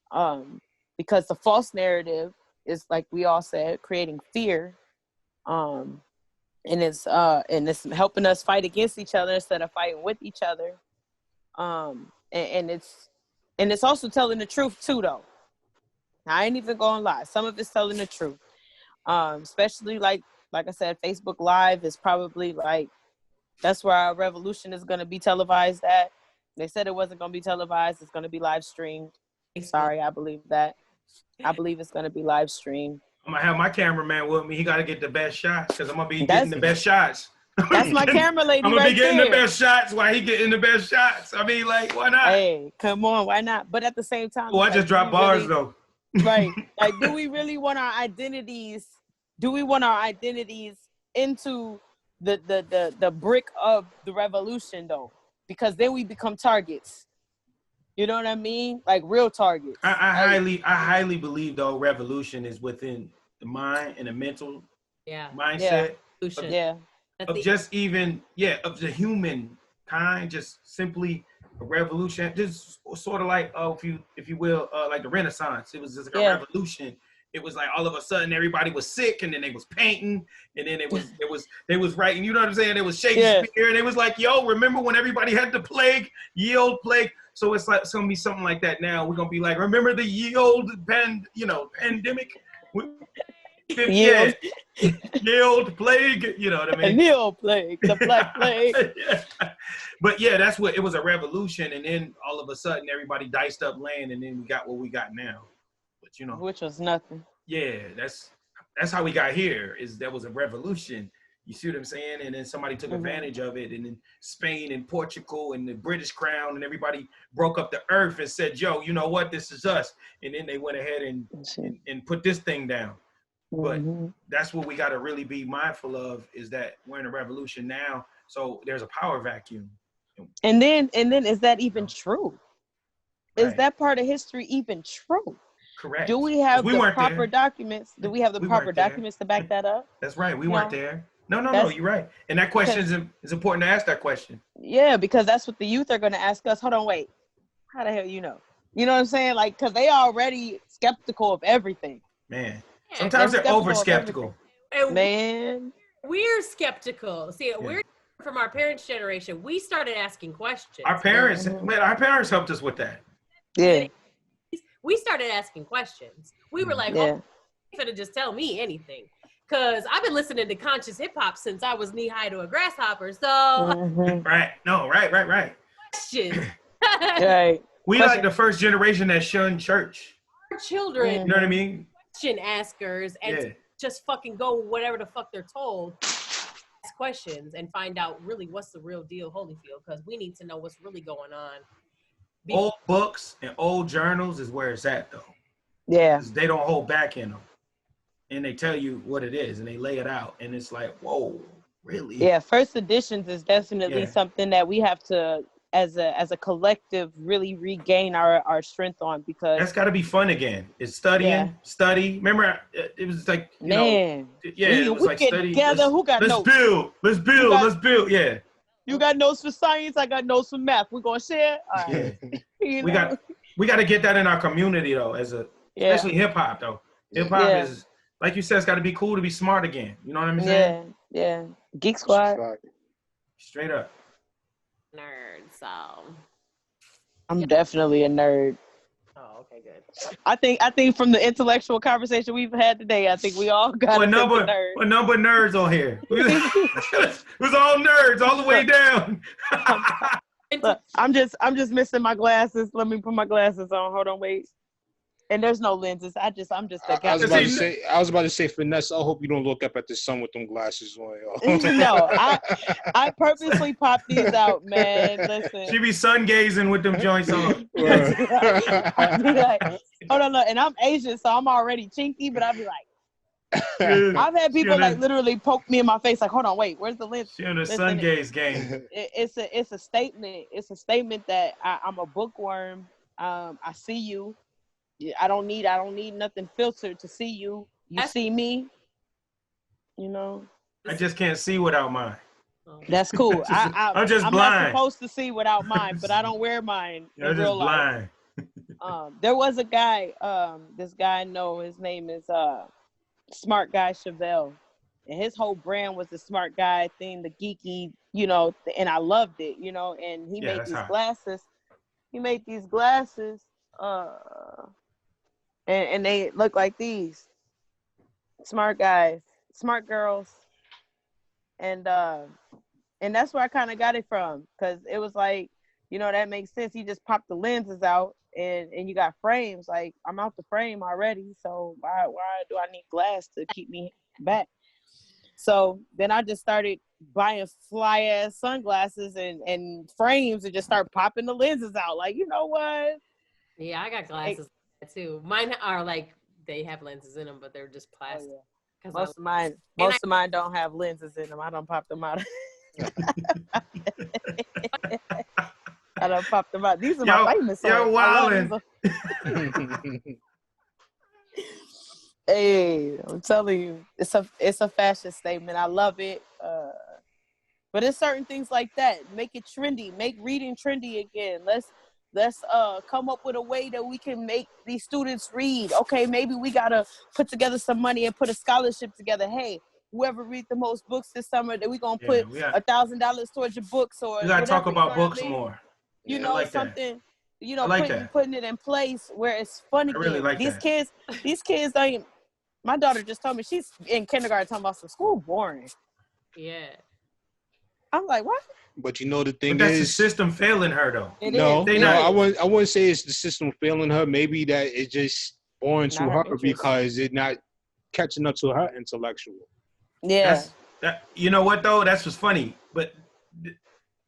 because the false narrative is, like we all said, creating fear, and it's helping us fight against each other instead of fighting with each other, and it's also telling the truth too, though. I ain't even gonna lie, some of it's telling the truth, especially like I said, Facebook Live is probably like, that's where our revolution is going to be televised at. They said it wasn't going to be televised. It's going to be live streamed. Sorry, I believe that. I believe it's going to be live streamed. I'm going to have my cameraman with me. He got to get the best shots because I'm going to be getting the best shots. That's my camera lady. I'm going to be getting the best shots while he getting the best shots. I mean, like, why not? Hey, come on. Why not? But at the same time. Oh, I just dropped bars, though. Right. Like, do we really want our identities? Do we want our identities into the brick of the revolution, though? Because then we become targets. You know what I mean? Like real targets. I highly believe, though, revolution is within the mind and the mental mindset. Of just even, of the human kind, just simply a revolution. Just sort of like, if you will, like the Renaissance. It was just like a revolution. It was like all of a sudden everybody was sick, and then they was painting, and then they was writing. You know what I'm saying? It was Shakespeare, and it was like, yo, remember when everybody had the plague, ye old plague? So it's gonna be something like that now. We're gonna be like, remember the ye old pandemic? Ye old plague. You know what I mean? The old plague, the black plague. But yeah, that's what it was, a revolution, and then all of a sudden everybody diced up land, and then we got what we got now. You know, which was nothing. Yeah, that's how we got here. That was a revolution. You see what I'm saying? And then somebody took advantage of it, and then Spain and Portugal and the British Crown and everybody broke up the earth and said, "Yo, you know what? This is us." And then they went ahead and put this thing down. But that's what we got to really be mindful of, is that we're in a revolution now. So there's a power vacuum. And then is that even true? Right. Is that part of history even true? Correct. Do we have the proper documents? Do we have the proper documents to back that up? That's right. We weren't there. No, you're right. And that question is important to ask that question. Yeah, because that's what the youth are going to ask us. Hold on, wait. How the hell you know? You know what I'm saying? Like, because they already skeptical of everything. Man, sometimes they're over skeptical. Man, we're skeptical. See, we're from our parents' generation. We started asking questions. Our parents helped us with that. Yeah. We started asking questions. We were like, oh, you're gonna just tell me anything. Because I've been listening to conscious hip hop since I was knee high to a grasshopper. So right. Questions. Right. We like the first generation that shunned church. Our children, you know what I mean? Question askers and just fucking go whatever the fuck they're told. Ask questions and find out really what's the real deal, Holyfield, because we need to know what's really going on. Old books and old journals is where it's at, though. Yeah. They don't hold back in them. And they tell you what it is, and they lay it out. And it's like, whoa, really? Yeah, first editions is definitely something that we have to, as a collective, really regain our strength on, because... That's got to be fun again. It's study. Remember, it was like, you know... it was like get study. Together, who got notes? Let's build, yeah. You got notes for science, I got notes for math. We're gonna share. All right. We got to get that in our community, though, especially hip hop, though. Hip hop is, like you said, it's got to be cool to be smart again. You know what I'm saying? Yeah. Geek Squad. Straight up. Nerd, so. I'm definitely a nerd. Oh, okay, good. I think from the intellectual conversation we've had today, I think we all got a number of nerds on here. It was all nerds all the way down. I'm Look, I'm just missing my glasses. Let me put my glasses on. Hold on, wait. And there's no lenses. I'm just I was about to say, Finesse, I hope you don't look up at the sun with them glasses on, yo. No, I purposely pop these out, man. Listen. She be sun gazing with them joints on. I'd be like, hold on, look, and I'm Asian, so I'm already chinky, but I'll be like, I've had people like literally poke me in my face, like, hold on, wait, where's the lens? She on the sun gaze game. It's a statement. It's a statement that I'm a bookworm. I see you. I don't need nothing filtered to see you. You see me. You know. I just can't see without mine. That's cool. I'm just blind. I'm not supposed to see without mine, but I don't wear mine in real life. There was a guy. This guy I know. His name is Smart Guy Chevelle, and his whole brand was the smart guy thing, the geeky, you know. And I loved it, you know. And he made these glasses. He made these glasses. And they look like these. Smart guys, smart girls. And that's where I kind of got it from, because it was like, you know, that makes sense. You just pop the lenses out and you got frames. Like, I'm out the frame already, so why do I need glass to keep me back? So then I just started buying fly ass sunglasses and frames and just start popping the lenses out. Like, you know what? Yeah, I got glasses too. Mine are like, they have lenses in them, but they're just plastic. Oh, yeah. Most of mine don't have lenses in them. I don't pop them out. I don't pop them out. These are my famous ones. You're wildin'. Hey, I'm telling you, it's a fashion statement. I love it. But it's certain things like that. Make it trendy. Make reading trendy again. Let's come up with a way that we can make these students read. Okay, maybe we gotta put together some money and put a scholarship together. Hey, whoever reads the most books this summer, that we gonna put $1,000 towards your books, or we gotta talk about books more. You know, like something. That. You know, putting it in place where it's fun again. I really like these kids ain't. My daughter just told me she's in kindergarten talking about some school boring. Yeah. I'm like, what? But you know, the thing that's is, the system failing her though. I wouldn't say it's the system failing her. Maybe that it's just boring to her because it's not catching up to her intellectual. Yeah. You know what though? That's what's funny. But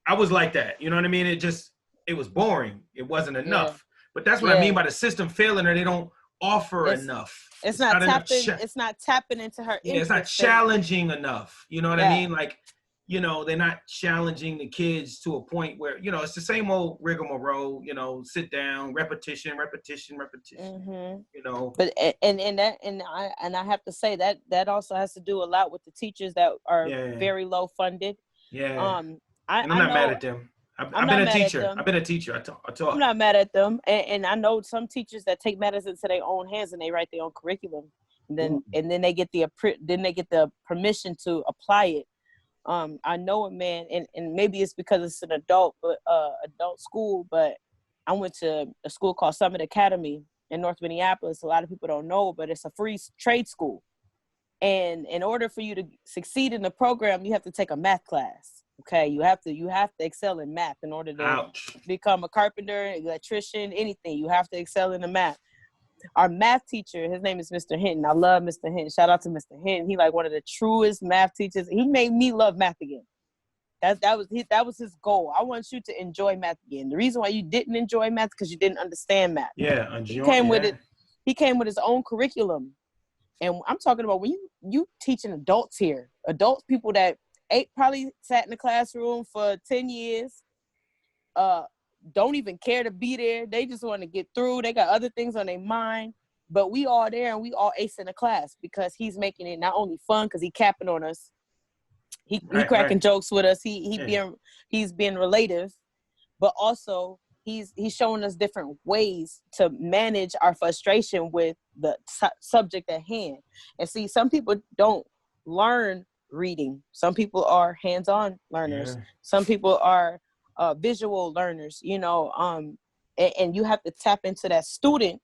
I was like that. You know what I mean? It was boring. It wasn't enough. Yeah. But that's what I mean by the system failing her. They don't offer enough. It's not tapping. It's not tapping into her. Yeah, it's not challenging enough. You know what I mean? Like, you know, they're not challenging the kids to a point where, you know, it's the same old rigmarole, you know, sit down, repetition. Mm-hmm. You know. But and I have to say that also has to do a lot with the teachers that are very low funded. Yeah. I'm not mad at them. I've been a teacher. I taught. I'm not mad at them, and I know some teachers that take matters into their own hands and they write their own curriculum, and then they get the permission to apply it. I know a man, and maybe it's because it's an adult school, but I went to a school called Summit Academy in North Minneapolis. A lot of people don't know, but it's a free trade school, and in order for you to succeed in the program, you have to take a math class. Okay, you have to excel in math in order to become a carpenter, electrician, anything. You have to excel in the math. Our math teacher, his name is Mr. Hinton. I love Mr. Hinton. Shout out to Mr. Hinton. He like one of the truest math teachers. He made me love math again. That was his goal. I want you to enjoy math again. The reason why you didn't enjoy math is because you didn't understand math. Yeah, he came with it. He came with his own curriculum, and I'm talking about when you teaching adults here, people that probably sat in the classroom for 10 years, don't even care to be there. They just want to get through. They got other things on their mind. But we all there and we all ace in the class because he's making it not only fun because he capping on us. He cracking jokes with us. He's being relative, but also he's showing us different ways to manage our frustration with the subject at hand. And see, some people don't learn reading. Some people are hands-on learners. Yeah. Some people are visual learners, you know, and you have to tap into that student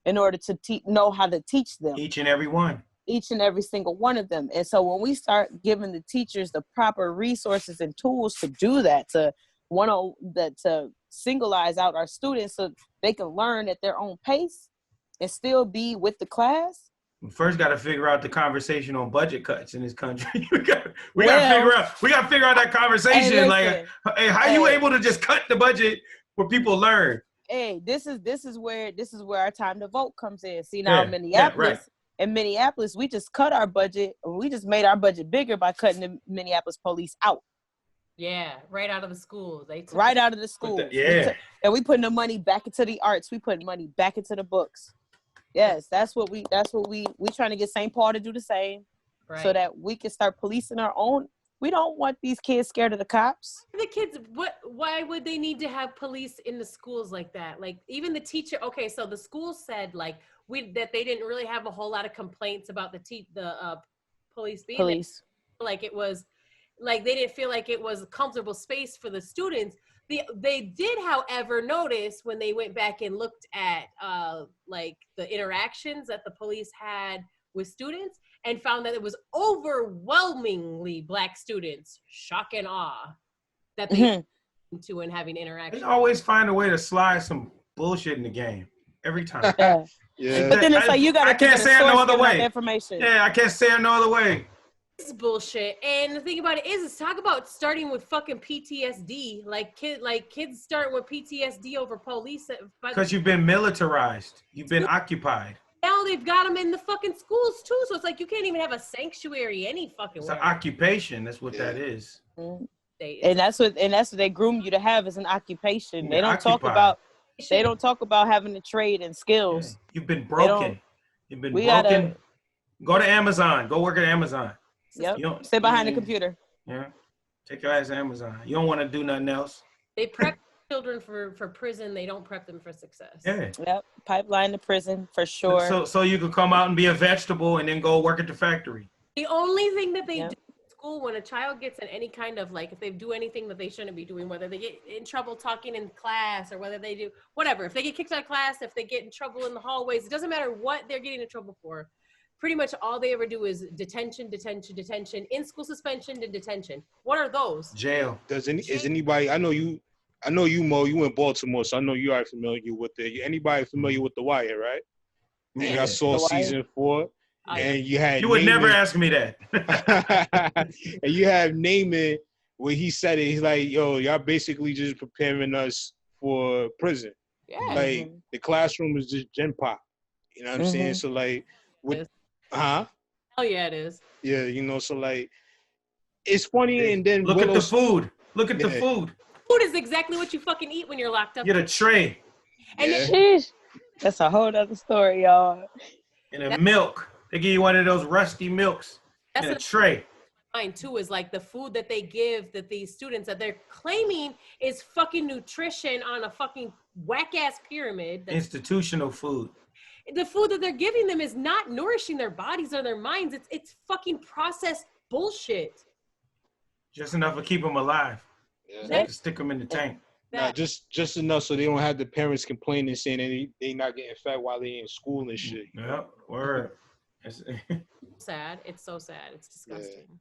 in order to know how to teach them. Each and every single one of them. And so when we start giving the teachers the proper resources and tools to do that, to to singleize out our students so they can learn at their own pace and still be with the class. We first got to figure out the conversation on budget cuts in this country. we got to figure out that conversation. Hey, like, hey, how you able to just cut the budget where people learn? Hey, this is where our time to vote comes in. See, now in in Minneapolis, we just cut our budget. We just made our budget bigger by cutting the Minneapolis police out. Yeah, right out of the schools. Right out of the schools. And we putting the money back into the arts. We putting money back into the books. Yes, that's what we trying to get St. Paul to do the same, so that we can start policing our own. We don't want these kids scared of the cops. The kids, why would they need to have police in the schools like that? Like, even the teacher, okay, so the school said like that they didn't really have a whole lot of complaints about the police being there. Like it was, like they didn't feel like it was a comfortable space for the students. They did, however, notice when they went back and looked at like the interactions that the police had with students and found that it was overwhelmingly Black students, shock and awe, that they into and having interactions. They always find a way to slide some bullshit in the game every time. Yeah. But then it's like you gotta. I can't say it no other way. Information. Yeah, I can't say it no other way. This is bullshit. And the thing about it is talk about starting with fucking PTSD. Like kids start with PTSD over police. Because you've been militarized. You've been occupied. Now they've got them in the fucking schools too. So it's like you can't even have a sanctuary any fucking way. It's an occupation. That's what that is. And that's what they groom you to have as an occupation. They don't talk about having a trade and skills. Yeah. You've been broken. You've been broken. Go to Amazon. Go work at Amazon. Yep. Sit behind the computer. Yeah. Take your ass to Amazon. You don't want to do nothing else. They prep children for prison. They don't prep them for success. Yeah. Yep. Pipeline to prison for sure. So you can come out and be a vegetable and then go work at the factory. The only thing that they do in school when a child gets in any kind of like, if they do anything that they shouldn't be doing, whether they get in trouble talking in class or whether they do whatever, if they get kicked out of class, if they get in trouble in the hallways, it doesn't matter what they're getting in trouble for. Pretty much all they ever do is detention, in-school suspension, and detention. What are those? Jail. Is anybody? I know you, Mo. You in Baltimore, so I know you are familiar with it. Anybody familiar with The Wire, right? I saw season 4, and you had. You would never ask me that. And you have Naaman, where he said it. He's like, "Yo, y'all basically just preparing us for prison. Yeah. Like the classroom is just gen pop. You know what I'm saying? So like, Hell yeah, it is. Yeah, you know, so like, it's funny, and then look at the food. Look at the food. Food is exactly what you fucking eat when you're locked up. Get a tray. And that's a whole other story, y'all. And a milk. They give you one of those rusty milks. That's in a tray. Mine too is like the food that they give that these students that they're claiming is fucking nutrition on a fucking whack ass pyramid. Institutional food. The food that they're giving them is not nourishing their bodies or their minds. It's fucking processed bullshit. Just enough to keep them alive. Yeah. To stick them in the tank. Nah, just enough so they don't have the parents complaining saying they not getting fed while they in school and shit. Yeah, word. Sad. It's so sad. It's disgusting. Yeah.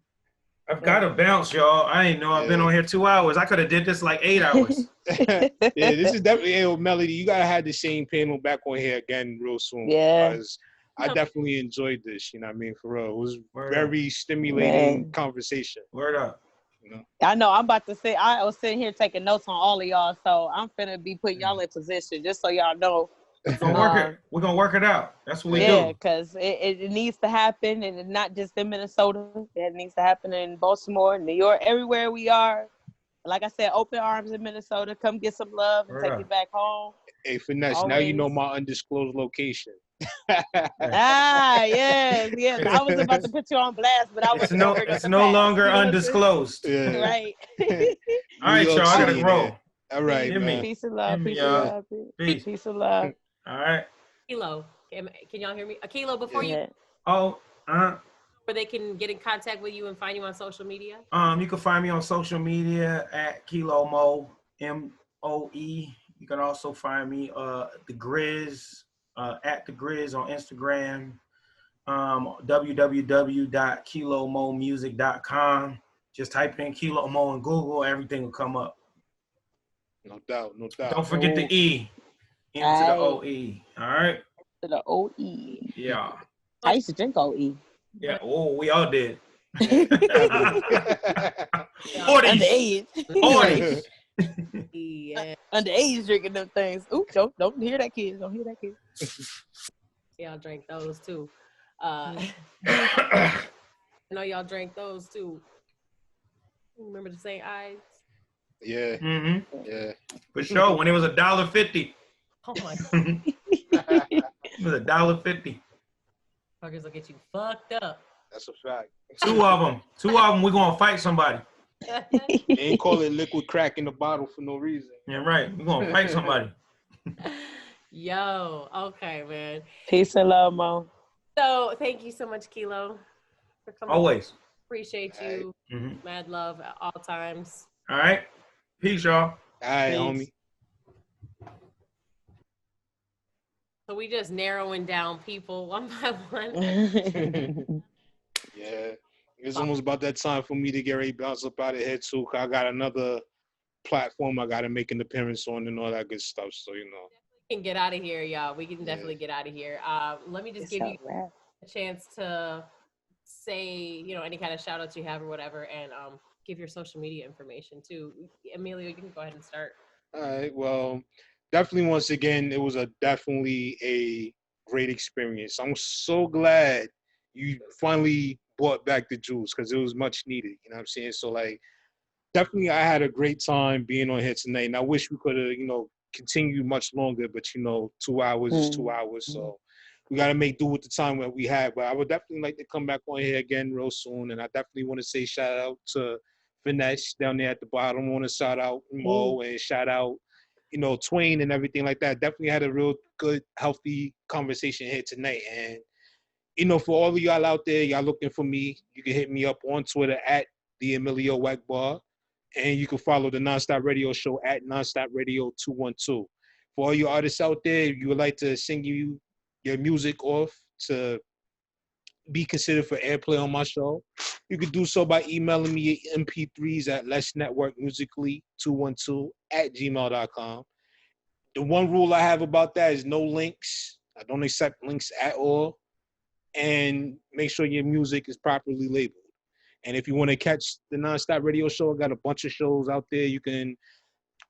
I've got to bounce, y'all. I ain't know I've been on here 2 hours. I could have did this like 8 hours. Yeah, this is definitely Melody. You gotta have the same panel back on here again real soon. Yeah. Because I definitely enjoyed this. You know what I mean? For real, it was very stimulating conversation. Word up. You know? I know. I'm about to say. I was sitting here taking notes on all of y'all, so I'm finna be putting y'all in position just so y'all know. We're gonna work it out. That's what we do. Yeah, because it needs to happen, and it's not just in Minnesota. It needs to happen in Baltimore, New York, everywhere we are. Like I said, open arms in Minnesota. Come get some love and take me back home. Hey, Finesse, now you know my undisclosed location. Yes. I was about to put you on blast, but I was. It's no longer undisclosed. Yeah. Right. All right, y'all. I gotta roll. All right, man. Peace and love. Peace and love. All right. Kilo, can y'all hear me? Kilo, before you. Where they can get in contact with you and find you on social media? You can find me on social media at Kilo Mo, M.O.E. You can also find me the Grizz at the Grizz on Instagram. www.kilomomusic.com. Just type in Kilo Mo in Google, everything will come up. No doubt, no doubt. Don't forget the E. Into the O-E. All right? To the O-E. Yeah. I used to drink OE. Yeah. Oh, we all did. Underage. 40s. Yeah. Underage drinking them things. Ooh, don't hear that, kid. Don't hear that, kid. Y'all drank those too. I know y'all drank those too. Remember the St. Ives? Yeah. Mm-hmm. Yeah. For sure. When it was $1.50. Oh my God. It was $1.50. Fuckers will get you fucked up. That's a fact. Two of them. We're going to fight somebody. They ain't call it liquid crack in the bottle for no reason. Yeah, right. We're going to fight somebody. Yo, okay, man. Peace and love, Mo. So thank you so much, Kilo, for coming. Always. Appreciate you. Mad love at all times. All right. Peace, y'all. All right, homie. So we just narrowing down people one by one. Yeah. It's almost about that time for me to get ready to bounce up out of here, too. Cause I got another platform I got to make an appearance on and all that good stuff. So, you know. We can get out of here, y'all. We can definitely get out of here. Let me just give you a chance to say, you know, any kind of shout outs you have or whatever, and give your social media information too. Emilio, you can go ahead and start. All right. Well, definitely, once again, it was definitely a great experience. I'm so glad you finally brought back the juice because it was much needed. You know what I'm saying? So, like, definitely I had a great time being on here tonight. And I wish we could have, you know, continued much longer. But, you know, 2 hours is 2 hours. So we got to make do with the time that we had. But I would definitely like to come back on here again real soon. And I definitely want to say shout out to Finesse down there at the bottom. I want to shout out M.O.E. and shout out, you know, TWAIN and everything like that. Definitely had a real good, healthy conversation here tonight. And, you know, for all of y'all out there, y'all looking for me, you can hit me up on Twitter at the EMillio EgBar. And you can follow the Nonstop Radio Show at Nonstop Radio 212. For all you artists out there, if you would like to sing your music off to be considered for airplay on my show, you can do so by emailing me your MP3s at letsnetworkmusically212@gmail.com. The one rule I have about that is no links. I don't accept links at all. And make sure your music is properly labeled. And if you want to catch the Nonstop Radio Show, I got a bunch of shows out there. You can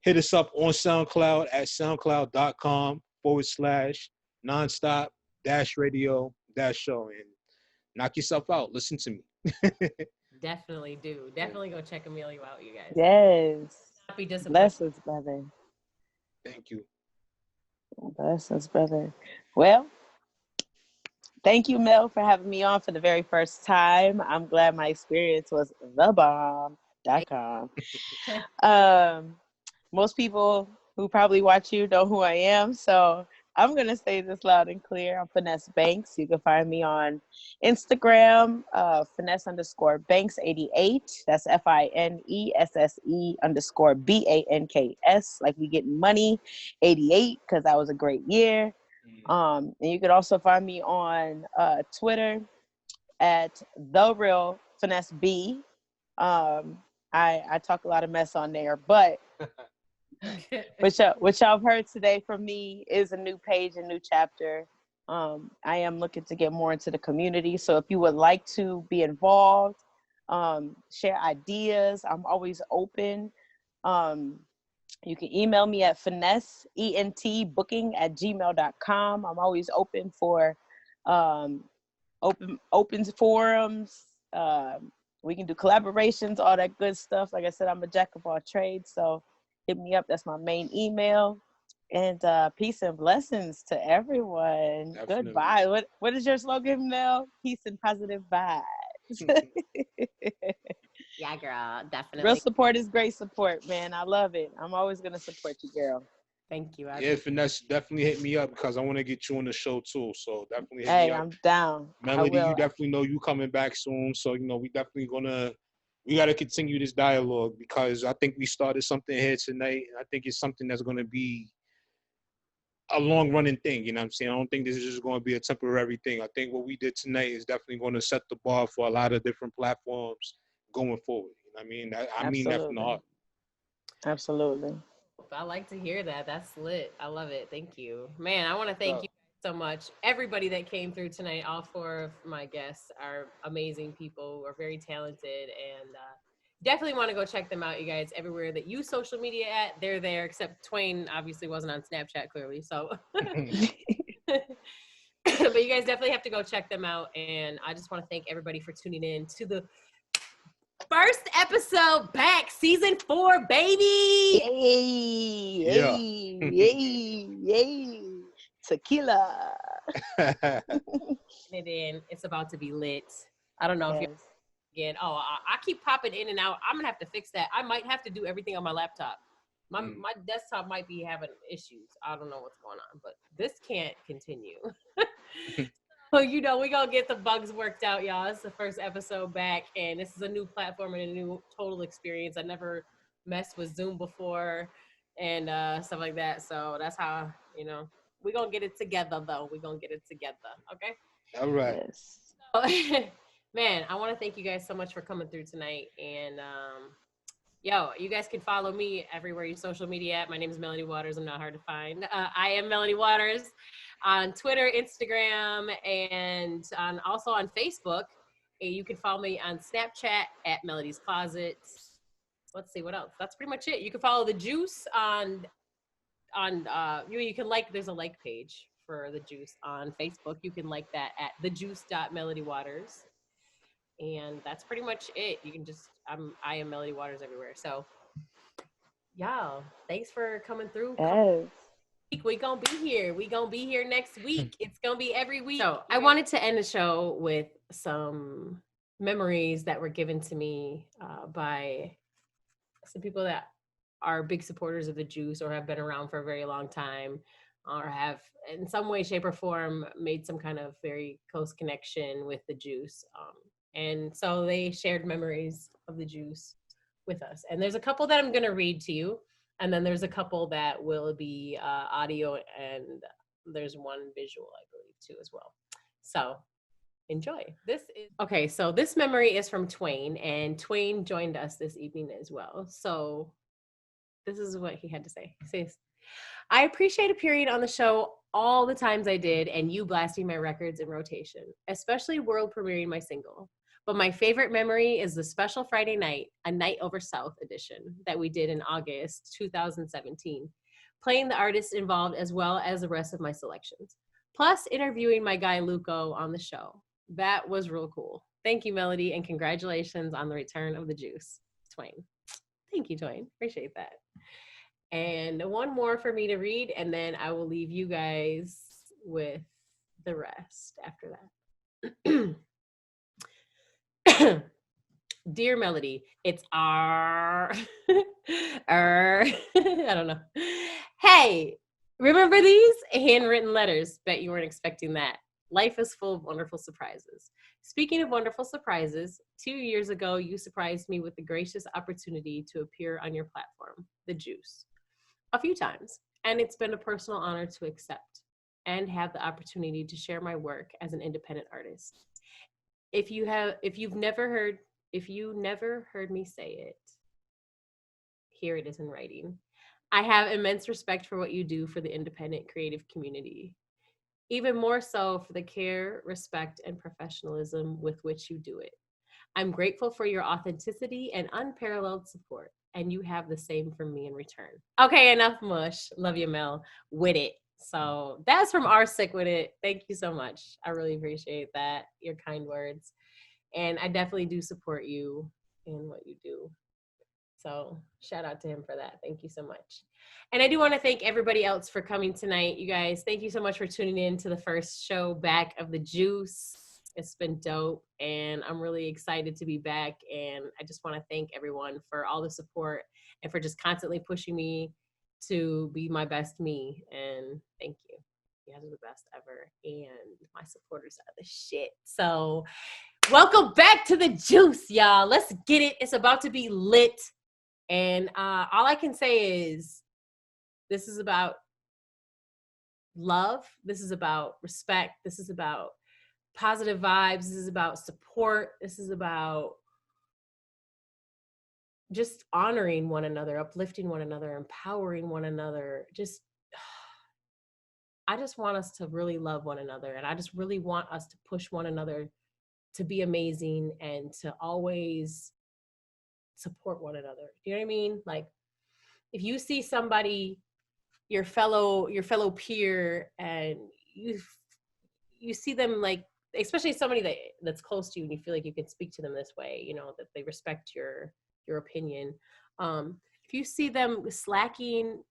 hit us up on SoundCloud at soundcloud.com/nonstop-radio-show and knock yourself out. Listen to me. Definitely do. Definitely go check Emilio out, you guys. Yes. Not be disappointed. Blessings, brother. Thank you. Blessings, brother. Well, thank you, Mel, for having me on for the very first time. I'm glad my experience was thebomb.com. Most people who probably watch you know who I am, so I'm going to say this loud and clear. I'm Finesse Banks. You can find me on Instagram, Finesse_Banks88. That's FINESSE_BANKS, like we getting money, 88, because that was a great year. And you could also find me on Twitter at The Real Finesse B. I talk a lot of mess on there, but what y'all have heard today from me is a new page, a new chapter. I am looking to get more into the community. So if you would like to be involved, share ideas, I'm always open. You can email me at finesseentbooking@gmail.com. I'm always open for open forums. We can do collaborations, all that good stuff. Like I said, I'm a jack of all trades, so hit me up. That's my main email. And peace and blessings to everyone. Definitely. Goodbye. What is your slogan, Mel? Peace and positive vibes. Yeah, girl, definitely. Real support is great support, man. I love it. I'm always gonna support you, girl. Thank you. Yeah, Finesse, definitely hit me up because I want to get you on the show too. So definitely hit me up. I'm down. Melody, you definitely know you coming back soon. So, you know, we got to continue this dialogue because I think we started something here tonight. I think it's something that's going to be a long running thing. You know what I'm saying? I don't think this is just going to be a temporary thing. I think what we did tonight is definitely going to set the bar for a lot of different platforms going forward. You know what I mean? I mean that from the heart. Absolutely. I like to hear that. That's lit. I love it. Thank you. Man, I want to thank you so much. Everybody that came through tonight, all 4 of my guests are amazing people, are very talented, and definitely want to go check them out, you guys. Everywhere that you social media at, they're there, except TWAIN obviously wasn't on Snapchat, clearly. So, but you guys definitely have to go check them out. And I just want to thank everybody for tuning in to the first episode back, season 4, baby. Yay, yay, yay, yay. Tequila. It's about to be lit. I don't know if you're again. Oh, I keep popping in and out. I'm gonna have to fix that. I might have to do everything on my laptop. My desktop might be having issues. I don't know what's going on, but this can't continue. So, you know, we're going to get the bugs worked out, y'all. It's the first episode back, and this is a new platform and a new total experience. I never messed with Zoom before and stuff like that. So that's how, you know, we're going to get it together, though. We're going to get it together, okay? All right. Yes. So, man, I want to thank you guys so much for coming through tonight. And, yo, you guys can follow me everywhere you social media at. My name is EMillio. I'm not hard to find. IAmMelodyWaters on Twitter, Instagram, and also on Facebook. And you can follow me on Snapchat at Melody's Closet. Let's see what else. That's pretty much it. You can follow the Juice on you can like. There's a like page for the Juice on Facebook. You can like that at thejuice.melodywaters. And that's pretty much it. You can just, I am Melody Waters everywhere. So, y'all, thanks for coming through. Yes. We gonna be here. We gonna be here next week. It's gonna be every week. So I wanted to end the show with some memories that were given to me by some people that are big supporters of the Juice or have been around for a very long time or have in some way, shape, or form made some kind of very close connection with the Juice. And so they shared memories of the Juice with us. And there's a couple that I'm going to read to you. And then there's a couple that will be audio, and there's one visual, I believe, too, as well. So enjoy. Okay, so this memory is from TWAIN, and TWAIN joined us this evening as well. So this is what he had to say. He says, I appreciate appearing on the show all the times I did and you blasting my records in rotation, especially world premiering my single. But my favorite memory is the special Friday night, A Night Over South edition that we did in August 2017, playing the artists involved as well as the rest of my selections, plus interviewing my guy Luco on the show. That was real cool. Thank you, Melody, and congratulations on the return of the Juice. TWAIN. Thank you, TWAIN. Appreciate that. And one more for me to read, and then I will leave you guys with the rest after that. Dear Melody, it's I don't know. Hey, remember these handwritten letters? Bet you weren't expecting that. Life is full of wonderful surprises. Speaking of wonderful surprises, 2 years ago, you surprised me with the gracious opportunity to appear on your platform, The Juice, a few times. And it's been a personal honor to accept and have the opportunity to share my work as an independent artist. If you never heard me say it, here it is in writing. I have immense respect for what you do for the independent creative community. Even more so for the care, respect, and professionalism with which you do it. I'm grateful for your authenticity and unparalleled support, and you have the same from me in return. Okay, enough mush. Love you, Mel. With it. So that's from R.PsYCh WiTtiD. Thank you so much. I really appreciate that, your kind words. And I definitely do support you in what you do. So shout out to him for that. Thank you so much. And I do want to thank everybody else for coming tonight. You guys, thank you so much for tuning in to the first show back of the Juice. It's been dope, and I'm really excited to be back. And I just want to thank everyone for all the support and for just constantly pushing me to be my best me. And thank you. You guys are the best ever. And my supporters are the shit. So welcome back to the Juice, y'all. Let's get it. It's about to be lit. And all I can say is this is about love. This is about respect. This is about positive vibes. This is about support. This is about just honoring one another, uplifting one another, empowering one another. I just want us to really love one another. And I just really want us to push one another to be amazing and to always support one another. Do you know what I mean? Like, if you see somebody, your fellow peer, and you see them, like, especially somebody that's close to you and you feel like you can speak to them this way, you know, that they respect your opinion. If you see them slacking,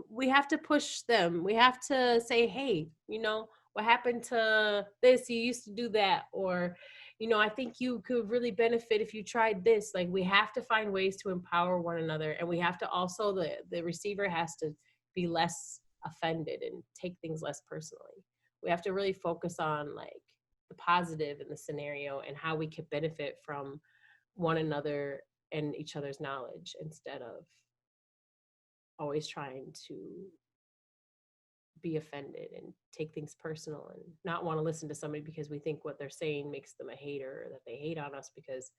we have to push them. We have to say, hey, you know, what happened to this? You used to do that. Or, you know, I think you could really benefit if you tried this. Like, we have to find ways to empower one another. And we have to also, the receiver has to be less offended and take things less personally. We have to really focus on, like, the positive in the scenario and how we could benefit from one another and each other's knowledge, instead of always trying to be offended and take things personal and not want to listen to somebody because we think what they're saying makes them a hater, or that they hate on us. Because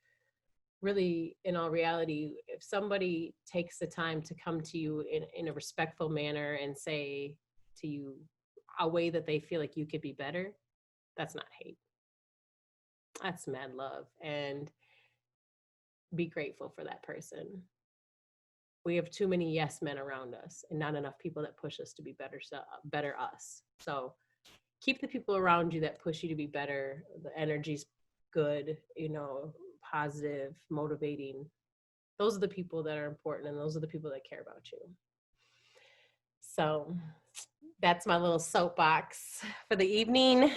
really, in all reality, if somebody takes the time to come to you in a respectful manner and say to you a way that they feel like you could be better, that's not hate. That's mad love. And be grateful for that person. We have too many yes men around us and not enough people that push us to be better us. So keep the people around you that push you to be better. The energy's good, you know, positive, motivating. Those are the people that are important, and those are the people that care about you. So that's my little soapbox for the evening.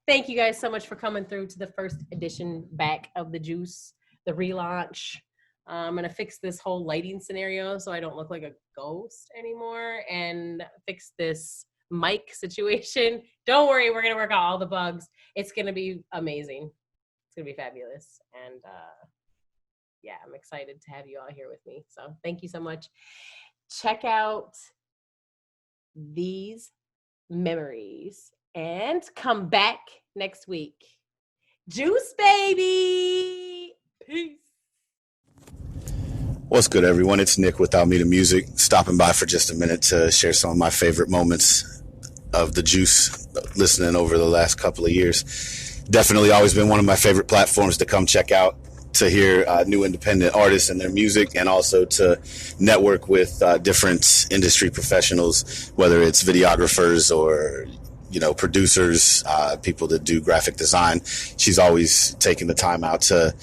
Thank you guys so much for coming through to the first edition back of the Juice, the relaunch. I'm going to fix this whole lighting scenario so I don't look like a ghost anymore, and fix this mic situation. Don't worry, we're going to work out all the bugs. It's going to be amazing. It's going to be fabulous. And yeah, I'm excited to have you all here with me. So thank you so much. Check out these memories and come back next week. Juice, baby. Peace. What's good, everyone? It's Nick with EMillio stopping by for just a minute to share some of my favorite moments of the Juice listening over the last couple of years. Definitely always been one of my favorite platforms to come check out, to hear new independent artists and their music, and also to network with different industry professionals, whether it's videographers or, you know, producers, people that do graphic design. She's always taking the time out to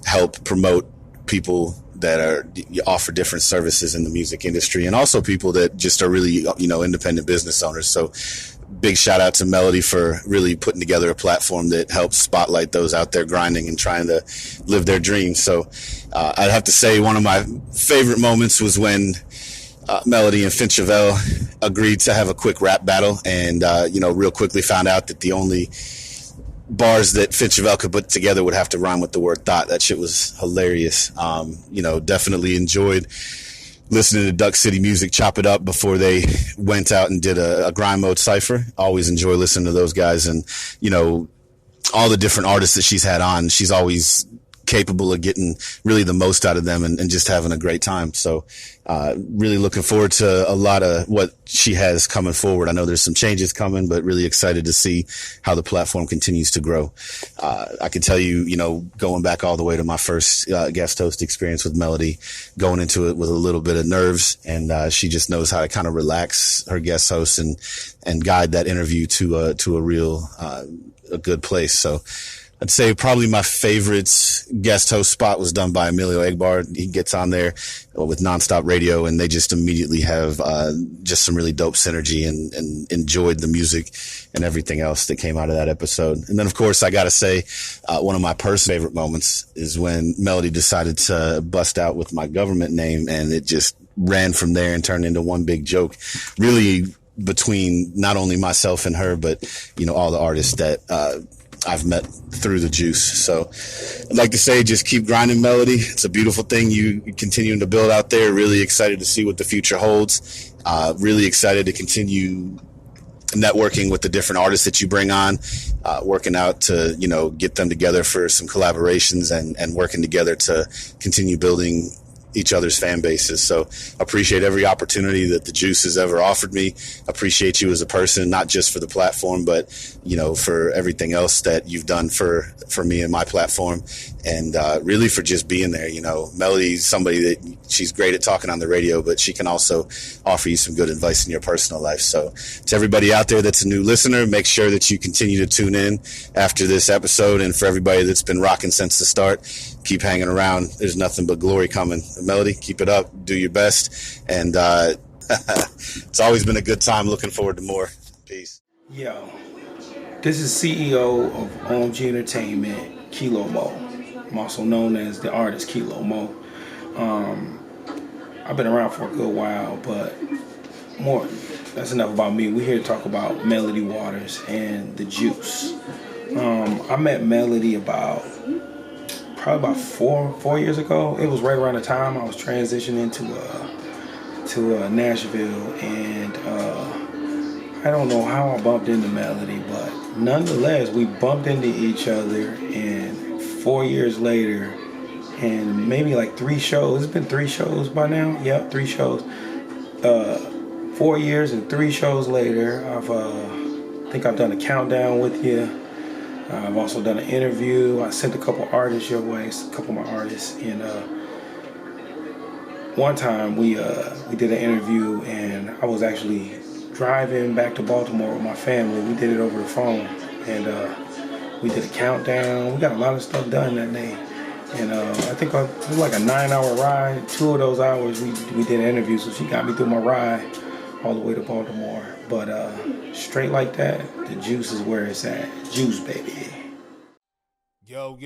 help promote people that offer different services in the music industry, and also people that just are really, you know, independent business owners. So big shout out to Melody for really putting together a platform that helps spotlight those out there grinding and trying to live their dreams. So I'd have to say one of my favorite moments was when Melody and FINCHevelle agreed to have a quick rap battle, and you know, real quickly found out that the only bars that FINCHevelle could put together would have to rhyme with the word thought. That shit was hilarious. You know, definitely enjoyed listening to Duck City Music chop it up before they went out and did a grind mode cypher. Always enjoy listening to those guys, and, you know, all the different artists that she's had on, she's always capable of getting really the most out of them and just having a great time. So really looking forward to a lot of what she has coming forward. I know there's some changes coming, but really excited to see how the platform continues to grow. I can tell you, you know, going back all the way to my first guest host experience with Melody, going into it with a little bit of nerves, and she just knows how to kind of relax her guest host and guide that interview to a real a good place. So I'd say probably my favorite guest host spot was done by EMillio EgBar. He gets on there with Nonstop Radio, and they just immediately have just some really dope synergy, and enjoyed the music and everything else that came out of that episode. And then, of course, I got to say one of my personal favorite moments is when Melody decided to bust out with my government name, and it just ran from there and turned into one big joke, really between not only myself and her, but, you know, all the artists that I've met through the Juice. So I'd like to say, just keep grinding, Melody. It's a beautiful thing you continuing to build out there. Really excited to see what the future holds. Really excited to continue networking with the different artists that you bring on, working out to, you know, get them together for some collaborations, and working together to continue building each other's fan bases. So appreciate every opportunity that the Juice has ever offered me. Appreciate you as a person, not just for the platform, but, for everything else that you've done for me and my platform. And really for just being there. Melody's somebody that she's great at talking on the radio, but she can also offer you some good advice in your personal life. So to everybody out there that's a new listener, make sure that you continue to tune in after this episode. And for everybody that's been rocking since the start, keep hanging around. There's nothing but glory coming. Melody, keep it up. Do your best. And it's always been a good time. Looking forward to more. Peace. Yo, this is CEO of OMG Entertainment, Kilo Mo. I'm also known as the artist Kilo Mo. I've been around for a good while, but that's enough about me. We're here to talk about EMillioWaters and the Juice. I met Melody probably about four years ago. It was right around the time I was transitioning to Nashville, and I don't know how I bumped into Melody, but nonetheless, we bumped into each other, and 4 years later, and maybe like 3 shows. It's been 3 shows by now. Yep, 3 shows. 4 years and 3 shows later, I think I've done a countdown with you. I've also done an interview. I sent a couple artists your way, a couple of my artists. And one time we did an interview, and I was actually driving back to Baltimore with my family. We did it over the phone, and we did a countdown. We got a lot of stuff done that day. And I think it was like a 9-hour ride. 2 of those hours we did an interview, so she got me through my ride all the way to Baltimore. But straight like that, the Juice is where it's at. Juice, baby. Yo,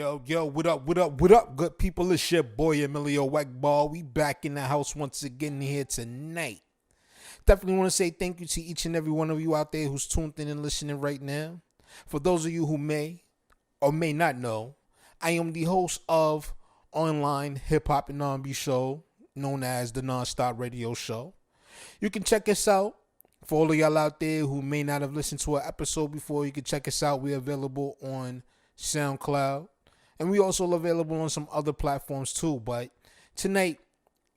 what up, good people? It's your boy, EMillio EgBar. We back in the house once again here tonight. Definitely want to say thank you to each and every one of you out there who's tuned in and listening right now. For those of you who may or may not know, I am the host of online hip-hop and R&B show known as the Nonstop Radio Show. You can check us out. For all of y'all out there who may not have listened to an episode before, you can check us out. We're available on SoundCloud, and we also available on some other platforms too. But tonight,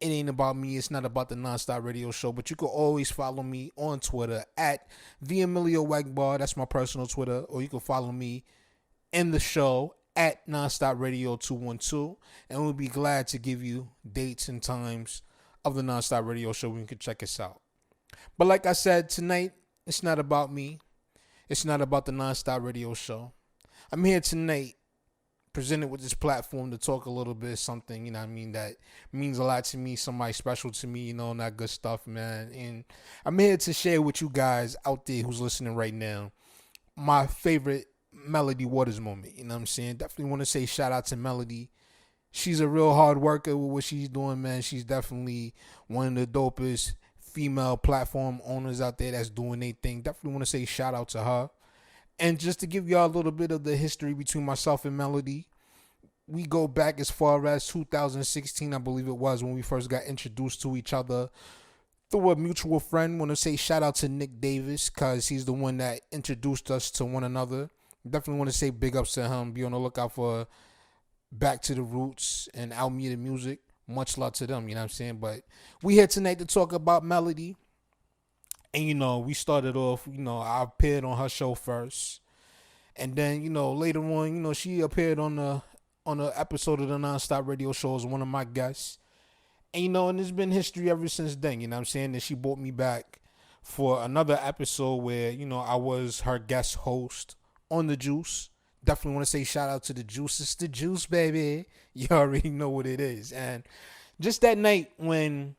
it ain't about me. It's not about the Nonstop Radio Show, but you can always follow me on Twitter at the EMillio EgBar. That's my personal Twitter. Or you can follow me in the show at Nonstop Radio 212, and we'll be glad to give you dates and times of the Nonstop Radio Show when you can check us out. But like I said, tonight, it's not about me. It's not about the Nonstop Radio Show. I'm here tonight, presented with this platform to talk a little bit of something, that means a lot to me, somebody special to me, and that good stuff, man. And I'm here to share with you guys out there who's listening right now my favorite EMillioWaters moment. You know what I'm saying? Definitely want to say shout out to Melody. She's a real hard worker with what she's doing, man. She's definitely one of the dopest female platform owners out there that's doing their thing. Definitely want to say shout out to her. And just to give y'all a little bit of the history between myself and Melody, we go back as far as 2016, I believe it was, when we first got introduced to each other through a mutual friend. Want to say shout out to Nick Davis, because he's the one that introduced us to one another. Definitely want to say big ups to him. Be on the lookout for Back to the Roots and Almeida Music. Much love to them, you know what I'm saying? But we here tonight to talk about Melody. And, we started off, I appeared on her show first. And then, later on, she appeared on the episode of the Nonstop Radio Show as one of my guests. And, and there's been history ever since then, you know what I'm saying? That she brought me back for another episode where, I was her guest host on The Juice. Definitely want to say shout out to The Juice. It's The Juice, baby. You already know what it is. And just that night when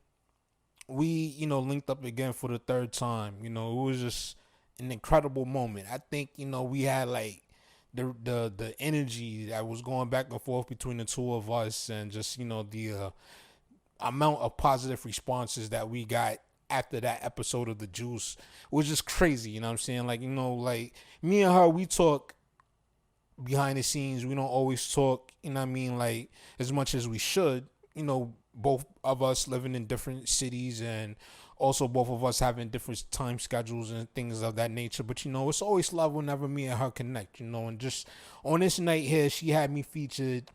we, linked up again for the third time, it was just an incredible moment. I think, we had like the energy that was going back and forth between the two of us, and just, the amount of positive responses that we got after that episode of The Juice was just crazy. You know what I'm saying? Like, like me and her, we talk behind the scenes. We don't always talk, like as much as we should. Both of us living in different cities, and also both of us having different time schedules and things of that nature. But, it's always love whenever me and her connect, and just on this night here, she had me featured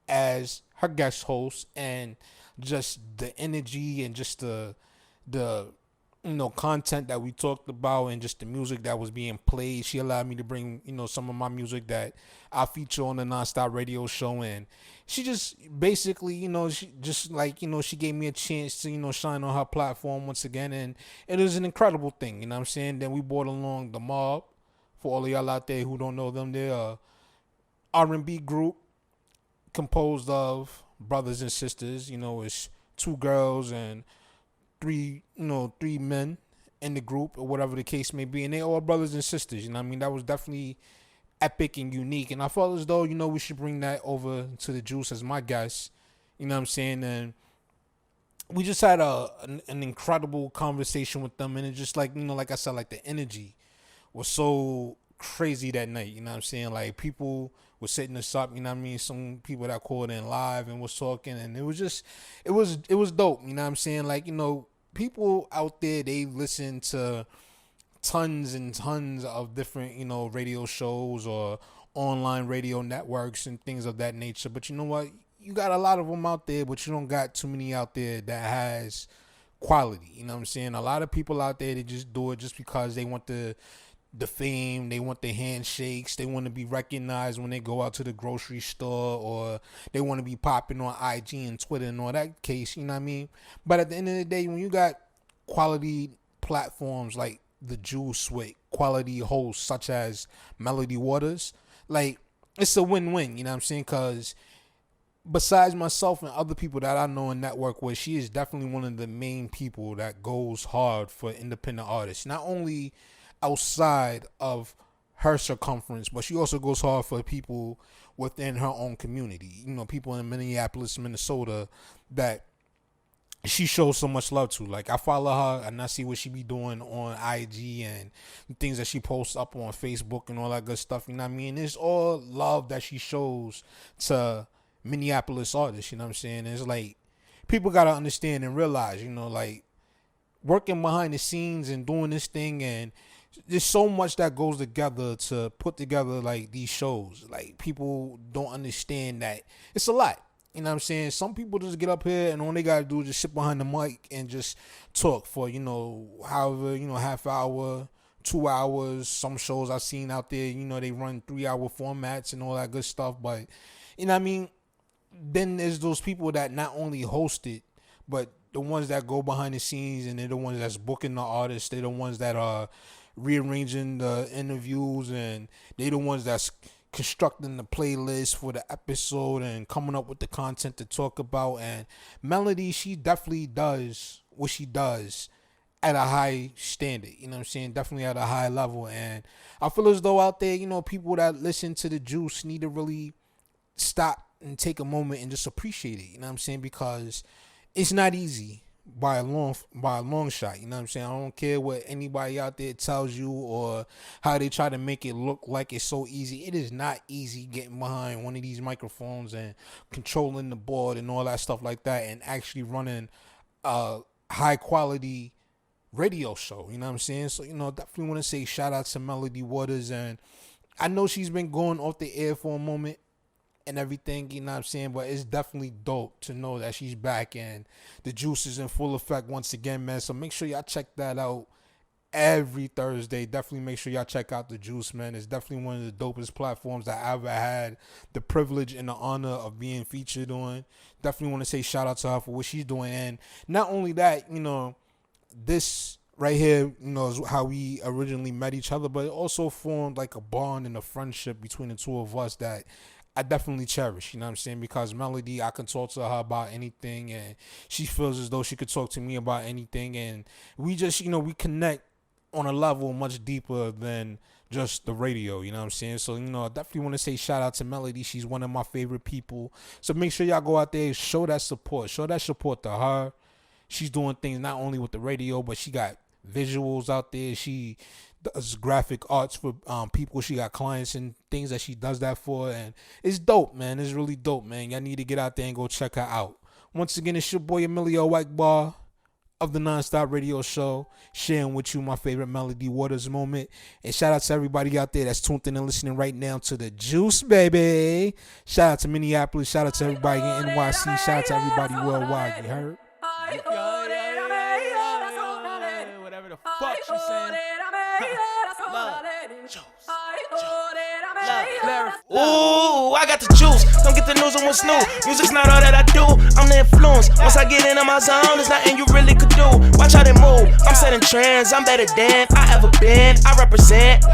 as her guest host, and just the energy and just the content that we talked about and just the music that was being played. She allowed me to bring, some of my music that I feature on the Nonstop Radio Show. And she just basically, she just she gave me a chance to, shine on her platform once again. And it was an incredible thing, what I'm saying? Then we brought along the M.O.E. For all of y'all out there who don't know them, they're a R&B group composed of brothers and sisters. It's 2 girls and 3 men in the group, or whatever the case may be, and they all brothers and sisters. That was definitely epic and unique, and I felt as though we should bring that over to the Juice as my guest. What I'm saying? And we just had an incredible conversation with them, and it just like I said, like the energy was so crazy that night. What I'm saying? Like people were setting us up. Some people that called in live and was talking, and it was dope. What I'm saying? Like people out there, they listen to tons and tons of different radio shows or online radio networks and things of that nature. But you know what? You got a lot of them out there, but you don't got too many out there that has quality. What I'm saying? A lot of people out there, they just do it just because they want the fame, they want the handshakes, they want to be recognized when they go out to the grocery store, or they want to be popping on IG and Twitter and all that case, But at the end of the day, when you got quality platforms like the Juice with quality hosts such as EMillio, like it's a win-win, what I'm saying? Because besides myself and other people that I know and network with, she is definitely one of the main people that goes hard for independent artists. Not only outside of her circumference, but she also goes hard for people within her own community. People in Minneapolis, Minnesota, that she shows so much love to. Like I follow her and I see what she be doing on IG and things that she posts up on Facebook and all that good stuff. It's all love that she shows to Minneapolis artists. What I'm saying? It's like people gotta understand and realize, like working behind the scenes and doing this thing, and there's so much that goes together to put together like these shows. Like people don't understand that it's a lot. What I'm saying? Some people just get up here and all they gotta do is just sit behind the mic and just talk for however half hour, 2 hours. Some shows I've seen out there, they run 3-hour formats and all that good stuff. But then there's those people that not only host it, but the ones that go behind the scenes, and they're the ones that's booking the artists. They're the ones that are rearranging the interviews, and they're the ones that's constructing the playlist for the episode and coming up with the content to talk about. And Melody, she definitely does what she does at a high standard. What I'm saying? Definitely at a high level. And I feel as though out there, people that listen to the Juice need to really stop and take a moment and just appreciate it. What I'm saying? Because it's not easy by a long shot. What I'm saying? I don't care what anybody out there tells you or how they try to make it look like it's so easy. It is not easy getting behind one of these microphones and controlling the board and all that stuff like that, and actually running a high quality radio show. What I'm saying? So definitely want to say shout out to EmillioWaters. And I know she's been going off the air for a moment and everything, what I'm saying? But it's definitely dope to know that she's back and the Juice is in full effect once again, man. So make sure y'all check that out every Thursday. Definitely make sure y'all check out the Juice, man. It's definitely one of the dopest platforms that I ever had the privilege and the honor of being featured on. Definitely want to say shout out to her for what she's doing. And not only that, this right here, is how we originally met each other, but it also formed like a bond and a friendship between the two of us that I definitely cherish, what I'm saying? Because Melody, I can talk to her about anything, and she feels as though she could talk to me about anything, and we just, we connect on a level much deeper than just the radio, what I'm saying? So, I definitely want to say shout out to Melody. She's one of my favorite people. So make sure y'all go out there and show that support. Show that support to her. She's doing things not only with the radio, but she got visuals out there. She does graphic arts for people. She got clients and things that she does that for, and it's dope, man. It's really dope, man. Y'all need to get out there and go check her out. Once again, it's your boy EMillio EgBar. of the Nonstop Radio Show, sharing with you my favorite Melody Waters moment. And shout out to everybody out there that's tuned in and listening right now to the Juice, baby. Shout out to Minneapolis. Shout out to everybody in NYC. Shout out to everybody worldwide. You heard? Whatever the fuck she saying. Ooh, I got the juice. Come get the news on what's new. Music's not all that I do. I'm the influence. Once I get into my zone, there's nothing you really could do. Watch how they move. I'm setting trends. I'm better than I ever been. I represent.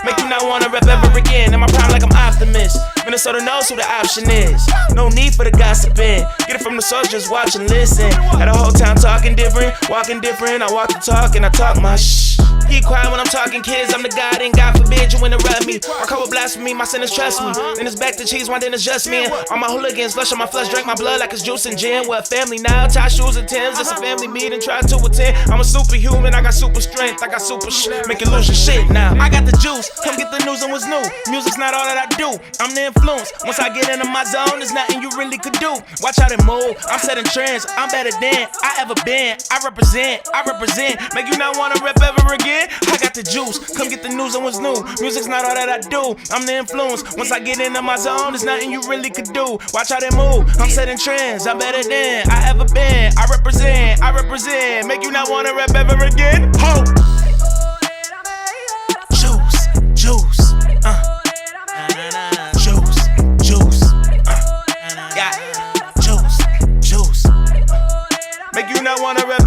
Make you not wanna rap ever again. In my prime like I'm optimist. Minnesota knows who the option is. No need for the gossiping. Get it from the soldiers, watch and listen. Had a whole town talking different, walking different. I walk the talk and I talk my shh. Keep quiet when I'm talking kids. I'm the God and God forbid you interrupt me. I cover blasphemy, my sinners trust me. Then it's back to cheese, one then it's just me. And all my hooligans flush on my flesh, drink my blood like it's juice and gin. We're a family now, tie shoes and Timbs. It's a family meeting, try to attend. I'm a superhuman, I got super strength, I got super make you lose your shit now. I got the juice, come get the news on what's new. Music's not all that I do, I'm the influence. Once I get into my zone, there's nothing you really could do. Watch how they move, I'm setting trends. I'm better than I ever been. I represent. Make you not wanna rap ever again. I got the juice, come get the news on what's new. Music's not all that I do, I'm the influence. Once I get into my zone, there's nothing you really could do. Watch how they move, I'm setting trends. I'm better than I ever been. I represent. Make you not wanna rap ever again. Ho! Juice. Juice. Yeah. Juice. Make you not wanna rap